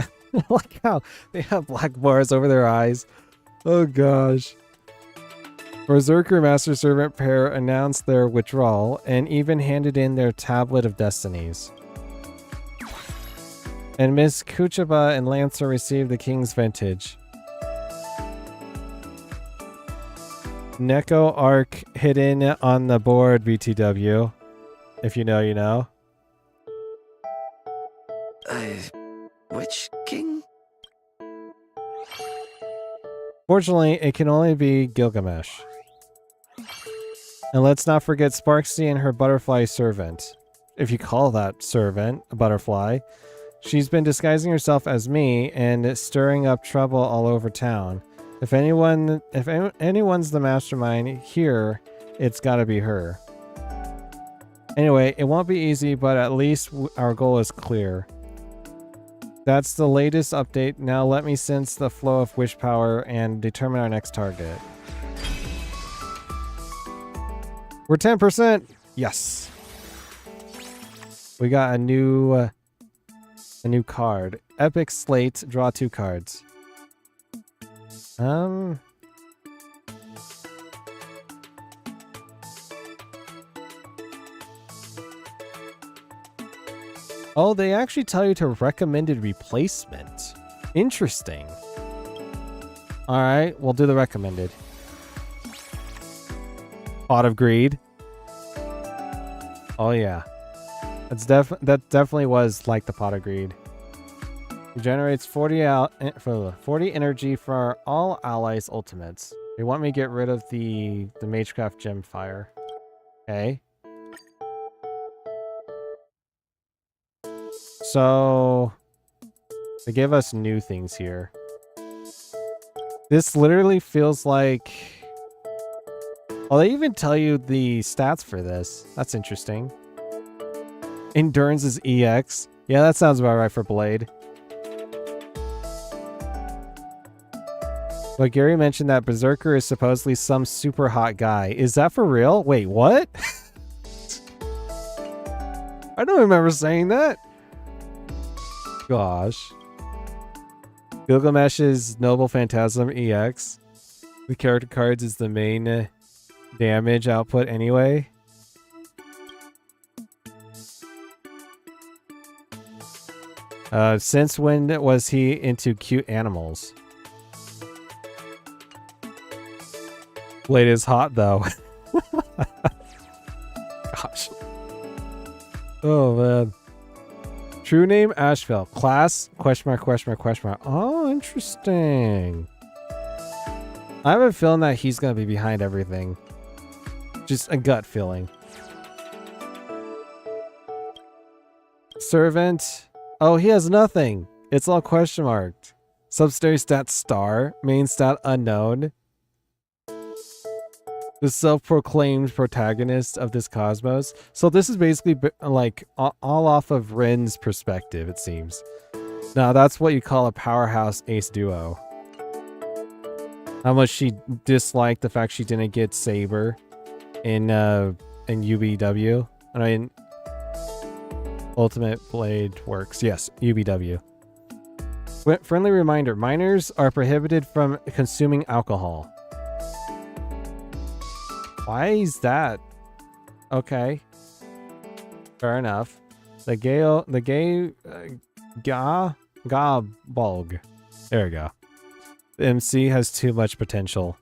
like how they have black bars over their eyes. Oh gosh. Berserker Master Servant pair announced their withdrawal and even handed in their tablet of destinies. And Miss Kuchaba and Lancer received the King's Vintage. Neko Arc hidden on the board, BTW. If you know, you know. Which king? Fortunately, it can only be Gilgamesh. And let's not forget Sparksy and her butterfly servant. If you call that servant a butterfly. She's been disguising herself as me and stirring up trouble all over town. If anyone's the mastermind here, it's gotta be her. Anyway, it won't be easy, but at least our goal is clear. That's the latest update. Now let me sense the flow of wish power and determine our next target. We're 10%! Yes! We got a new card. Epic Slate, draw 2 cards. Oh, they actually tell you to recommended replacement. Interesting. Alright, we'll do the recommended. Pot of Greed. Oh yeah. That definitely was like the Pot of Greed. It generates 40 energy for all allies' ultimates. They want me to get rid of the Magecraft Gem Fire. Okay. So they give us new things here. This literally feels like... Oh, they even tell you the stats for this. That's interesting. Endurance is EX. Yeah, that sounds about right for Blade. But Gary mentioned that Berserker is supposedly some super hot guy. Is that for real? Wait, what? I don't remember saying that. Gosh. Gilgamesh's Noble Phantasm EX. The character cards is the main damage output anyway. Since when was he into cute animals? Blade is hot though. Gosh. Oh man. True name Asheville. Class? Question mark, question mark, question mark. Oh, interesting. I have a feeling that he's gonna be behind everything. Just a gut feeling. Servant. Oh, he has nothing. It's all question marked. Subsidiary stat star. Main stat unknown. The self-proclaimed protagonist of this cosmos. So this is basically like all off of Rin's perspective, it seems. Now that's what you call a powerhouse ace duo. How much she disliked the fact she didn't get Saber in UBW. I mean, Ultimate Blade Works. Yes, UBW. Friendly reminder, minors are prohibited from consuming alcohol. Why is that? Okay. Fair enough. The gay Bulg. There we go. The MC has too much potential.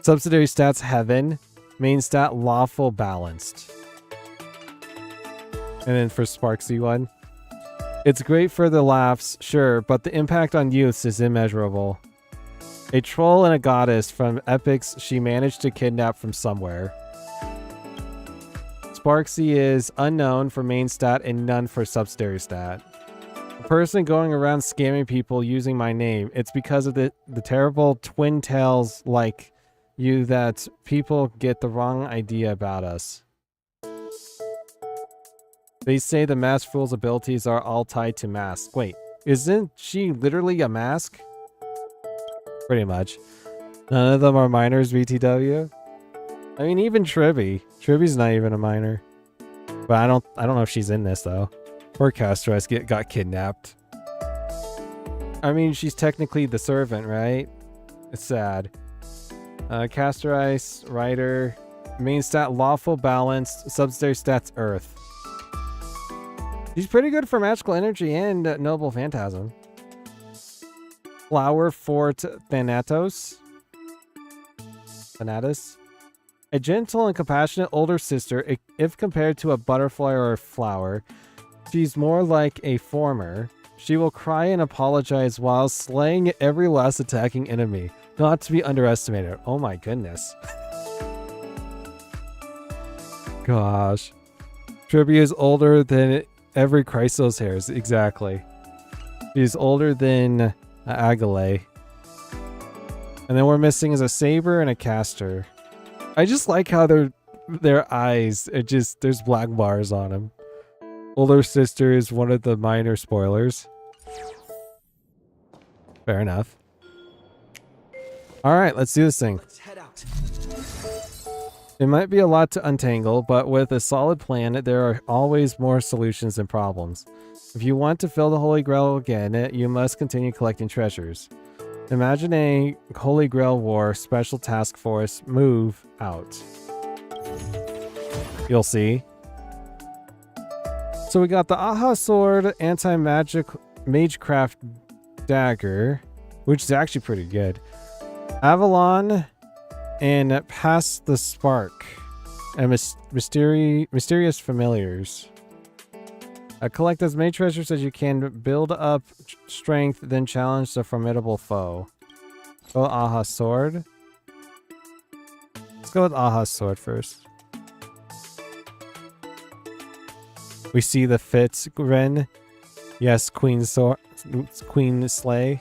Subsidiary stats heaven. Main stat lawful balanced. And then for Sparksy one. It's great for the laughs, sure, but the impact on youths is immeasurable. A troll and a goddess from epics she managed to kidnap from somewhere. Sparksy is unknown for main stat and none for subsidiary stat. A person going around scamming people using my name. It's because of the terrible twin tails like you that people get the wrong idea about us. They say the Mask Fool's abilities are all tied to Mask. Wait, isn't she literally a mask? Pretty much. None of them are minors, VTW. I mean, even Tribby. Tribby's not even a minor. But I don't know if she's in this though. Poor Castro got kidnapped. I mean, she's technically the servant, right? It's sad. Castor Ice, Rider, main stat lawful balanced, subsidiary stats Earth. She's pretty good for magical energy and noble phantasm. Flower Fort Thanatos. Thanatus. A gentle and compassionate older sister, if compared to a butterfly or a flower, she's more like a former. She will cry and apologize while slaying every last attacking enemy. Not to be underestimated. Oh my goodness. Gosh. Tribby is older than every Chrysos hairs. Exactly. She's older than Agale. And then we're missing is a saber and a caster. I just like how their eyes, there's black bars on them. Older sister is one of the minor spoilers. Fair enough. Alright, let's do this thing. Let's head out. It might be a lot to untangle, but with a solid plan, there are always more solutions than problems. If you want to fill the Holy Grail again, you must continue collecting treasures. Imagine a Holy Grail War Special Task Force move out. You'll see. So we got the Aha Sword, Anti-Magic Magecraft Dagger, which is actually pretty good. Avalon and Pass the Spark. And Mysterious Familiars. Collect as many treasures as you can, build up strength, then challenge the formidable foe. Go with Aha Sword. Let's go with Aha Sword first. We see the Fitz Ren. Yes, Queen Slay.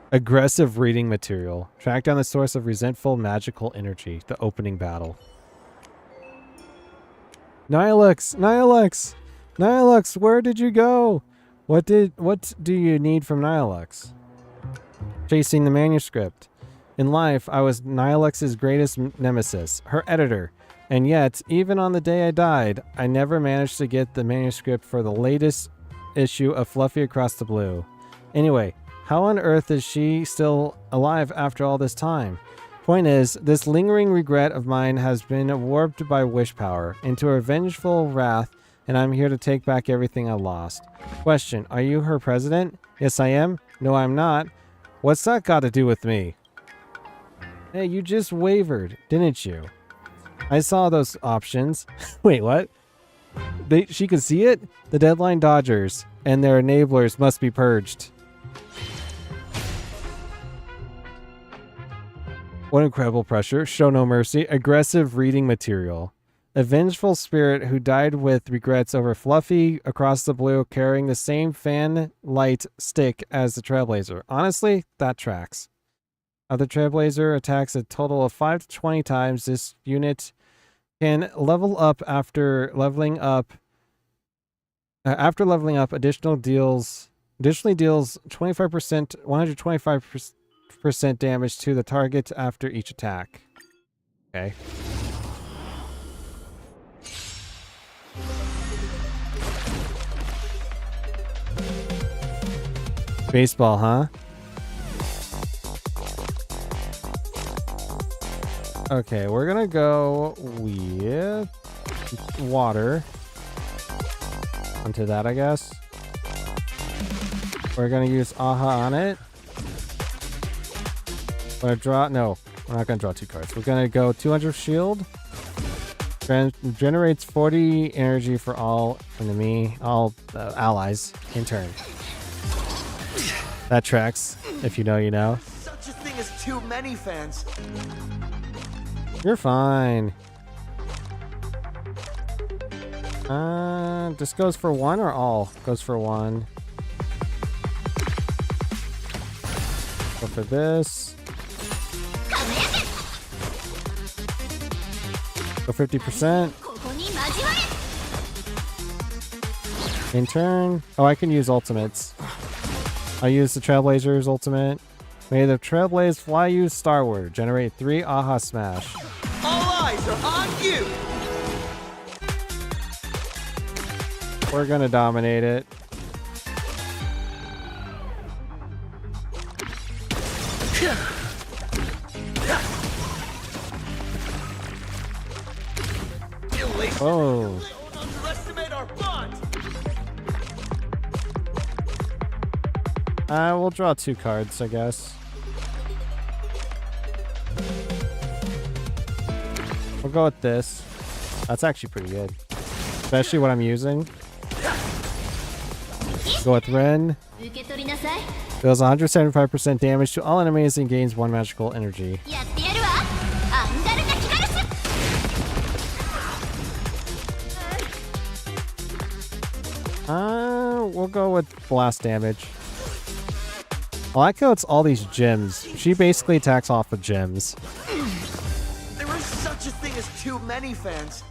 Aggressive reading material. Track down the source of resentful magical energy. The opening battle. Nihilux! Nihilux! Nihilux, where did you go? What do you need from Nihilux? Chasing the manuscript. In life, I was Nihilux's greatest nemesis, her editor. And yet, even on the day I died, I never managed to get the manuscript for the latest issue of Fluffy Across the Blue. Anyway, how on earth is she still alive after all this time? Point is, this lingering regret of mine has been warped by wish power into a vengeful wrath, and I'm here to take back everything I lost. Question, are you her president? Yes, I am. No, I'm not. What's that got to do with me? Hey, you just wavered, didn't you? I saw those options. Wait, what? She could see it? The deadline dodgers and their enablers must be purged. What incredible pressure. Show no mercy. Aggressive reading material. A vengeful spirit who died with regrets over Fluffy Across the Blue carrying the same fan light stick as the Trailblazer. Honestly, that tracks. The Trailblazer attacks a total of 5 to 20 times. This unit can level up after leveling up. Additionally deals 25%, 125% damage to the target after each attack. Okay. Baseball, huh? Okay, we're gonna go with water. Onto that, I guess. We're gonna use Aha on it. We're gonna draw. No, we're not gonna draw 2 cards. We're gonna go 200 shield. Generates 40 energy for all allies in turn. That tracks. If you know, you know. Such a thing as too many fans. You're fine. This goes for 1 or all? Goes for 1. Go for this. Go 50%. In turn. Oh, I can use ultimates. I'll use the Trailblazer's ultimate. May the Trailblaze fly you starward. Generate 3 Aha Smash. All eyes are on you! We're gonna dominate it. Oh. Underestimate our bond. We'll draw 2 cards, I guess. We'll go with this. That's actually pretty good. Especially what I'm using. Go with Ren. Deals 175% damage to all enemies and gains 1 magical energy. We'll go with blast damage. I like how it's all these gems. She basically attacks off of gems. There is such a thing as too many fans.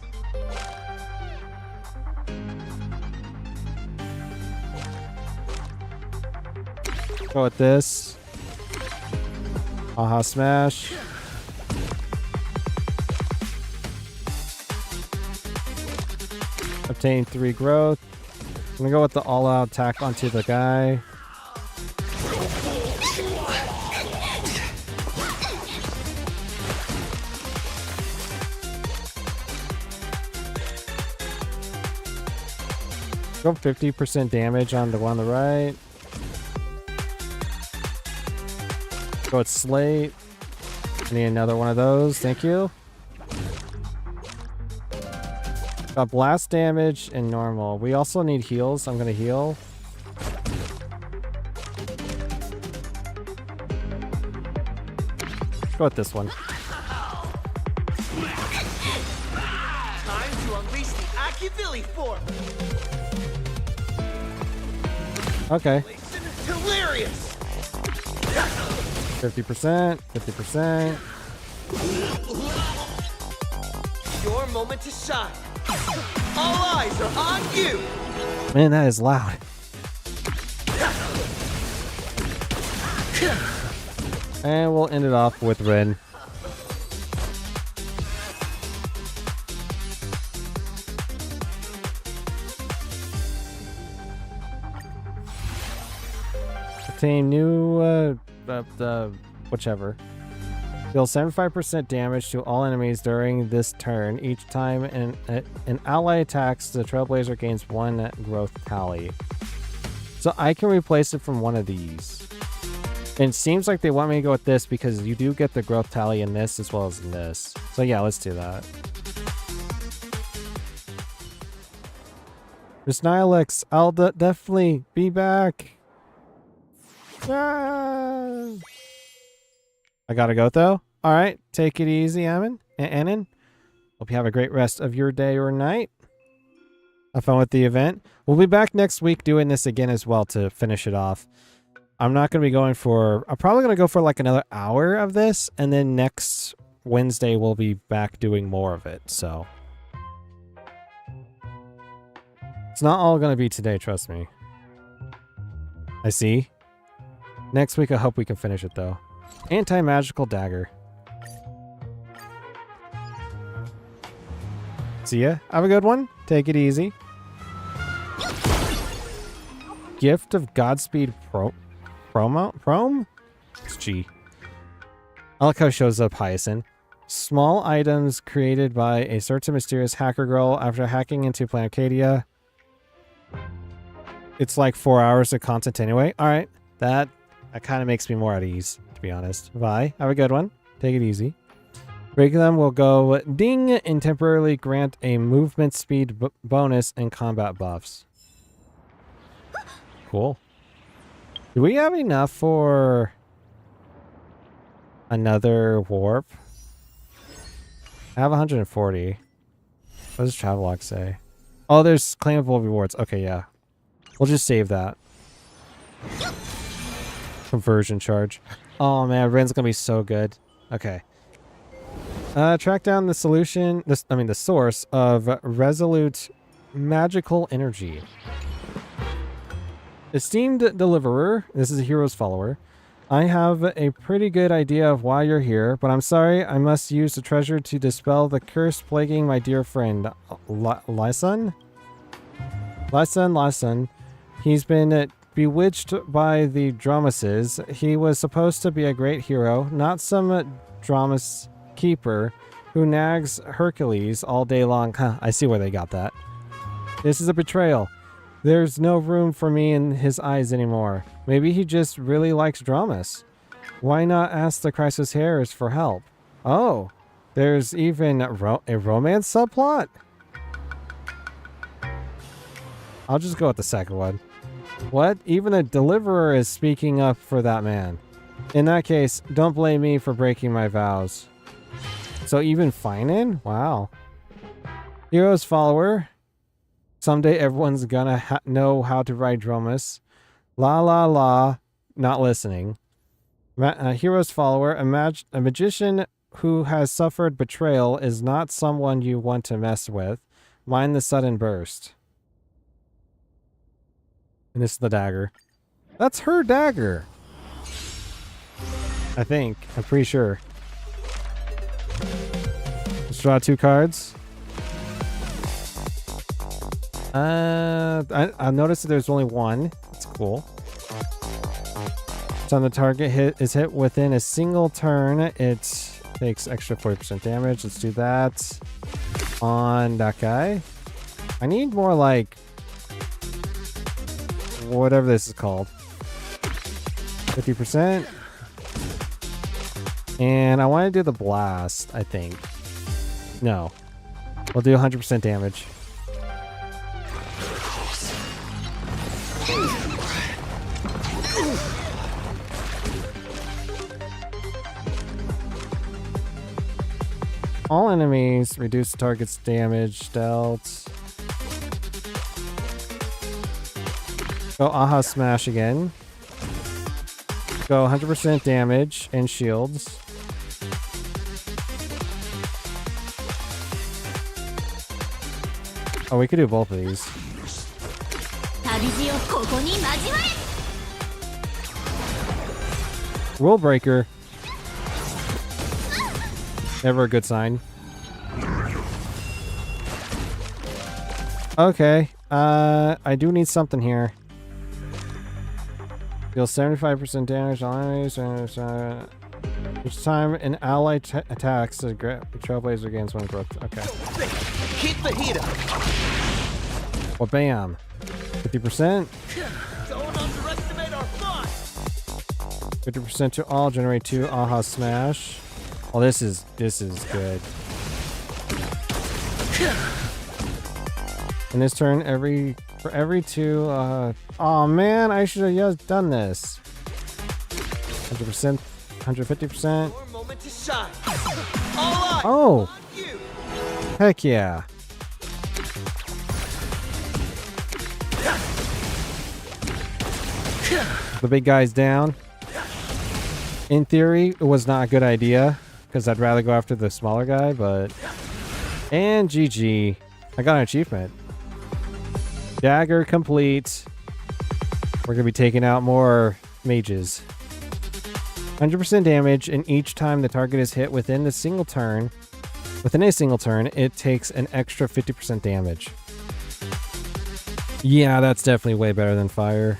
Go with this. Aha smash. Obtain 3 growth. I'm gonna go with the all-out attack onto the guy. Go 50% damage on the one on the right. Go with Slate. I need another one of those. Thank you. Got blast damage and normal. We also need heals. I'm gonna heal. Go with this one. Time to unleash the Akivili form. Okay. Hilarious. 50%. 50%. Your moment to shine. All eyes are on you. Man, that is loud. And we'll end it off with Ren. Obtain new, whichever. Deal 75% damage to all enemies during this turn. Each time an ally attacks, the Trailblazer gains 1 growth tally. So I can replace it from one of these. And it seems like they want me to go with this because you do get the growth tally in this as well as in this. So yeah, let's do that. Miss Nihilix, I'll definitely be back. Ah. I gotta go though. All right, take it easy, Amin and Anon. Hope you have a great rest of your day or night. Have fun with the event. We'll be back next week doing this again as well to finish it off. I'm not gonna be going for. I'm probably gonna go for like another hour of this, and then next Wednesday we'll be back doing more of it. So it's not all gonna be today, trust me. I see. Next week I hope we can finish it though. Anti-magical dagger. See ya. Have a good one. Take it easy. Gift of Godspeed Prom? It's G. I like how it shows up Hyacinth. Small items created by a certain mysterious hacker girl after hacking into Planarcadia. It's like 4 hours of content anyway. Alright. That kind of makes me more at ease, to be honest. Bye. Have a good one. Take it easy. Breaking them will go ding and temporarily grant a movement speed bonus and combat buffs. Cool. Do we have enough for another warp? I have 140. What does Travelog say? Oh, there's claimable rewards. Okay, yeah. We'll just save that. Conversion charge. Oh man, Ren's gonna be so good. Okay. Track down the solution, the source of resolute magical energy. Esteemed deliverer, this is a hero's follower. I have a pretty good idea of why you're here, but I'm sorry I must use the treasure to dispel the curse plaguing my dear friend, Lyson? Lyson. He's been bewitched by the Dromases. He was supposed to be a great hero, not some Dromas keeper who nags Hercules all day long. Huh, I see where they got that. This is a betrayal. There's no room for me in his eyes anymore. Maybe he just really likes dramas. Why not ask the Crisis Hairs for help? Oh, there's even a romance subplot? I'll just go with the second one. What? Even a deliverer is speaking up for that man. In that case, don't blame me for breaking my vows. So even Finan? Wow. Hero's follower. Someday everyone's gonna know how to ride Dromus. La la la. Not listening. Hero's follower. A magician who has suffered betrayal is not someone you want to mess with. Mind the sudden burst. And this is the dagger. That's her dagger. I think. I'm pretty sure. Let's draw 2 cards. I noticed that there's only one. That's cool. So the target is hit within a single turn. It takes extra 40% damage. Let's do that on that guy. I need more like whatever this is called. 50%. And I want to do the blast, I think. No. We'll do 100% damage. All enemies reduce the target's damage dealt. Go Aha Smash again. Go 100% damage and shields. Oh, we could do both of these. Rule breaker. Never a good sign. Okay. I do need something here. Deal 75% damage on enemies. Each time an ally attacks, the Trailblazer gains 1 growth. Okay. Keep the heat up. Well, bam. 50%. Don't underestimate our fun. 50% to all. Generate 2 Aha Smash. Oh, this is good. In this turn, for every 2. Oh man, I should have just done this. 100%, 150%. Your moment to shine. All eyes Oh, on you. heck yeah! The big guy's down. In theory, it was not a good idea because I'd rather go after the smaller guy, but... And GG. I got an achievement. Dagger complete. We're going to be taking out more mages. 100% damage, and each time the target is hit within a single turn, it takes an extra 50% damage. Yeah, that's definitely way better than fire.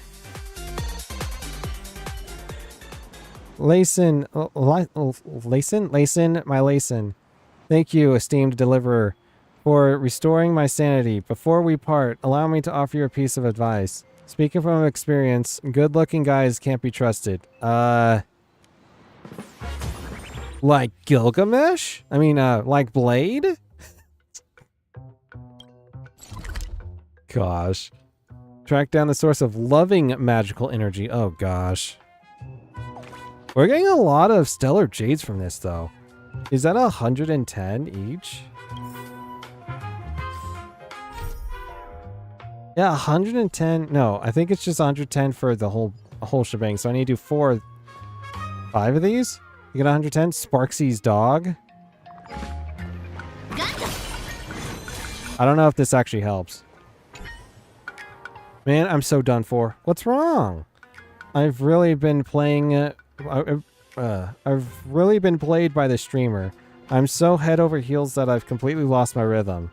Layson, my Layson. Thank you, esteemed deliverer, for restoring my sanity. Before we part, allow me to offer you a piece of advice. Speaking from experience, good-looking guys can't be trusted. Like Gilgamesh? I mean, like Blade? Gosh. Track down the source of loving magical energy. Oh, gosh. We're getting a lot of stellar jades from this, though. Is that 110 each? Yeah, 110. No, I think it's just 110 for the whole shebang. So I need to do 5 of these. You get 110. Sparksy's dog. I don't know if this actually helps. Man, I'm so done for. What's wrong? I've really been playing. I've really been played by the streamer. I'm so head over heels that I've completely lost my rhythm.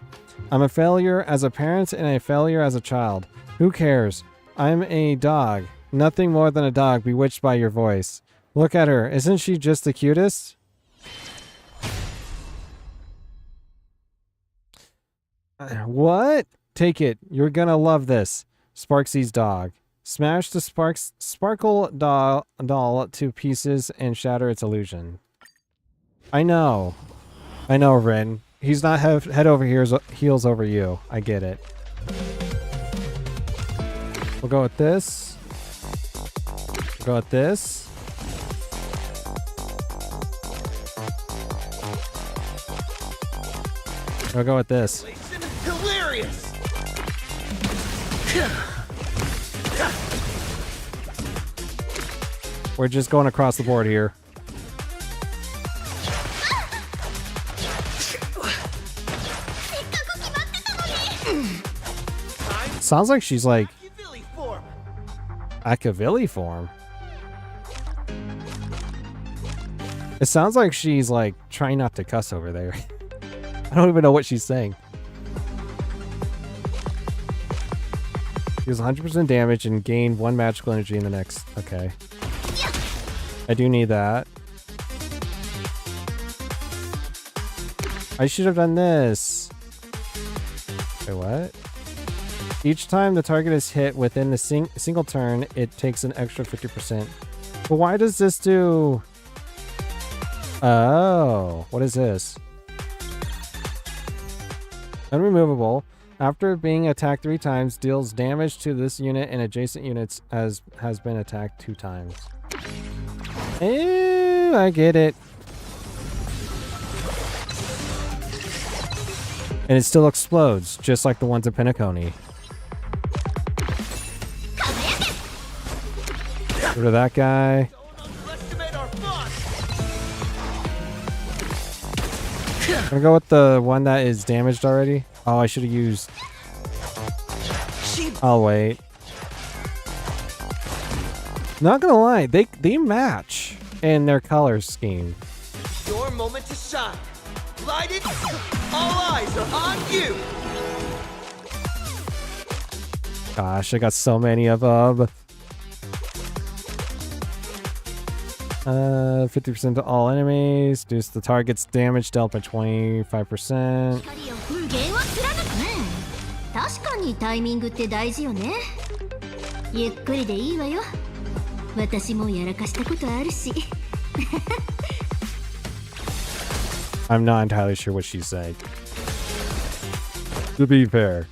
I'm a failure as a parent and a failure as a child. Who cares? I'm a dog. Nothing more than a dog bewitched by your voice. Look at her. Isn't she just the cutest? What? Take it. You're gonna love this. Sparksy's dog. Smash the Sparkle doll to pieces and shatter its illusion. I know, Rin. He's not head over heels over you. I get it. We'll go with this. We'll go with this. We'll go with this. Hilarious! We're just going across the board here. Sounds like she's like Akavili form. It sounds like she's like trying not to cuss over there. I don't even know what she's saying. Deals 100% damage and gain 1 magical energy in the next. Okay. I do need that. I should have done this. Wait, what? Each time the target is hit within a single turn, it takes an extra 50%. But why does this do... Oh, what is this? Unremovable. After being attacked 3 times, deals damage to this unit and adjacent units as has been attacked 2 times. Ew, I get it. And it still explodes, just like the ones at Penacony. Get rid of that guy. I'm gonna go with the one that is damaged already. Oh, I should have used... I'll wait. Not gonna lie, they match in their color scheme. Your moment to shine. Light it. All eyes are on you. Gosh, I got so many of them. 50% to all enemies. Reduce the target's damage dealt by 25%. 確かにタイミングって大事よね。ゆっくりでいいわよ。私もやらかしたことあるし。I'm not entirely sure what she's saying. To be fair.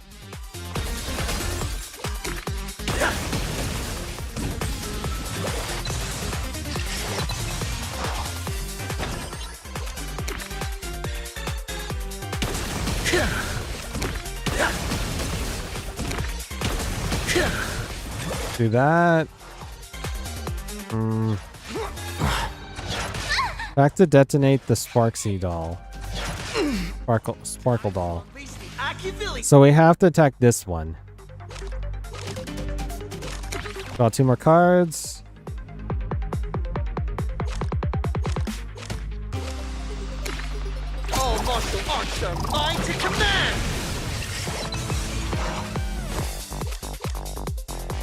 Do that. Back to detonate the Sparksy doll. Sparkle doll. So we have to attack this one. Draw 2 more cards. All martial arts are mine to command.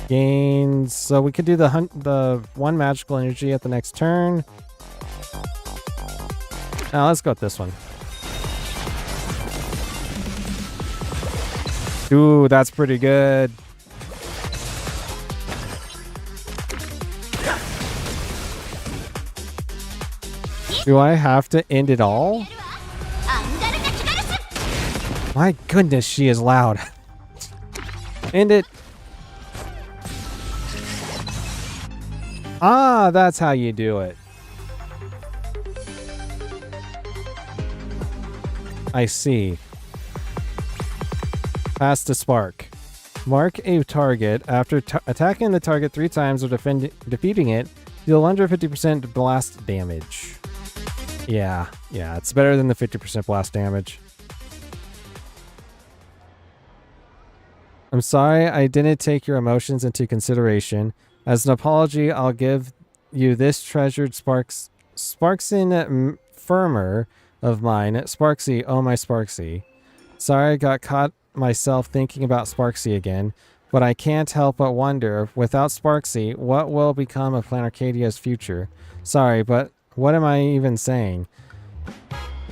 Gains. So we could do the 1 magical energy at the next turn. Now let's go with this one. Ooh, that's pretty good. Do I have to end it all? My goodness, she is loud. End it. Ah, that's how you do it. I see. Pass the spark. Mark a target. After attacking the target 3 times or defeating it, deal 150% blast damage. Yeah, it's better than the 50% blast damage. I'm sorry I didn't take your emotions into consideration. As an apology, I'll give you this treasured Sparksin firmer of mine. Sparksy, oh my Sparksy. Sorry I got caught myself thinking about Sparksy again, but I can't help but wonder, without Sparksy, what will become of Planet Arcadia's future? Sorry, but what am I even saying?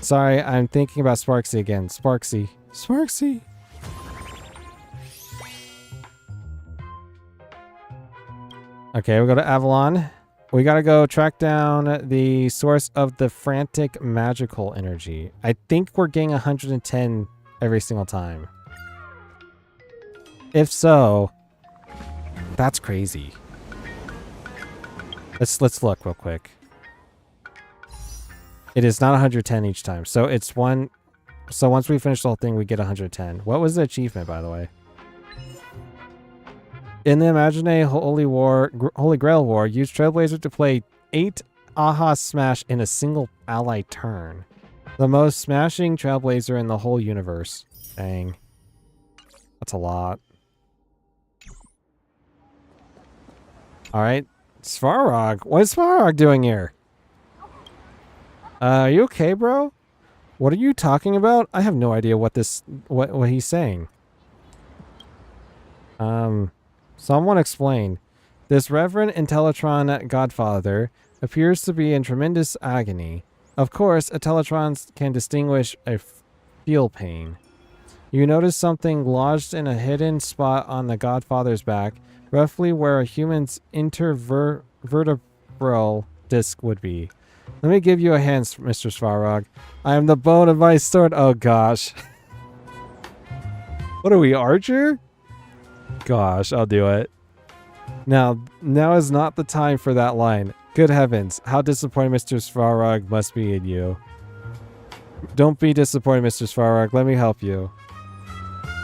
Sorry, I'm thinking about Sparksy again. Sparksy. Okay, we go to Avalon. We gotta go track down the source of the frantic magical energy. I think we're getting 110 every single time. If so, that's crazy. Let's look real quick. It is not 110 each time. So it's one. So once we finish the whole thing, we get 110. What was the achievement, by the way? In the Imagine Holy Grail War, use Trailblazer to play 8 Aha Smash in a single ally turn. The most smashing Trailblazer in the whole universe. Dang. That's a lot. Alright. Svarog. What is Svarog doing here? Are you okay, bro? What are you talking about? I have no idea what he's saying. Someone explain. This Reverend Intellitron Godfather appears to be in tremendous agony. Of course, Intellitrons can distinguish a feel pain. You notice something lodged in a hidden spot on the Godfather's back, roughly where a human's intervertebral disc would be. Let me give you a hand, Mr. Svarog. I am the bone of my sword. Oh gosh. What are we, Archer? Gosh, I'll do it. Now is not the time for that line. Good heavens, how disappointed Mr. Svarog must be in you. Don't be disappointed, Mr. Svarog. Let me help you.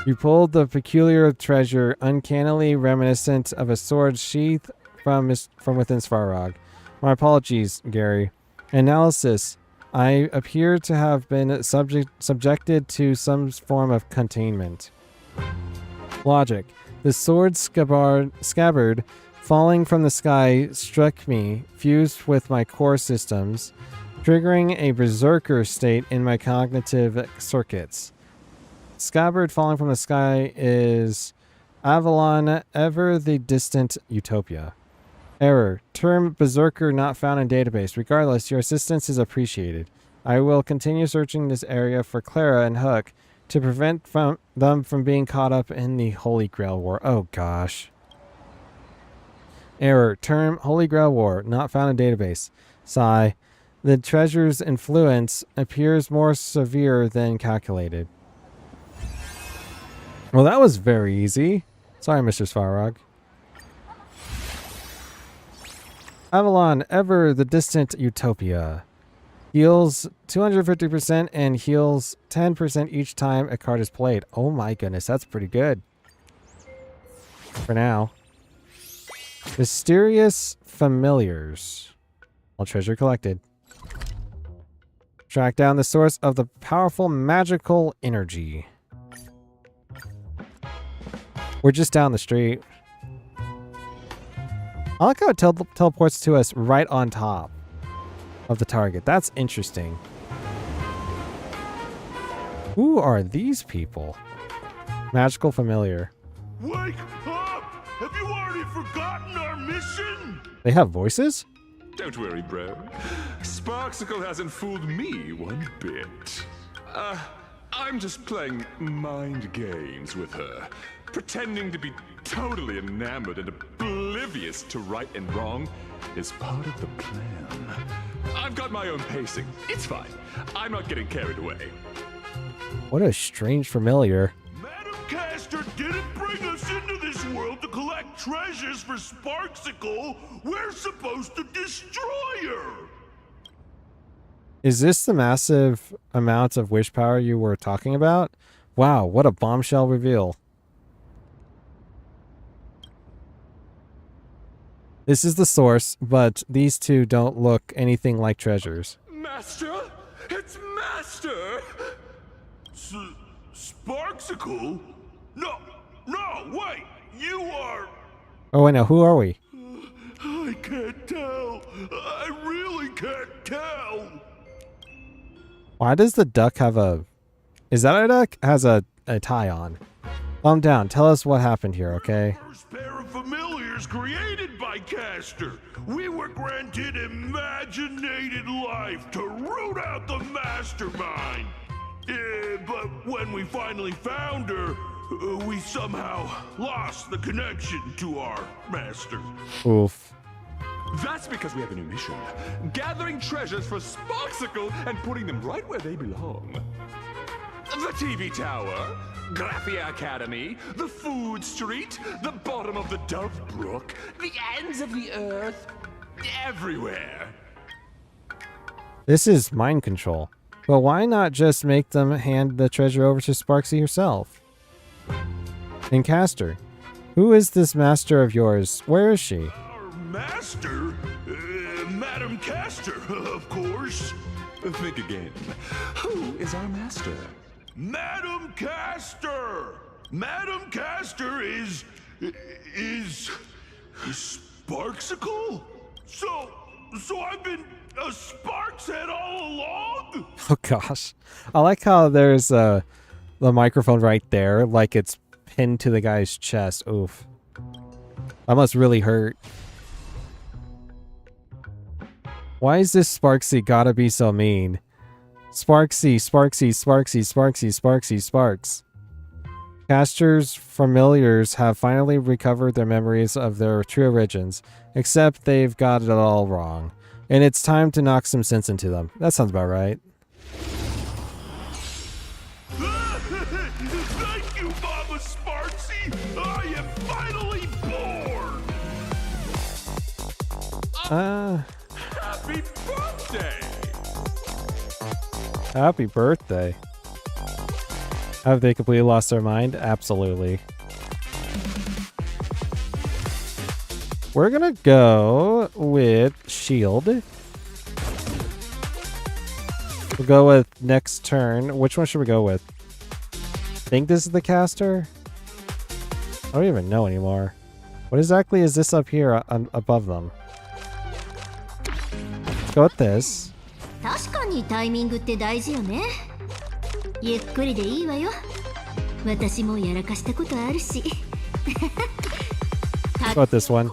You pulled the peculiar treasure, uncannily reminiscent of a sword sheath from within Svarog. My apologies, Gary. Analysis. I appear to have been subjected to some form of containment. Logic. The sword scabbard falling from the sky struck me, fused with my core systems, triggering a berserker state in my cognitive circuits. Scabbard falling from the sky is Avalon, ever the distant utopia. Error. Term berserker not found in database. Regardless, your assistance is appreciated. I will continue searching this area for Clara and Hook to prevent them from being caught up in the Holy Grail War. Oh gosh. Error. Term Holy Grail War not found in database. Sigh. The treasure's influence appears more severe than calculated. Well, that was very easy. Sorry, Mr. Svarog. Avalon, ever the distant utopia. Heals 250% and heals 10% each time a card is played. Oh my goodness, that's pretty good. For now. Mysterious familiars. All treasure collected. Track down the source of the powerful magical energy. We're just down the street. I like how it teleports to us right on top of the target. That's interesting. Who are these people? Magical familiar. Wake up! Have you already forgotten our mission? They have voices? Don't worry, bro. Sparksicle hasn't fooled me one bit. I'm just playing mind games with her. Pretending to be totally enamored and oblivious to right and wrong is part of the plan. I've got my own pacing. It's fine. I'm not getting carried away. What a strange familiar. Madam Castor didn't bring us into this world to collect treasures for Sparksicle. We're supposed to destroy her. Is this the massive amount of wish power you were talking about? Wow, what a bombshell reveal. This is the source, but these two don't look anything like treasures. Master? It's Master! Sparksicle? No, wait! You are... Oh, wait, now who are we? I can't tell. I really can't tell. Why does the duck have a... Is that a duck? Has a tie on. Calm down. Tell us what happened here, okay? First pair of familiars created by Castor. We were granted imaginated life to root out the mastermind. But when we finally found her, we somehow lost the connection to our master. Oof. That's because we have a new mission. Gathering treasures for Sparksicle and putting them right where they belong. The TV tower, Graphia Academy, the food street, the bottom of the Dove Brook, the ends of the earth, everywhere. This is mind control. But why not just make them hand the treasure over to Sparksy herself? And Castor, who is this master of yours? Where is she? Our master? Madam Castor, of course. Think again. Who is our master? Madam Castor! Madam Castor is Sparksicle? So I've been a Sparks head all along? Oh gosh. I like how there's the microphone right there, like it's pinned to the guy's chest. Oof. That must really hurt. Why is this Sparksy gotta be so mean? Sparksy, Sparksy, Sparksy, Sparksy, Sparksy, Sparks. Castor's familiars have finally recovered their memories of their true origins, except they've got it all wrong. And it's time to knock some sense into them. That sounds about right. Thank you, Mama Sparksy! I am finally born! Happy birthday! Happy birthday. Have they completely lost their mind? Absolutely. We're gonna go with Shield. We'll go with next turn. Which one should we go with? Think this is the caster? I don't even know anymore. What exactly is this up here above them? Let's go with this. 確かにタイミングって大事よね。ゆっくりでいいわよ。私もやらかしたことあるし。Go with this one.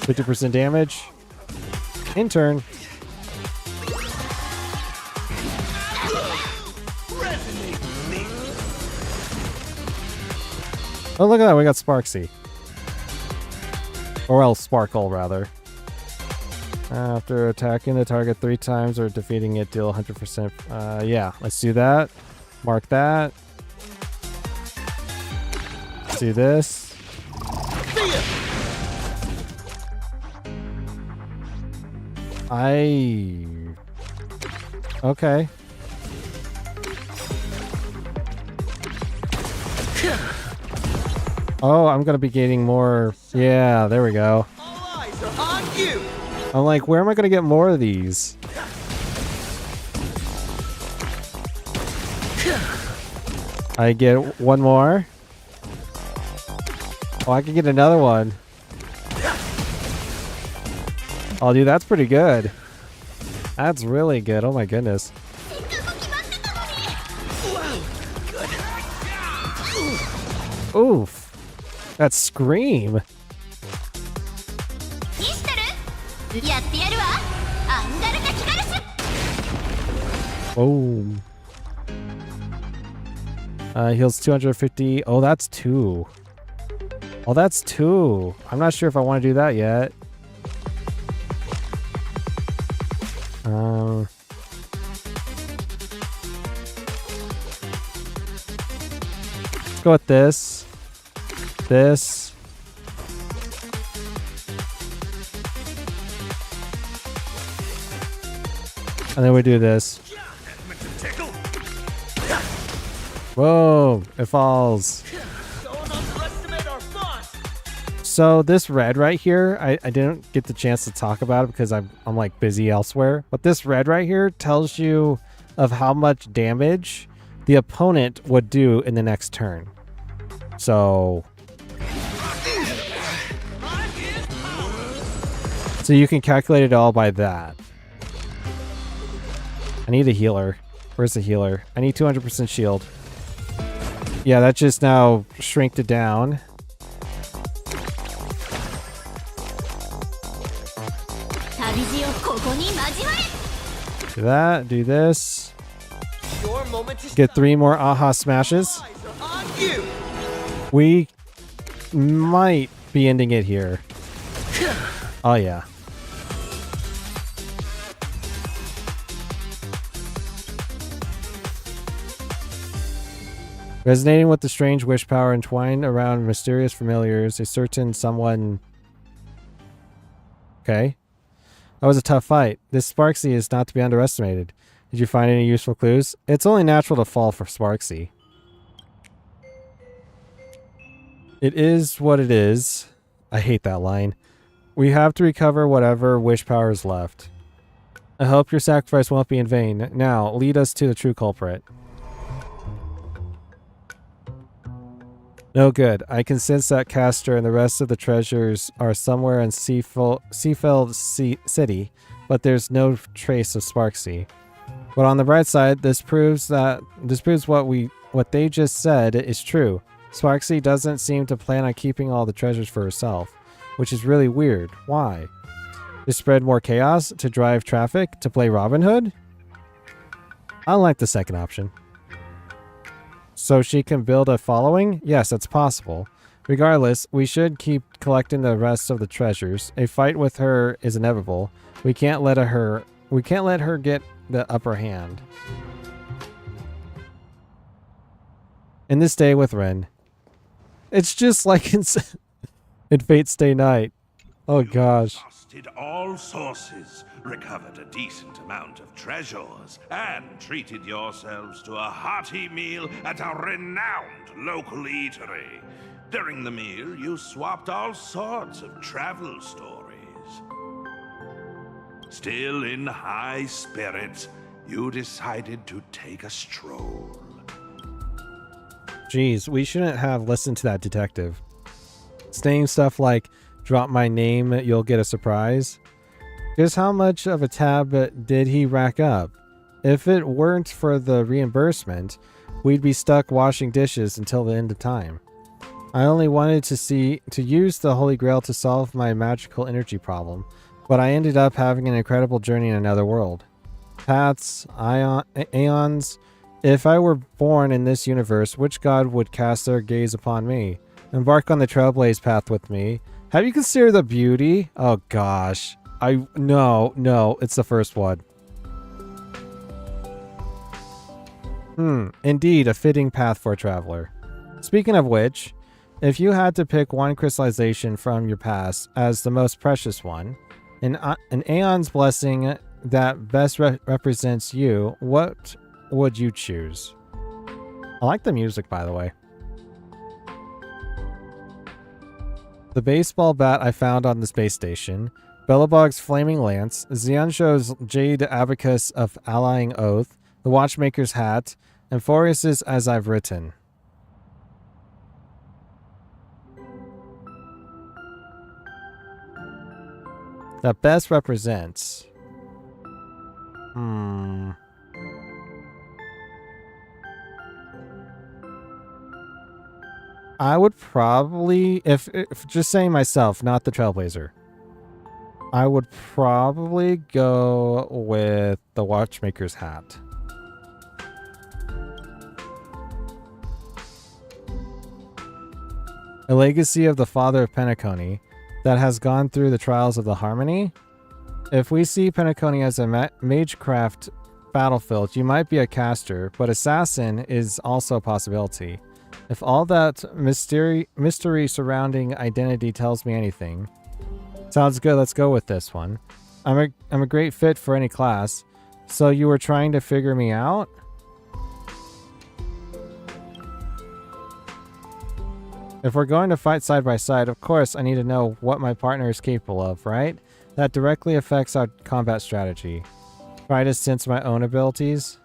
50% damage. In turn. Oh, look at that. We got Sparksy. Or else Sparkle, rather. After attacking the target 3 times or defeating it, deal 100%. Yeah, let's do that. Mark that. Let's do this. Okay. Oh, I'm gonna be gaining more. Yeah, there we go. All eyes are on you. I'm like, where am I gonna get more of these? I get one more. Oh, I can get another one. Oh, dude, that's pretty good. That's really good. Oh my goodness. Oof. That scream. Oh. Heals 250. Oh, that's 2. Oh, that's 2. I'm not sure if I want to do that yet. Let's go with this. This. And then we do this. Whoa, it falls. So this red right here, I didn't get the chance to talk about it because I'm like busy elsewhere. But this red right here tells you of how much damage the opponent would do in the next turn. So you can calculate it all by that. I need a healer. Where's the healer? I need 200% shield. Yeah, that just now shrinked it down.旅路をここに交われ。Do that, do this. You're moment to Get 3 more aha smashes. on you. We might be ending it here. Oh yeah. Resonating with the strange wish power entwined around mysterious familiars, a certain someone... Okay. That was a tough fight. This Sparksy is not to be underestimated. Did you find any useful clues? It's only natural to fall for Sparksy. It is what it is. I hate that line. We have to recover whatever wish power is left. I hope your sacrifice won't be in vain. Now, lead us to the true culprit. No good. I can sense that Castor and the rest of the treasures are somewhere in Seafeld City, but there's no trace of Sparksy. But on the bright side, this proves what they just said is true. Sparksy doesn't seem to plan on keeping all the treasures for herself, which is really weird. Why? To spread more chaos? To drive traffic? To play Robin Hood? I like the second option. So she can build a following? Yes, that's possible. Regardless, we should keep collecting the rest of the treasures. A fight with her is inevitable. We can't let her get the upper hand. In this day with Ren. It's just like in Fate's Stay Night. Oh gosh. Exhausted all sources, recovered a decent amount of treasures, and treated yourselves to a hearty meal at a renowned local eatery. During the meal, you swapped all sorts of travel stories. Still in high spirits, you decided to take a stroll. Jeez, we shouldn't have listened to that detective. Saying stuff like, drop my name, you'll get a surprise. Just how much of a tab did he rack up? If it weren't for the reimbursement, we'd be stuck washing dishes until the end of time. I only wanted to use the Holy Grail to solve my magical energy problem, but I ended up having an incredible journey in another world. Paths, aeons. If I were born in this universe, which god would cast their gaze upon me? Embark on the Trailblaze path with me. Have you considered the beauty? Oh gosh. No, it's the first one. Indeed, a fitting path for a traveler. Speaking of which, if you had to pick one crystallization from your past as the most precious one, an Aeon's blessing that best represents you, what would you choose? I like the music, by the way. The baseball bat I found on the space station, Belobog's flaming lance, Xianzhou's jade abacus of allying oath, the watchmaker's hat, and Forius's as I've written. That best represents. I would probably, if just saying myself, not the Trailblazer, I would probably go with the watchmaker's hat. A legacy of the father of Penacony that has gone through the trials of the Harmony. If we see Penacony as a magecraft battlefield, you might be a caster, but assassin is also a possibility. If all that mystery surrounding identity tells me anything. Sounds good, let's go with this one. I'm a great fit for any class. So you were trying to figure me out? If we're going to fight side by side, of course I need to know what my partner is capable of, right? That directly affects our combat strategy. Try to sense my own abilities.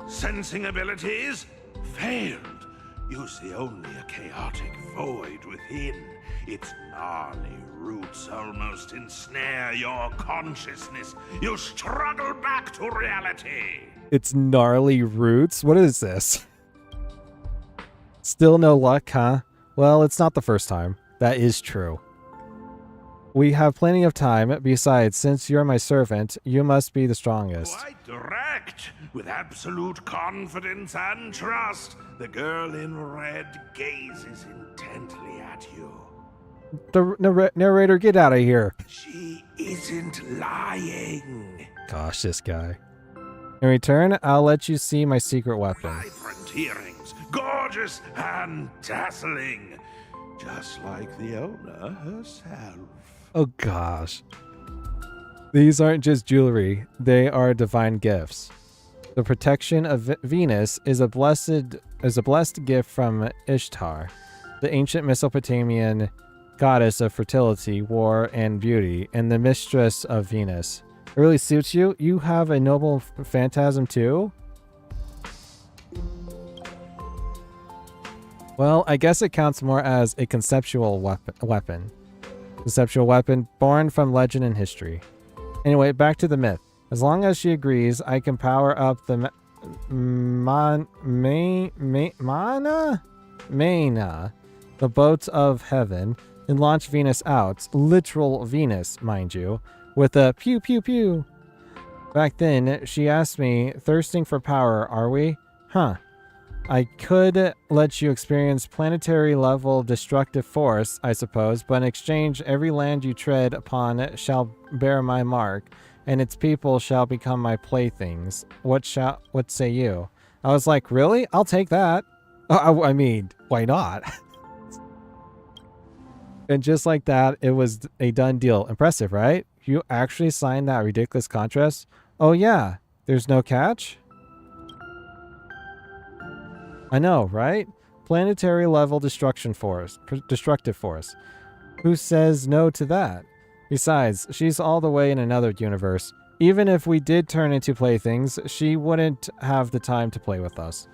Sensing abilities? Failed. You see only a chaotic void within. Its gnarly roots almost ensnare your consciousness. You struggle back to reality. Its gnarly roots? What is this? Still no luck, huh? Well, it's not the first time. That is true. We have plenty of time. Besides, since you're my servant, you must be the strongest. Quite direct, with absolute confidence and trust. The girl in red gazes intently at you. The narrator, get out of here. She isn't lying. Gosh, this guy. In return, I'll let you see my secret weapon. Vibrant earrings, gorgeous and dazzling. Just like the owner herself. Oh gosh. These aren't just jewelry, they are divine gifts. The protection of Venus is a blessed gift from Ishtar, the ancient Mesopotamian goddess of fertility, war, and beauty, and the mistress of Venus. It really suits you. You have a noble phantasm too? Well, I guess it counts more as a conceptual weapon. Conceptual weapon born from legend and history. Anyway, back to the myth. As long as she agrees, I can power up the Maina, the boats of heaven, and launch Venus out, literal Venus, mind you, with a pew pew pew. Back then, she asked me, thirsting for power, are we? Huh. I could let you experience planetary level destructive force, I suppose, but in exchange, every land you tread upon shall bear my mark, and its people shall become my playthings. What say you? I was like, really? I'll take that. I mean, why not? And just like that, it was a done deal. Impressive, right? You actually signed that ridiculous contract? Oh yeah, there's no catch? I know, right? Planetary level destructive force. Who says no to that? Besides, she's all the way in another universe. Even if we did turn into playthings, she wouldn't have the time to play with us.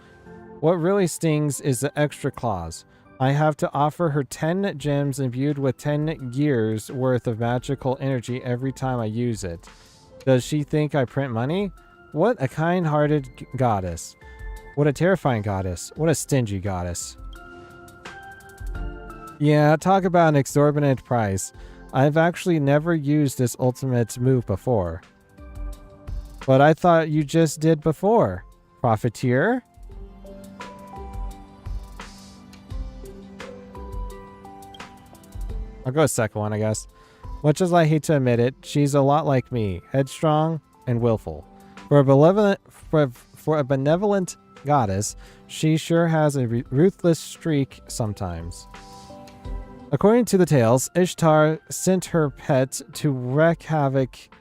What really stings is the extra clause. I have to offer her 10 gems imbued with 10 years worth of magical energy every time I use it. Does she think I print money? What a kind-hearted goddess. What a terrifying goddess. What a stingy goddess. Yeah, talk about an exorbitant price. I've actually never used this ultimate move before. But I thought you just did before. Profiteer? I'll go second one, I guess. Much as I hate to admit it, she's a lot like me. Headstrong and willful. For a benevolent goddess, she sure has a ruthless streak sometimes. According to the tales, Ishtar sent her pet to wreak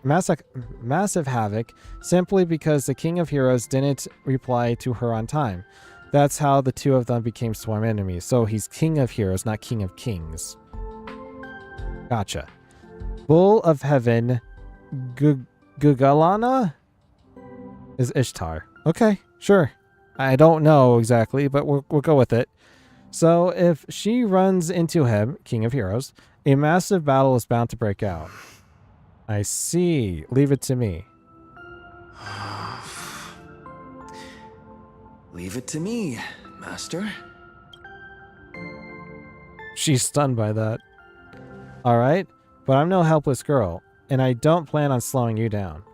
massive havoc simply because the King of Heroes didn't reply to her on time. That's how the two of them became sworn enemies. So he's King of Heroes, not King of Kings. Gotcha. Bull of Heaven, Gugalana is Ishtar. Okay, sure. I don't know exactly, but we'll go with it. So if she runs into him, King of Heroes, a massive battle is bound to break out. I see. Leave it to me. Leave it to me, Master. She's stunned by that. Alright, but I'm no helpless girl, and I don't plan on slowing you down.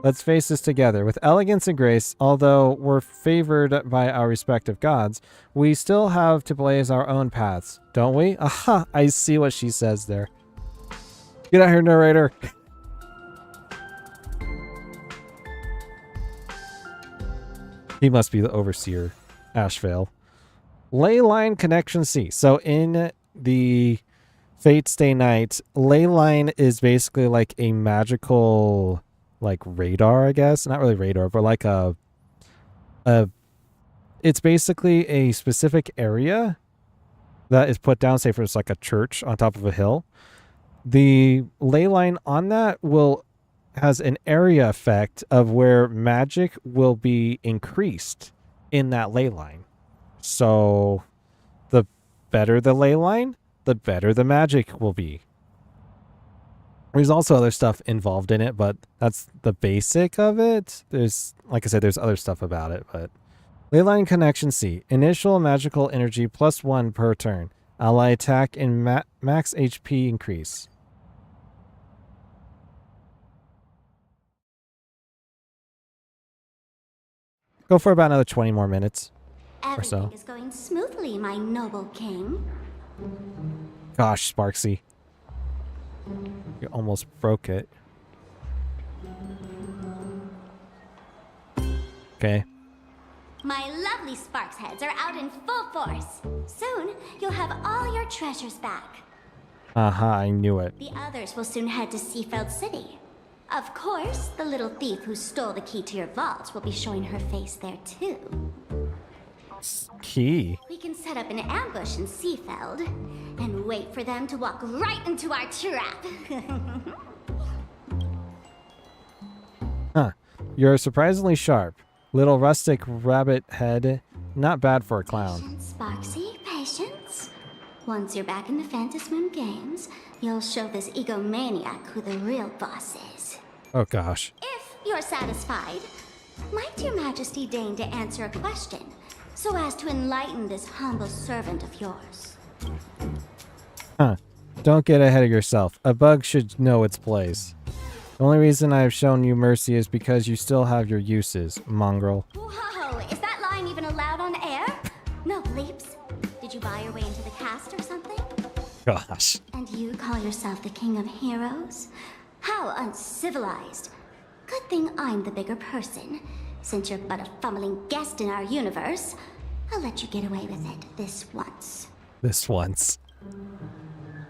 Let's face this together. With elegance and grace, although we're favored by our respective gods, we still have to blaze our own paths, don't we? Aha! I see what she says there. Get out here, narrator! He must be the overseer. Ashvale. Leyline Connection C. So in the Fate's Day Night, Leyline is basically like a magical... like radar, I guess. Not really radar, but like it's basically a specific area that is put down, say for it's like a church on top of a hill. The ley line on that has an area effect of where magic will be increased in that ley line. So the better the ley line, the better the magic will be. There's also other stuff involved in it, but that's the basic of it. There's, like I said, there's other stuff about it, but... Leyline Connection C. Initial magical energy +1 per turn. Ally attack and max HP increase. Go for about another 20 more minutes. Everything is going smoothly, my noble king. Gosh, Sparksy. You almost broke it. Okay. My lovely Sparks heads are out in full force. Soon, you'll have all your treasures back. I knew it. The others will soon head to Seafeld City. Of course, the little thief who stole the key to your vault will be showing her face there too. Key? We can set up an ambush in Seafeld and wait for them to walk right into our trap. Huh. You're surprisingly sharp. Little rustic rabbit head. Not bad for a clown. Patience, Sparksy, patience. Once you're back in the Phantasmoon games, you'll show this egomaniac who the real boss is. Oh gosh. If you're satisfied, might your majesty deign to answer a question so as to enlighten this humble servant of yours? Huh. Don't get ahead of yourself. A bug should know its place. The only reason I have shown you mercy is because you still have your uses, mongrel. Whoa, is that line even allowed on air? No bleeps. Did you buy your way into the cast or something? Gosh. And you call yourself the king of heroes? How uncivilized. Good thing I'm the bigger person. Since you're but a fumbling guest in our universe, I'll let you get away with it this once. This once.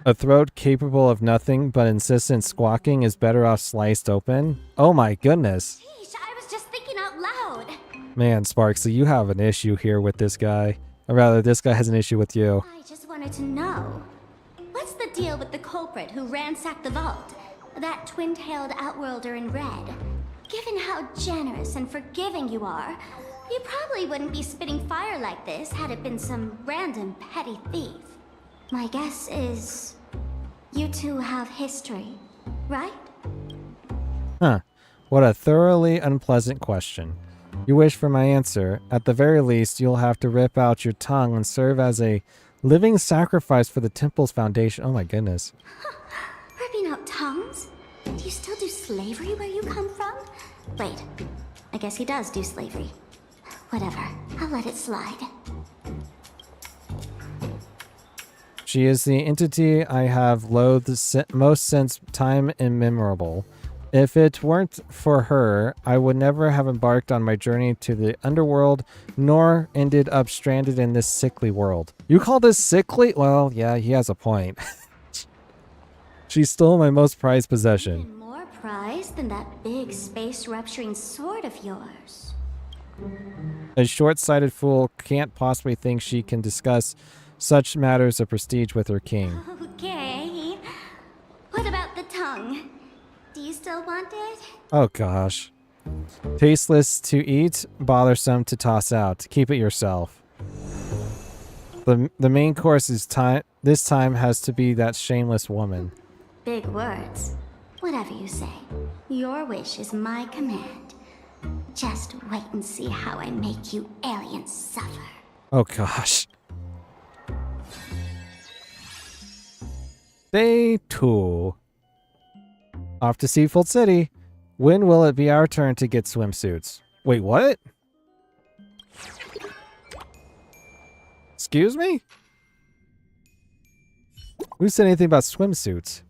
A throat capable of nothing but insistent squawking is better off sliced open? Oh my goodness. Sheesh, I was just thinking out loud. Man, Sparksy, you have an issue here with this guy. Or rather, this guy has an issue with you. I just wanted to know. What's the deal with the culprit who ransacked the vault? That twin-tailed outworlder in red. Given how generous and forgiving you are, you probably wouldn't be spitting fire like this had it been some random petty thief. My guess is you two have history, right? Huh. What a thoroughly unpleasant question. You wish for my answer. At the very least, you'll have to rip out your tongue and serve as a living sacrifice for the temple's foundation. Oh my goodness. Ripping out tongues? Do you still do slavery where you come from? Wait, I guess he does do slavery. Whatever, I'll let it slide. She is the entity I have loathed most since time immemorable. If it weren't for her, I would never have embarked on my journey to the underworld, nor ended up stranded in this sickly world. You call this sickly? Well, yeah, he has a point. She stole my most prized possession. Even more prized than that big space-rupturing sword of yours. A short-sighted fool can't possibly think she can discuss such matters of prestige with her king. Okay. What about the tongue? Do you still want it? Oh gosh. Tasteless to eat, bothersome to toss out. Keep it yourself. The main course is this time has to be that shameless woman. Big words. Whatever you say. Your wish is my command. Just wait and see how I make you aliens suffer. Oh gosh. Day 2. Off to Seafold City. When will it be our turn to get swimsuits? Wait, what? Excuse me? Who said anything about swimsuits?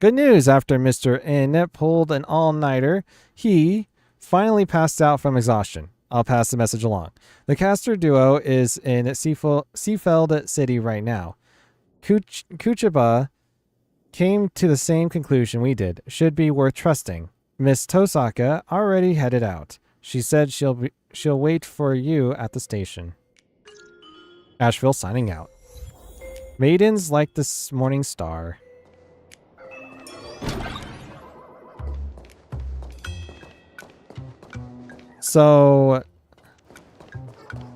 Good news, after Mr. N pulled an all-nighter, he finally passed out from exhaustion. I'll pass the message along. The caster duo is in Seafeld City right now. Kuchaba came to the same conclusion we did. Should be worth trusting. Miss Tohsaka already headed out. She said she'll wait for you at the station. Asheville signing out. Maidens like this morning star. So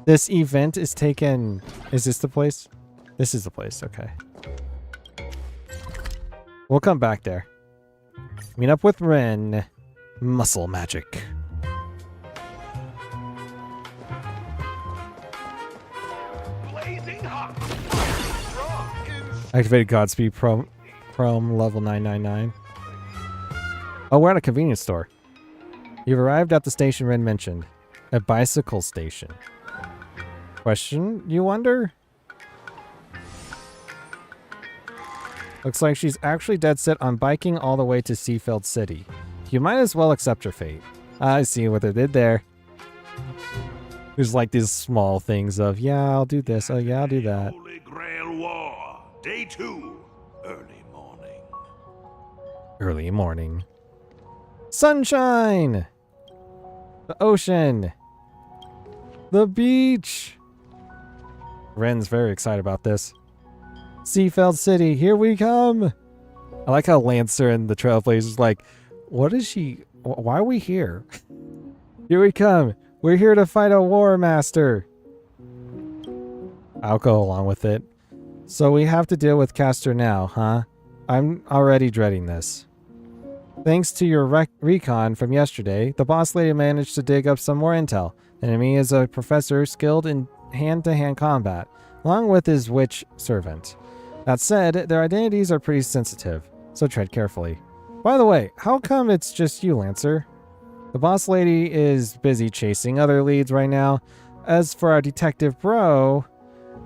this event is taken. Is this the place? This is the place. Okay. We'll come back there. Meet up with Ren. Muscle magic. Activated Godspeed Prom level 999. Oh, we're at a convenience store. You've arrived at the station Ren mentioned. A bicycle station. Question, you wonder? Looks like she's actually dead set on biking all the way to Seafeld City. You might as well accept your fate. I see what they did there. There's like these small things of, yeah, I'll do this. Oh, yeah, I'll do that. Holy Grail War, Day 2, early morning. Early morning. Sunshine! The ocean! The beach! Ren's very excited about this. Seafeld City, here we come! I like how Lancer and the Trailblazers like, what is she? Why are we here? Here we come. We're here to fight a war master. I'll go along with it. So we have to deal with Castor now, huh? I'm already dreading this. Thanks to your recon from yesterday, the boss lady managed to dig up some more intel. The enemy is a professor skilled in hand-to-hand combat, along with his witch servant. That said, their identities are pretty sensitive, so tread carefully. By the way, how come it's just you, Lancer? The boss lady is busy chasing other leads right now. As for our detective bro,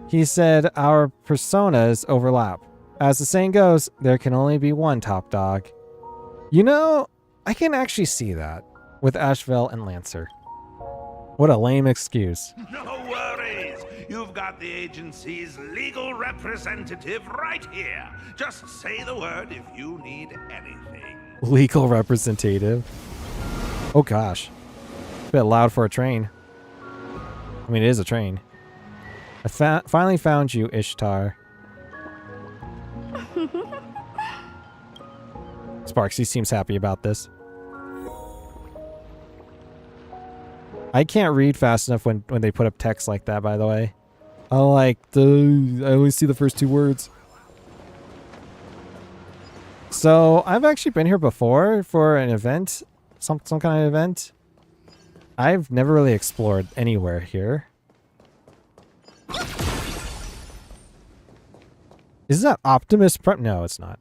he said our personas overlap. As the saying goes, there can only be one top dog. You know, I can actually see that with Asheville and Lancer. What a lame excuse. No worries. You've got the agency's legal representative right here. Just say the word if you need anything. Legal representative? Oh gosh. A bit loud for a train. I mean, it is a train. I finally found you, Ishtar. Sparksy seems happy about this. I can't read fast enough when they put up text like that, by the way. I only see the first two words. So, I've actually been here before for an event. Some kind of event. I've never really explored anywhere here. Is that Optimus Prep? No, it's not.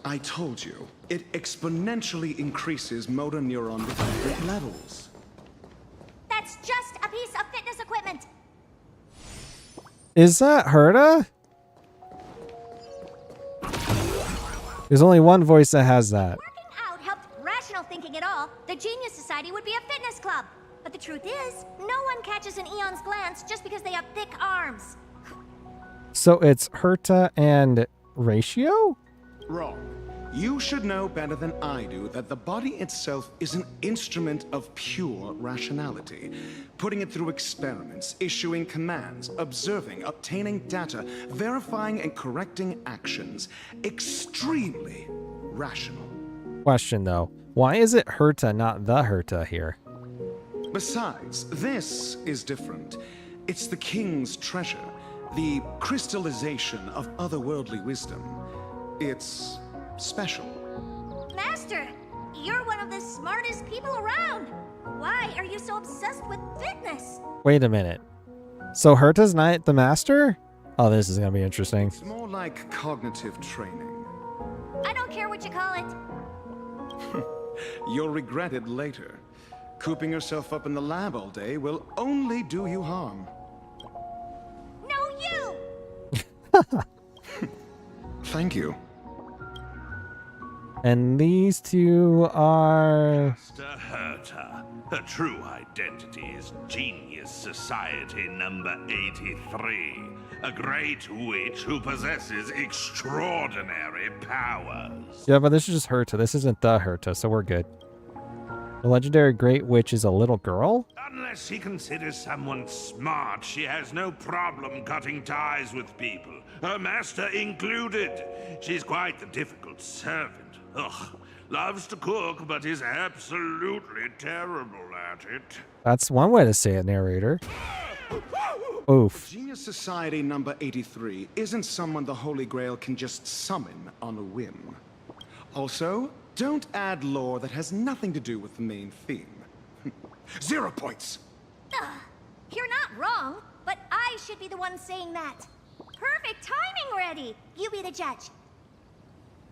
I told you, it exponentially increases motor neuron development levels. That's just a piece of fitness equipment. Is that Herta? There's only one voice that has that. Working out helped rational thinking at all. The Genius Society would be a fitness club. But the truth is, no one catches an Eon's glance just because they have thick arms. So it's Herta and Ratio? Wrong. You should know better than I do that the body itself is an instrument of pure rationality. Putting it through experiments, issuing commands, observing, obtaining data, verifying and correcting actions. Extremely rational. Question though, why is it Herta, not the Herta here? Besides, this is different. It's the king's treasure, the crystallization of otherworldly wisdom. It's special. Master, you're one of the smartest people around. Why are you so obsessed with fitness? Wait a minute. So Herta's not the master? Oh, this is gonna be interesting. It's more like cognitive training. I don't care what you call it. You'll regret it later. Cooping yourself up in the lab all day will only do you harm. No, you! Thank you. And these two are... Mr. Herta. Her true identity is Genius Society number 83. A great witch who possesses extraordinary powers. Yeah, but this is just Herta. This isn't the Herta, so we're good. The legendary Great Witch is a little girl? Unless he considers someone smart, she has no problem cutting ties with people. Her master included. She's quite the difficult servant. Ugh. Loves to cook, but is absolutely terrible at it. That's one way to say it, narrator. Oof. Genius Society number 83 isn't someone the Holy Grail can just summon on a whim. Also, don't add lore that has nothing to do with the main theme. 0 points! You're not wrong, but I should be the one saying that. Perfect timing, Reddy. You be the judge.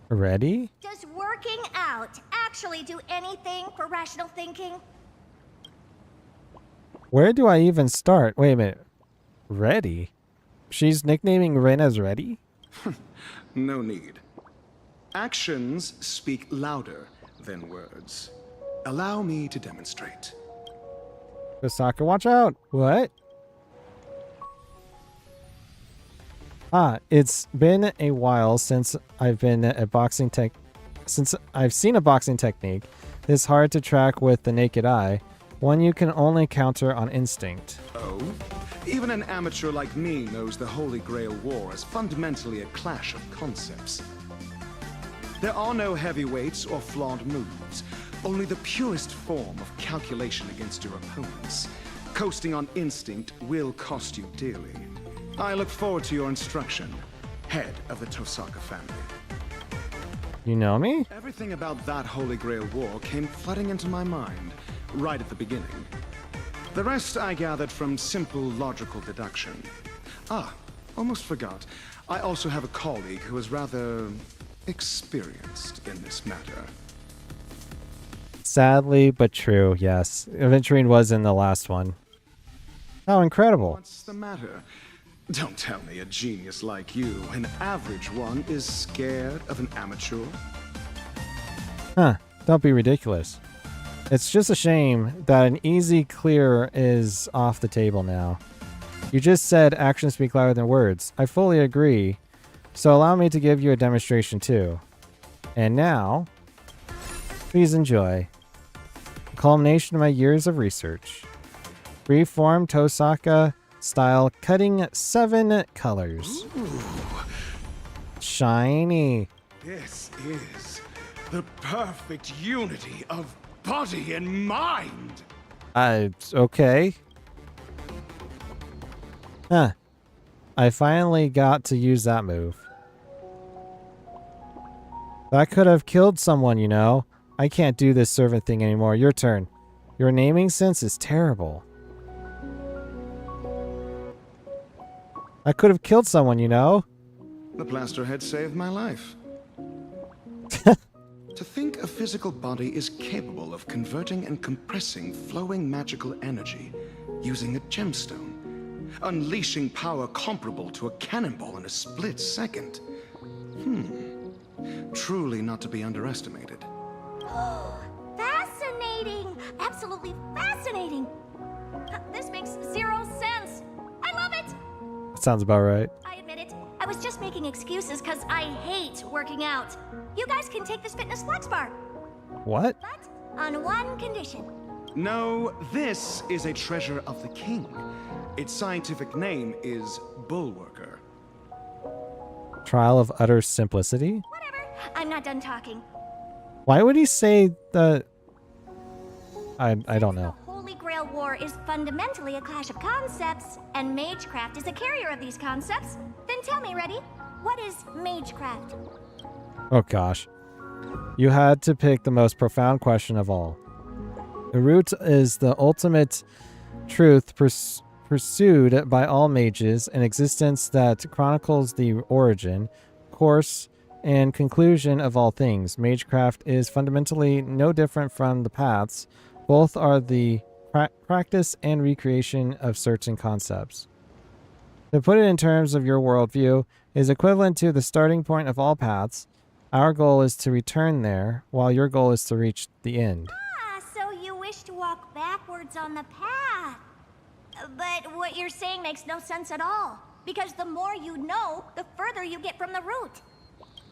Ready? Does working out actually do anything for rational thinking? Where do I even start? Wait a minute. Ready? She's nicknaming Rin as Ready? No need. Actions speak louder than words. Allow me to demonstrate. Tohsaka, watch out! What? It's been a while since I've seen a boxing technique this hard to track with the naked eye, one you can only counter on instinct. Oh? Even an amateur like me knows the Holy Grail War is fundamentally a clash of concepts. There are no heavyweights or flawed moves, only the purest form of calculation against your opponents. Coasting on instinct will cost you dearly. I look forward to your instruction, head of the Tohsaka family. You know me? Everything about that Holy Grail War came flooding into my mind, right at the beginning. The rest I gathered from simple logical deduction. Almost forgot. I also have a colleague who is rather experienced in this matter. Sadly, but true, yes. Aventurine was in the last one. How incredible. What's the matter? Don't tell me a genius like you, an average one, is scared of an amateur. Huh, don't be ridiculous. It's just a shame that an easy clear is off the table now. You just said actions speak louder than words. I fully agree. So allow me to give you a demonstration too. And now, please enjoy. The culmination of my years of research. Freeform Tohsaka style cutting 7 colors. Ooh. Shiny. This is the perfect unity of body and mind. Okay. Huh. I finally got to use that move. That could have killed someone, you know. I can't do this servant thing anymore. Your turn. Your naming sense is terrible. I could have killed someone, you know. The plaster head saved my life. To think a physical body is capable of converting and compressing flowing magical energy using a gemstone, unleashing power comparable to a cannonball in a split second. Truly not to be underestimated. Fascinating! Absolutely fascinating! This makes zero sense. I love it! Sounds about right. I admit it. I was just making excuses because I hate working out. You guys can take this fitness flex bar. What? But on one condition. No, this is a treasure of the king. Its scientific name is Bullworker. Trial of utter simplicity? Whatever. I'm not done talking. Why would he say the... I don't know. The Holy Grail War is fundamentally a clash of concepts, and Magecraft is a carrier of these concepts. Then tell me, Reddy, what is Magecraft? Oh gosh. You had to pick the most profound question of all. The root is the ultimate truth pursued by all mages, an existence that chronicles the origin, course, and conclusion of all things. Magecraft is fundamentally no different from the paths. Both are the practice and recreation of certain concepts. To put it in terms of your worldview, is equivalent to the starting point of all paths. Our goal is to return there, while your goal is to reach the end. So you wish to walk backwards on the path. But what you're saying makes no sense at all. Because the more you know, the further you get from the root.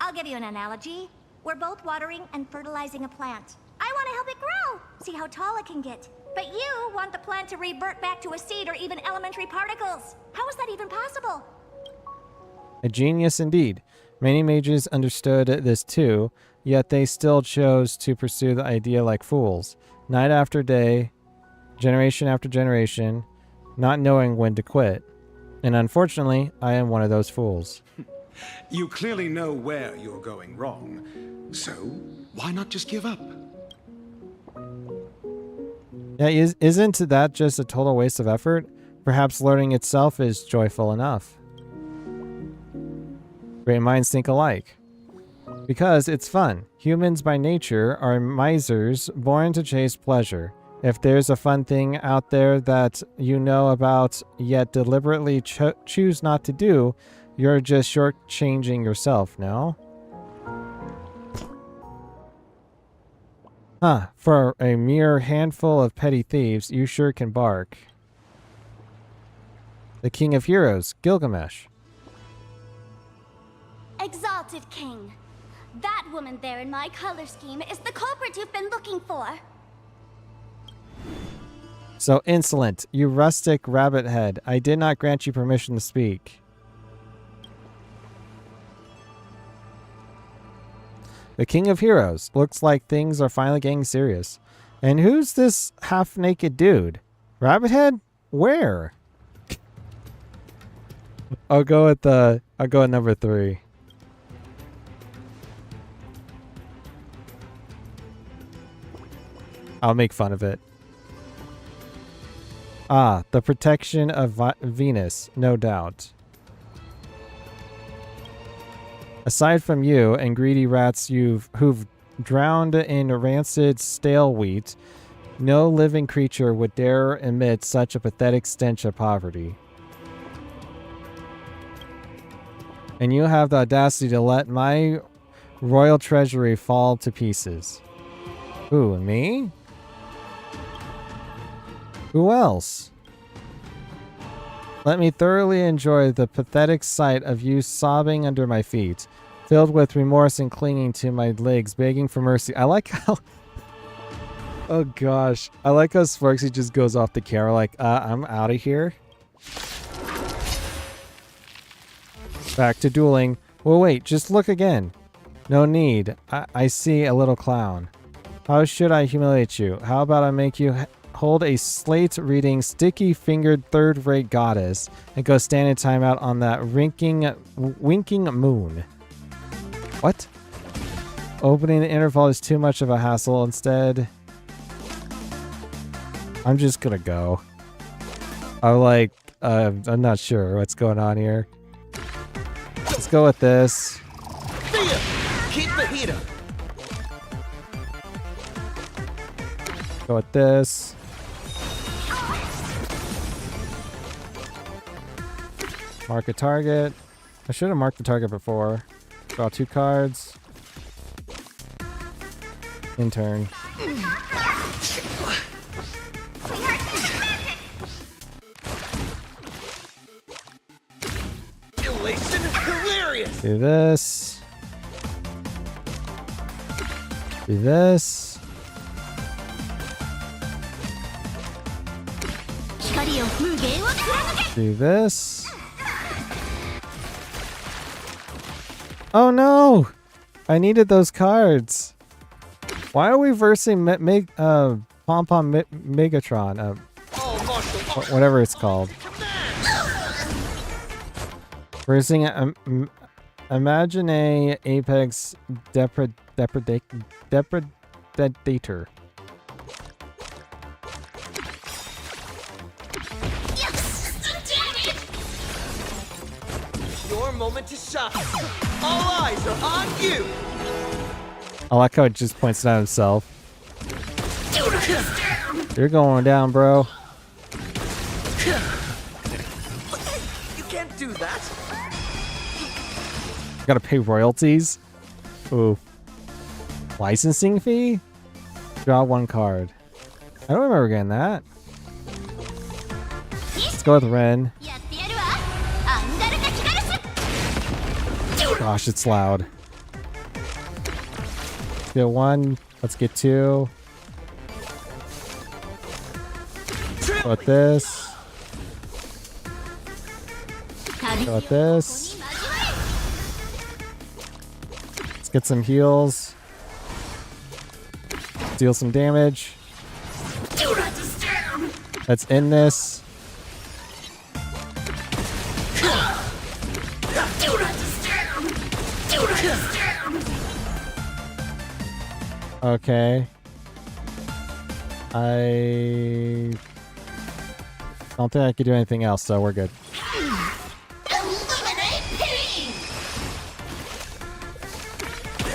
I'll give you an analogy. We're both watering and fertilizing a plant. I want to help it grow, see how tall it can get. But you want the plant to revert back to a seed or even elementary particles. How is that even possible? A genius indeed. Many mages understood this too, yet they still chose to pursue the idea like fools, night after day, generation after generation, not knowing when to quit. And unfortunately, I am one of those fools. You clearly know where you're going wrong. So, why not just give up? Yeah, isn't that just a total waste of effort? Perhaps learning itself is joyful enough. Great minds think alike. Because it's fun. Humans by nature are misers born to chase pleasure. If there's a fun thing out there that you know about yet deliberately choose not to do, you're just shortchanging yourself, no? Huh, for a mere handful of petty thieves, you sure can bark. The King of Heroes, Gilgamesh. Exalted King. That woman there in my color scheme is the culprit you've been looking for. So insolent, you rustic rabbit head. I did not grant you permission to speak. The King of Heroes. Looks like things are finally getting serious. And who's this half-naked dude? Rabbit head? Where? I'll go at number 3. I'll make fun of it. Ah, the protection of Venus, no doubt. Aside from you and greedy rats who've drowned in rancid stale wheat, no living creature would dare emit such a pathetic stench of poverty. And you have the audacity to let my royal treasury fall to pieces. Who, me? Who else? Let me thoroughly enjoy the pathetic sight of you sobbing under my feet, filled with remorse and clinging to my legs, begging for mercy. I like how... oh gosh. I like how Sparksy just goes off the camera like, I'm out of here. Back to dueling. Well, wait, just look again. No need. I see a little clown. How should I humiliate you? How about I make you hold a slate-reading, sticky-fingered third-rate goddess and go stand in timeout on that winking moon? What? Opening the interval is too much of a hassle. Instead, I'm just gonna go. I'm not sure what's going on here. Let's go with this. Keep the heater. Go with this. Mark a target. I should have marked the target before. Draw 2 cards. In turn. Elation hilarious. Do this. Do this. Do this. Oh no! I needed those cards. Why are we versing Pom Pom Megatron? Whatever it's called. Versing Imagine a Apex Depredator. Your moment to shine. All eyes are on you. I like how it just points it at himself. You're going down, bro. You can't do that. Gotta pay royalties. Ooh. Licensing fee? Draw 1 card. I don't remember getting that. Let's go with Ren. Gosh, it's loud. Let's get 1. Let's get 2. Go with this. Go with this. Let's get some heals. Deal some damage. Let's end this. Okay. I don't think I could do anything else, so we're good.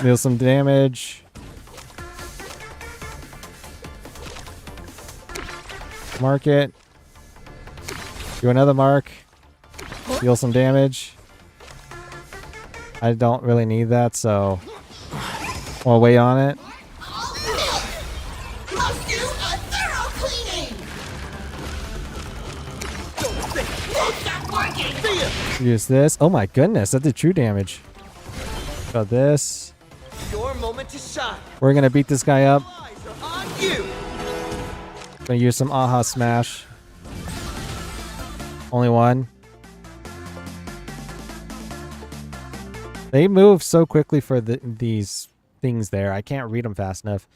Deal some damage. Mark it. Do another mark. Deal some damage. I don't really need that, so I'll wait on it. Must do a thorough cleaning. Don't stop working. Use this. Oh my goodness, that did true damage. Got this. Your moment to shine. We're gonna beat this guy up. Eyes are on you. Gonna use some Aha Smash. Only one. They move so quickly for these things there. I can't read them fast enough.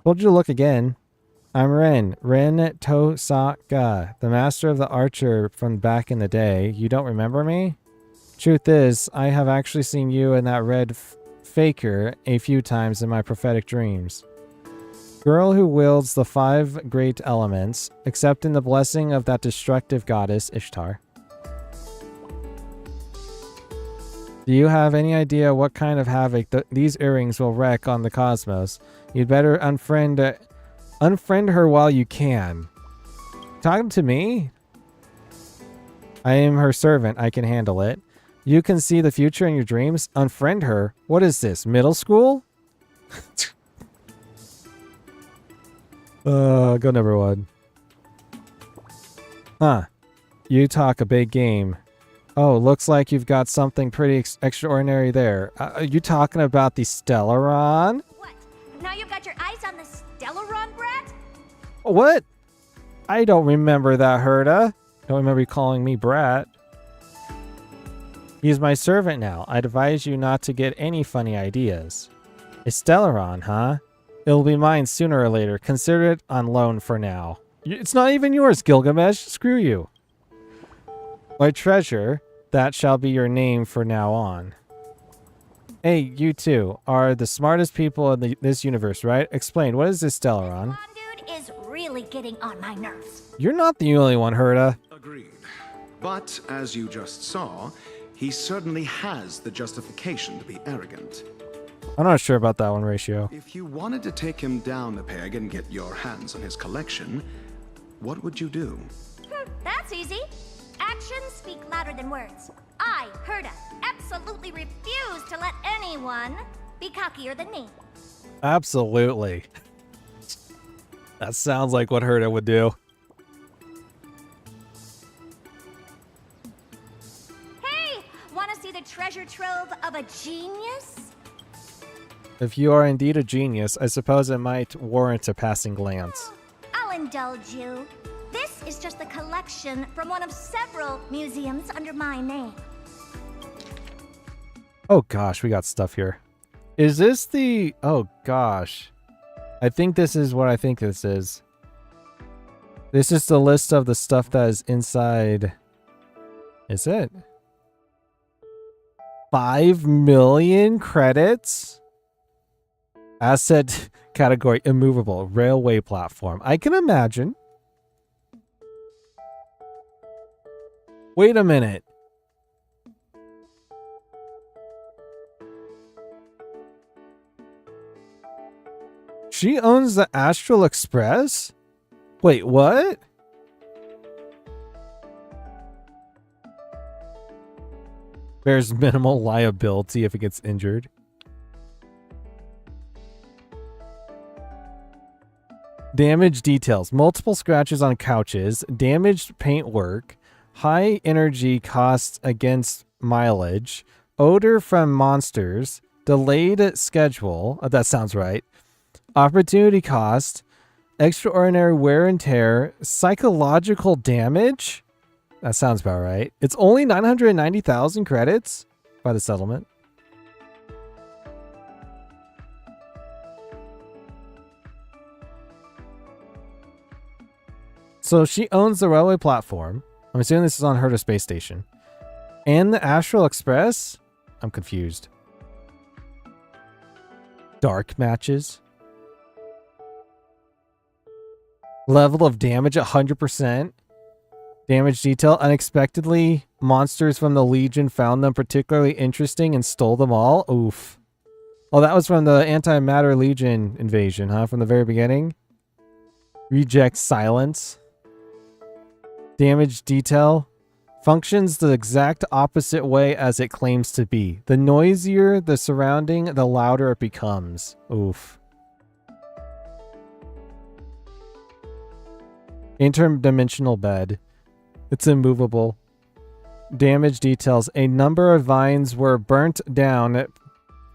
Told you to look again. I'm Ren Tohsaka, the master of the archer from back in the day. You don't remember me? Truth is, I have actually seen you and that red faker a few times in my prophetic dreams. Girl who wields the 5 great elements, accepting the blessing of that destructive goddess, Ishtar. Do you have any idea what kind of havoc these earrings will wreak on the cosmos? You'd better unfriend her while you can. Talking to me? I am her servant. I can handle it. You can see the future in your dreams? Unfriend her? What is this, middle school? Go number 1. Huh. You talk a big game. Oh, looks like you've got something pretty extraordinary there. Are you talking about the Stellaron? What? Now you've got your eyes on the Stellaron, brat? What? I don't remember that, Herta. Don't remember you calling me brat. He's my servant now. I'd advise you not to get any funny ideas. A Stellaron, huh? It'll be mine sooner or later. Consider it on loan for now. It's not even yours, Gilgamesh. Screw you. My treasure, that shall be your name for now on. Hey, you two are the smartest people in this universe, right? Explain, what is this Stellaron? Dude is really getting on my nerves. You're not the only one, Herta. Agreed. But, as you just saw, he certainly has the justification to be arrogant. I'm not sure about that one, Ratio. If you wanted to take him down a peg and get your hands on his collection, what would you do? That's easy. Actions speak louder than words. I, Herta, absolutely refuse to let anyone be cockier than me. Absolutely. That sounds like what Herta would do. Hey, want to see the treasure trove of a genius? If you are indeed a genius, I suppose it might warrant a passing glance. I'll indulge you. This is just a collection from one of several museums under my name. Oh gosh, we got stuff here. Is this the... Oh gosh. I think this is what I think this is. This is the list of the stuff that is inside. Is it? 5 million credits? Asset category, immovable, railway platform. I can imagine. Wait a minute. She owns the Astral Express? Wait, what? Bears minimal liability if it gets injured. Damage details. Multiple scratches on couches. Damaged paintwork. High energy costs against mileage. Odor from monsters. Delayed schedule. That sounds right. Opportunity cost. Extraordinary wear and tear. Psychological damage. That sounds about right. It's only 990,000 credits by the settlement. So she owns the railway platform. I'm assuming this is on Herta Space Station. And the Astral Express? I'm confused. Dark matches. Level of damage 100%. Damage detail. Unexpectedly, monsters from the Legion found them particularly interesting and stole them all. Oof. Oh, that was from the Antimatter Legion invasion, huh? From the very beginning? Reject silence. Damage detail. Functions the exact opposite way as it claims to be. The noisier the surrounding, the louder it becomes. Oof. Interdimensional bed. It's immovable. Damage details. A number of vines were burnt down.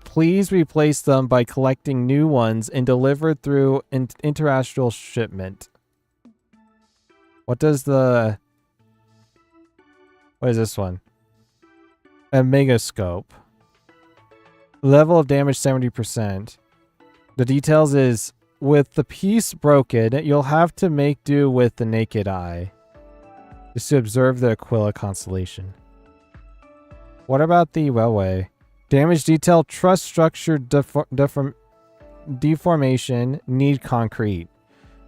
Please replace them by collecting new ones and delivered through interastral shipment. What does the... What is this one? A megascope. Level of damage 70%. The details is, with the piece broken, you'll have to make do with the naked eye. Just to observe the Aquila constellation. What about the railway? Damage detail, truss structure deformation, need concrete.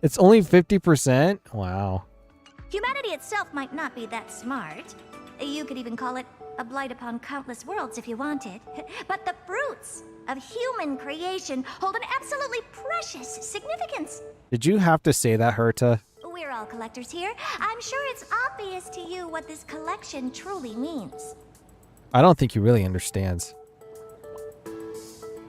It's only 50%? Wow. Humanity itself might not be that smart. You could even call it a blight upon countless worlds if you wanted. But the fruits of human creation hold an absolutely precious significance. Did you have to say that, Herta? We're all collectors here. I'm sure it's obvious to you what this collection truly means. I don't think he really understands.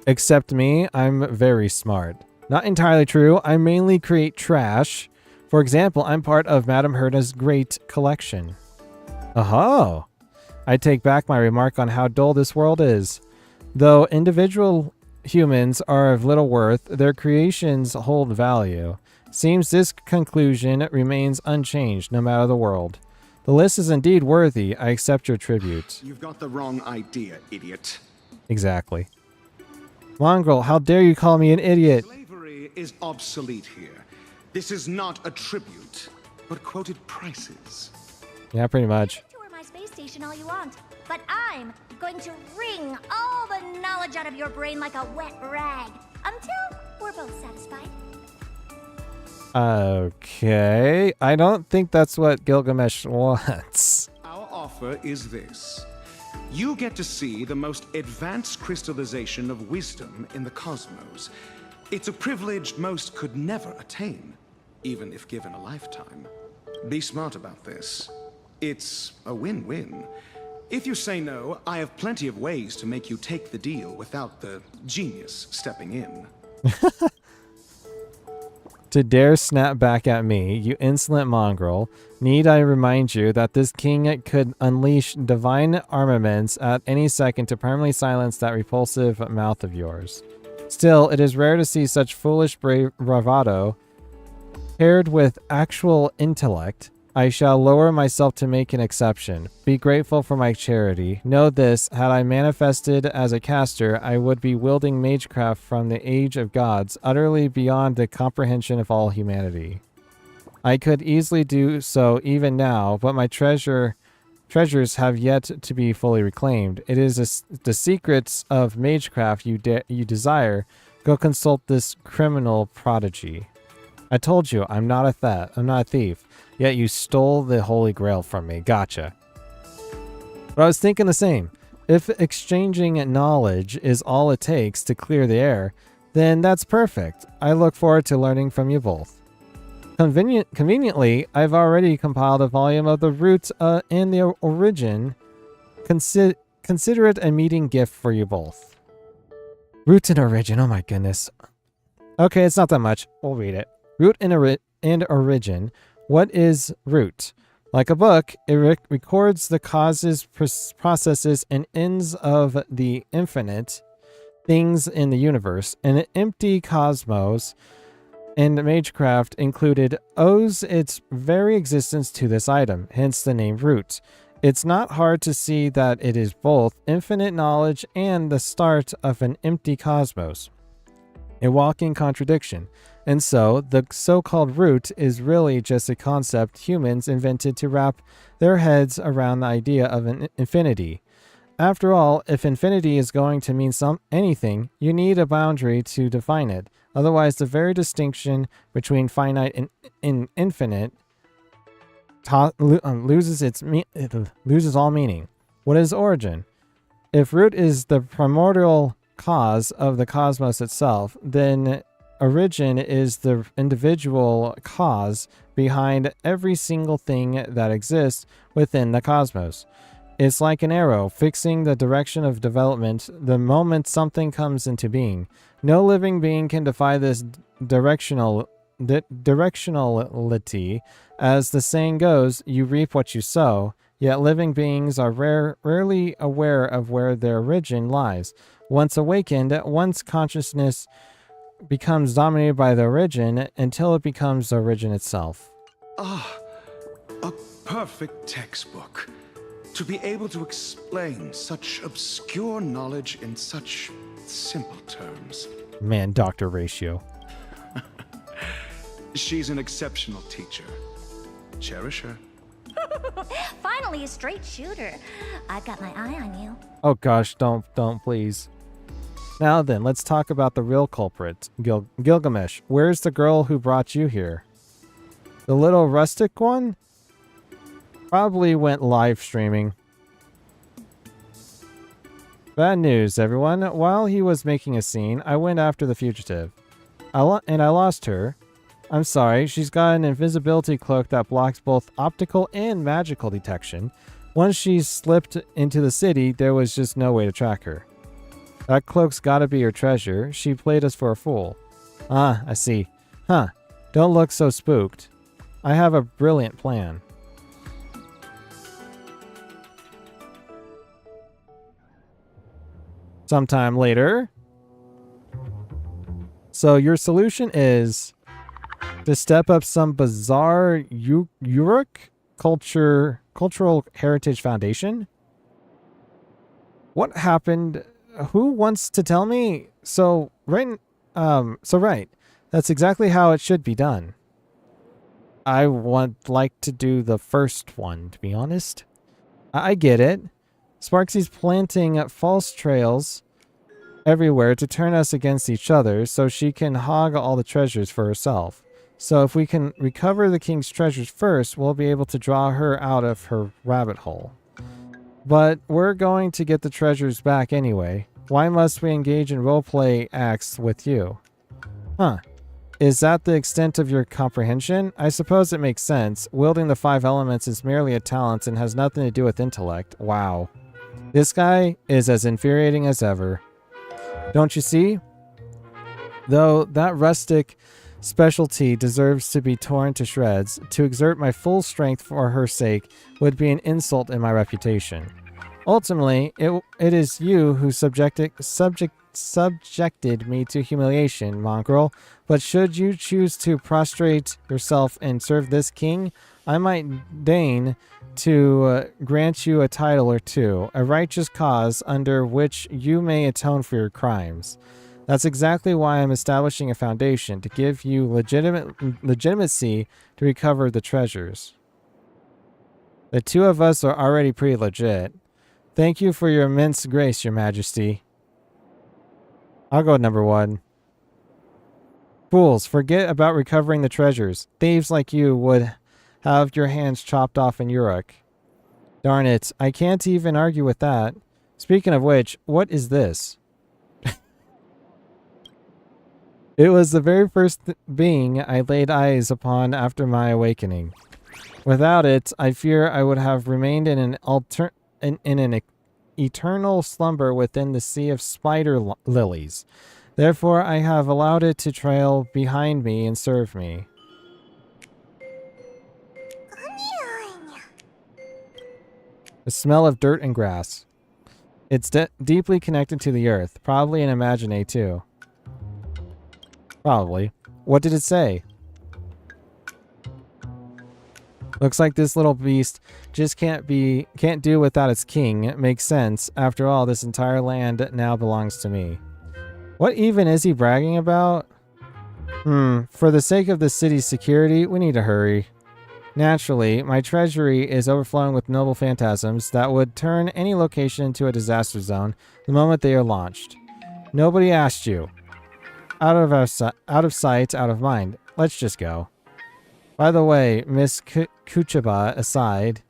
Except me, I'm very smart. Not entirely true. I mainly create trash. For example, I'm part of Madame Herta's great collection. Oh, I take back my remark on how dull this world is. Though individual humans are of little worth, their creations hold value. Seems this conclusion remains unchanged no matter the world. The list is indeed worthy. I accept your tribute. You've got the wrong idea, idiot. Exactly. Mongrel, how dare you call me an idiot? Slavery is obsolete here. This is not a tribute, but quoted prices. Yeah, pretty much. Tour my space station all you want, but I'm going to wring all the knowledge out of your brain like a wet rag until we're both satisfied. Okay. I don't think that's what Gilgamesh wants. Our offer is this. You get to see the most advanced crystallization of wisdom in the cosmos. It's a privilege most could never attain, even if given a lifetime. Be smart about this. It's a win-win. If you say no, I have plenty of ways to make you take the deal without the genius stepping in. To dare snap back at me, you insolent mongrel, need I remind you that this king could unleash divine armaments at any second to permanently silence that repulsive mouth of yours. Still, it is rare to see such foolish bravado paired with actual intellect. I shall lower myself to make an exception. Be grateful for my charity. Know this, had I manifested as a caster, I would be wielding magecraft from the age of gods, utterly beyond the comprehension of all humanity. I could easily do so even now, but my treasures have yet to be fully reclaimed. It is the secrets of magecraft you desire. Go consult this criminal prodigy. I told you, I'm not a thief. Yet you stole the Holy Grail from me. Gotcha. But I was thinking the same. If exchanging knowledge is all it takes to clear the air, then that's perfect. I look forward to learning from you both. Conveniently, I've already compiled a volume of the root and the origin. Consider it a meeting gift for you both. Root and origin, oh my goodness. Okay, it's not that much. We'll read it. Root and origin. What is root? Like a book, it records the causes, processes, and ends of the infinite things in the universe. An empty cosmos and magecraft included owes its very existence to this item, hence the name root. It's not hard to see that it is both infinite knowledge and the start of an empty cosmos. A walking contradiction. And so, the so-called root is really just a concept humans invented to wrap their heads around the idea of an infinity. After all, if infinity is going to mean anything, you need a boundary to define it. Otherwise, the very distinction between finite and infinite loses all meaning. What is origin? If root is the primordial cause of the cosmos itself, then origin is the individual cause behind every single thing that exists within the cosmos. It's like an arrow fixing the direction of development the moment something comes into being. No living being can defy this directionality. As the saying goes, you reap what you sow, yet living beings are rarely aware of where their origin lies. Once awakened, one's consciousness becomes dominated by the origin until it becomes the origin itself. Ah, a perfect textbook. To be able to explain such obscure knowledge in such simple terms. Man-doctor ratio. She's an exceptional teacher. Cherish her. Finally, a straight shooter. I've got my eye on you. Oh gosh, don't please. Now then, let's talk about the real culprit, Gilgamesh. Where's the girl who brought you here? The little rustic one? Probably went live streaming. Bad news, everyone. While he was making a scene, I went after the fugitive. I lost her. I'm sorry, she's got an invisibility cloak that blocks both optical and magical detection. Once she slipped into the city, there was just no way to track her. That cloak's gotta be her treasure. She played us for a fool. Ah, I see. Huh. Don't look so spooked. I have a brilliant plan. Sometime later. So your solution is to step up some bizarre Uruk Cultural Heritage Foundation? What happened? Who wants to tell me? Right. That's exactly how it should be done. I like to do the first one, to be honest. I get it. Sparksy's planting false trails everywhere to turn us against each other so she can hog all the treasures for herself. So if we can recover the king's treasures first, we'll be able to draw her out of her rabbit hole. But we're going to get the treasures back anyway. Why must we engage in roleplay acts with you? Huh. Is that the extent of your comprehension? I suppose it makes sense. Wielding the 5 elements is merely a talent and has nothing to do with intellect. Wow. This guy is as infuriating as ever. Don't you see? Though that rustic specialty deserves to be torn to shreds, to exert my full strength for her sake would be an insult in my reputation. Ultimately, it is you who subjected me to humiliation, mongrel, but should you choose to prostrate yourself and serve this king, I might deign to grant you a title or two, a righteous cause under which you may atone for your crimes. That's exactly why I'm establishing a foundation, to give you legitimacy to recover the treasures. The two of us are already pretty legit. Thank you for your immense grace, Your Majesty. I'll go with number 1. Fools, forget about recovering the treasures. Thieves like you would have your hands chopped off in Uruk. Darn it, I can't even argue with that. Speaking of which, what is this? It was the very first being I laid eyes upon after my awakening. Without it, I fear I would have remained in an eternal slumber within the sea of spider lilies. Therefore, I have allowed it to trail behind me and serve me. The smell of dirt and grass. It's deeply connected to the earth, probably an imagine too. Probably. What did it say? Looks like this little beast just can't do without its king. It makes sense. After all, this entire land now belongs to me. What even is he bragging about? For the sake of the city's security, we need to hurry. Naturally, my treasury is overflowing with noble phantasms that would turn any location into a disaster zone the moment they are launched. Nobody asked you. Out of sight, out of mind. Let's just go. By the way, Miss Kuchaba aside,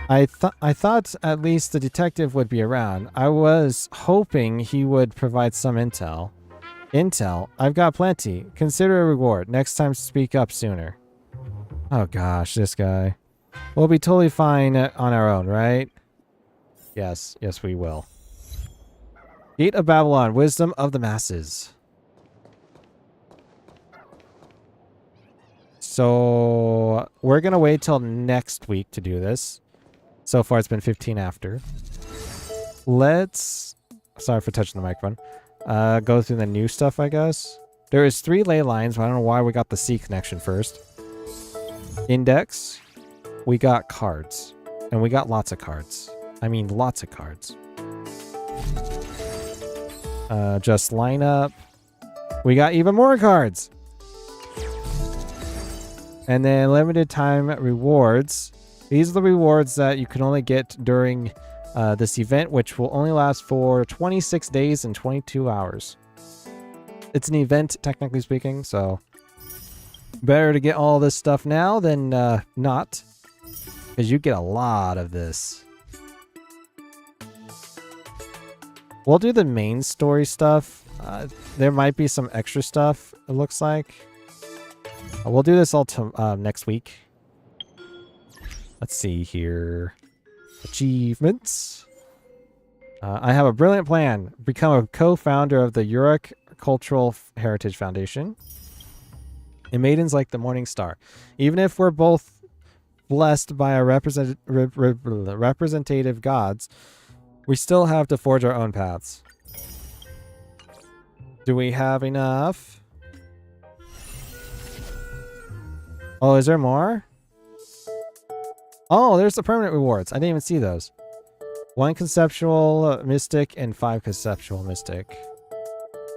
I thought at least the detective would be around. I was hoping he would provide some intel. Intel? I've got plenty. Consider a reward. Next time, speak up sooner. Oh gosh, this guy. We'll be totally fine on our own, right? Yes, yes we will. Gate of Babylon, wisdom of the masses. So we're gonna wait till next week to do this. So far it's been 15 after. Let's, sorry for touching the microphone, go through the new stuff, I guess. There is 3 ley lines, but I don't know why we got the C connection first. Index, we got cards, and we got lots of cards. I mean lots of cards. Just line up. We got even more cards. And then limited time rewards. These are the rewards that you can only get during this event, which will only last for 26 days and 22 hours. It's an event, technically speaking, so better to get all this stuff now than not, because you get a lot of this. We'll do the main story stuff. There might be some extra stuff, it looks like. We'll do this all next week. Let's see here. Achievements. I have a brilliant plan. Become a co-founder of the Uruk Cultural Heritage Foundation. And maidens like the morning star. Even if we're both blessed by a representative gods, we still have to forge our own paths. Do we have enough? Oh, is there more? Oh, there's the permanent rewards. I didn't even see those. 1 conceptual mystic and 5 conceptual mystic.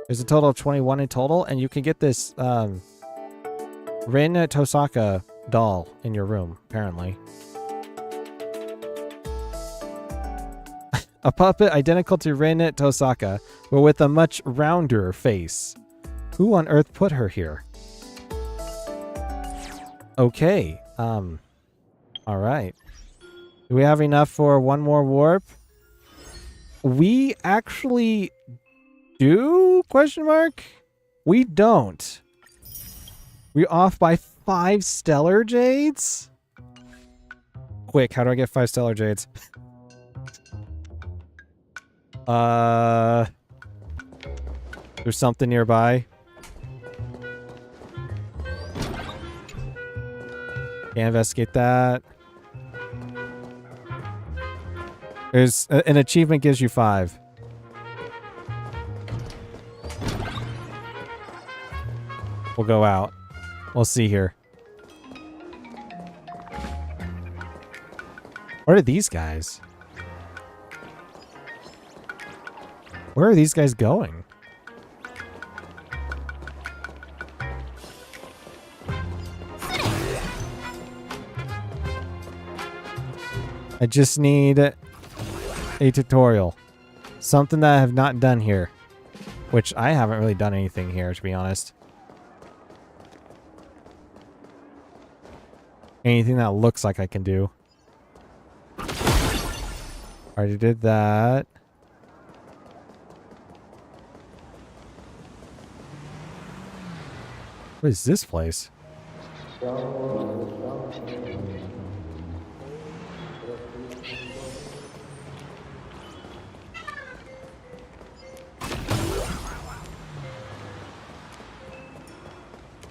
There's a total of 21 in total, and you can get this Rin Tohsaka doll in your room, apparently. A puppet identical to Rin Tohsaka, but with a much rounder face. Who on earth put her here? Okay, alright. Do we have enough for one more warp? We actually do? Question mark? We don't. We're off by 5 stellar jades? Quick, how do I get 5 stellar jades? There's something nearby. Can't investigate that. There's an achievement gives you 5. We'll go out. We'll see here. What are these guys? Where are these guys going? I just need a tutorial. Something that I have not done here. Which I haven't really done anything here, to be honest. Anything that looks like I can do. Already did that. What is this place?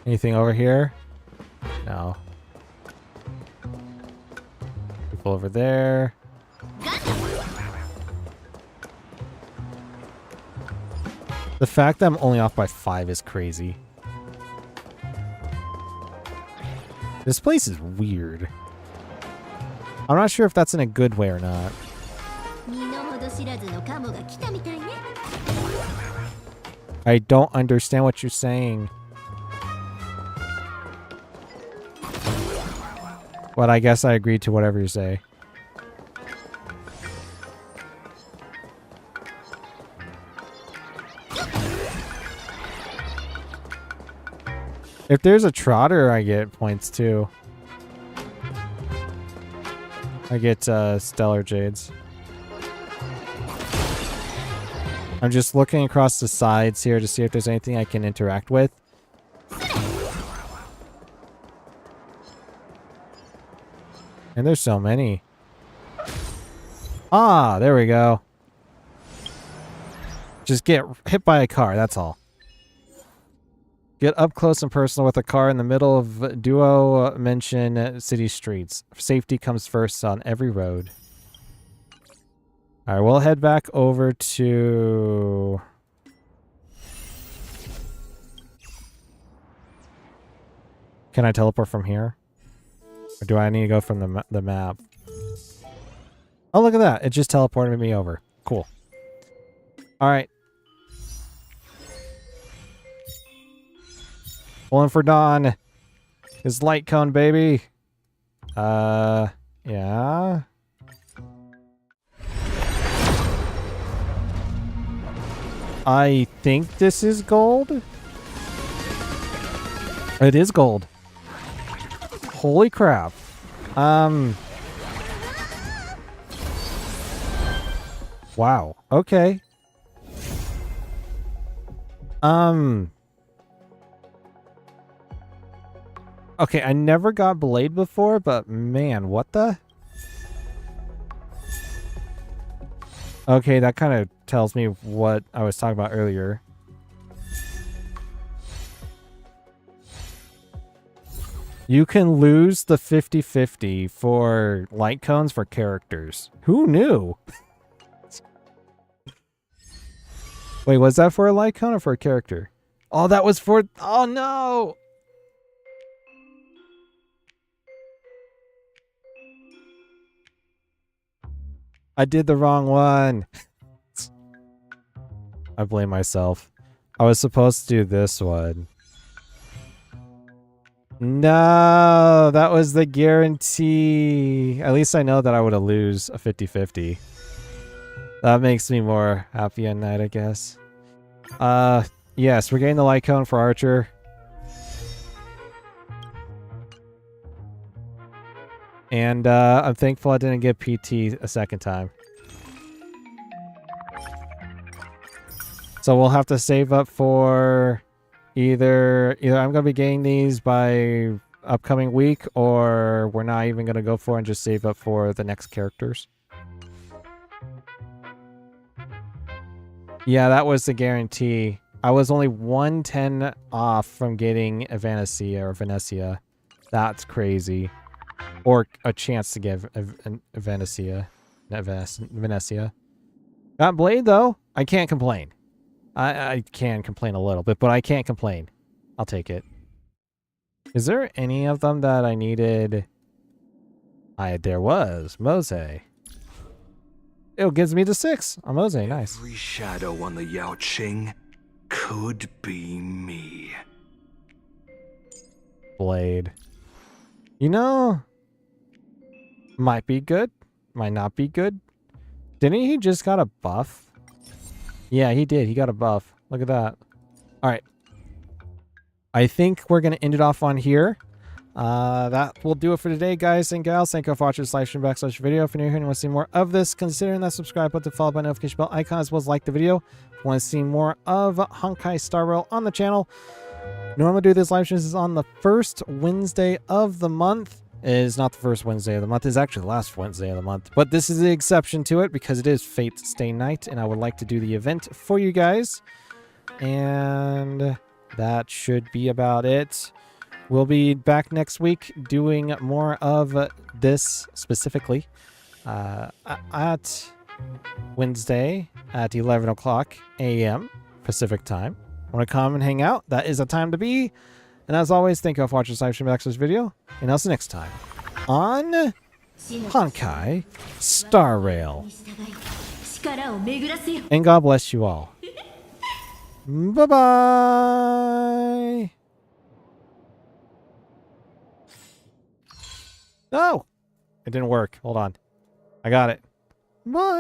Anything over here? No. People over there. The fact that I'm only off by 5 is crazy. This place is weird. I'm not sure if that's in a good way or not. I don't understand what you're saying. But I guess I agree to whatever you say. If there's a trotter, I get points too. I get stellar jades. I'm just looking across the sides here to see if there's anything I can interact with. And there's so many. Ah, there we go. Just get hit by a car, that's all. Get up close and personal with a car in the middle of duo mention city streets. Safety comes first on every road. Alright, we'll head back over to... Can I teleport from here? Or do I need to go from the map? Oh, look at that. It just teleported me over. Cool. Alright. Pulling for Dawn. His light cone, baby. Yeah. I think this is gold. It is gold. Holy crap. Wow. Okay. Okay, I never got Blade before, but man, what the? Okay, that kind of tells me what I was talking about earlier. You can lose the 50-50 for light cones for characters. Who knew? Wait, was that for a light cone or for a character? Oh, that was for... Oh, no! I did the wrong one. I blame myself. I was supposed to do this one. No, that was the guarantee. At least I know that I would have lose a 50-50. That makes me more happy at night, I guess. Yes, we're getting the light cone for Archer. And I'm thankful I didn't get PT a second time. So we'll have to save up for either I'm going to be getting these by upcoming week, or we're not even going to go for it and just save up for the next characters. Yeah, that was the guarantee. I was only 110 off from getting a Venecia. That's crazy. Or a chance to get a Venecia. Got Blade, though. I can't complain. I can complain a little bit, but I can't complain. I'll take it. Is there any of them that I needed? There was. Mose. It gives me the 6 on Mose. Nice. Every shadow on the Yao Qing could be me. Blade. You know, might be good. Might not be good. Didn't he just got a buff? Yeah, he did. He got a buff. Look at that. All right. I think we're going to end it off on here. That will do it for today, guys and gals. Thank you for watching this live stream / video. If you're new here and want to see more of this, consider that subscribe button, followed by notification bell icon, as well as like the video. If you want to see more of Honkai Star Rail on the channel, normally do this live stream is on the first Wednesday of the month. It is not the first Wednesday of the month. It's actually the last Wednesday of the month. But this is the exception to it because it is Fate Stay Night, and I would like to do the event for you guys. And that should be about it. We'll be back next week doing more of this specifically at Wednesday at 11 o'clock a.m. Pacific time. Want to come and hang out? That is a time to be. And as always, thank you all for watching this live stream this video. And I'll see you next time on Honkai Star Rail. And God bless you all. Bye-bye. No! It didn't work. Hold on. I got it. Bye.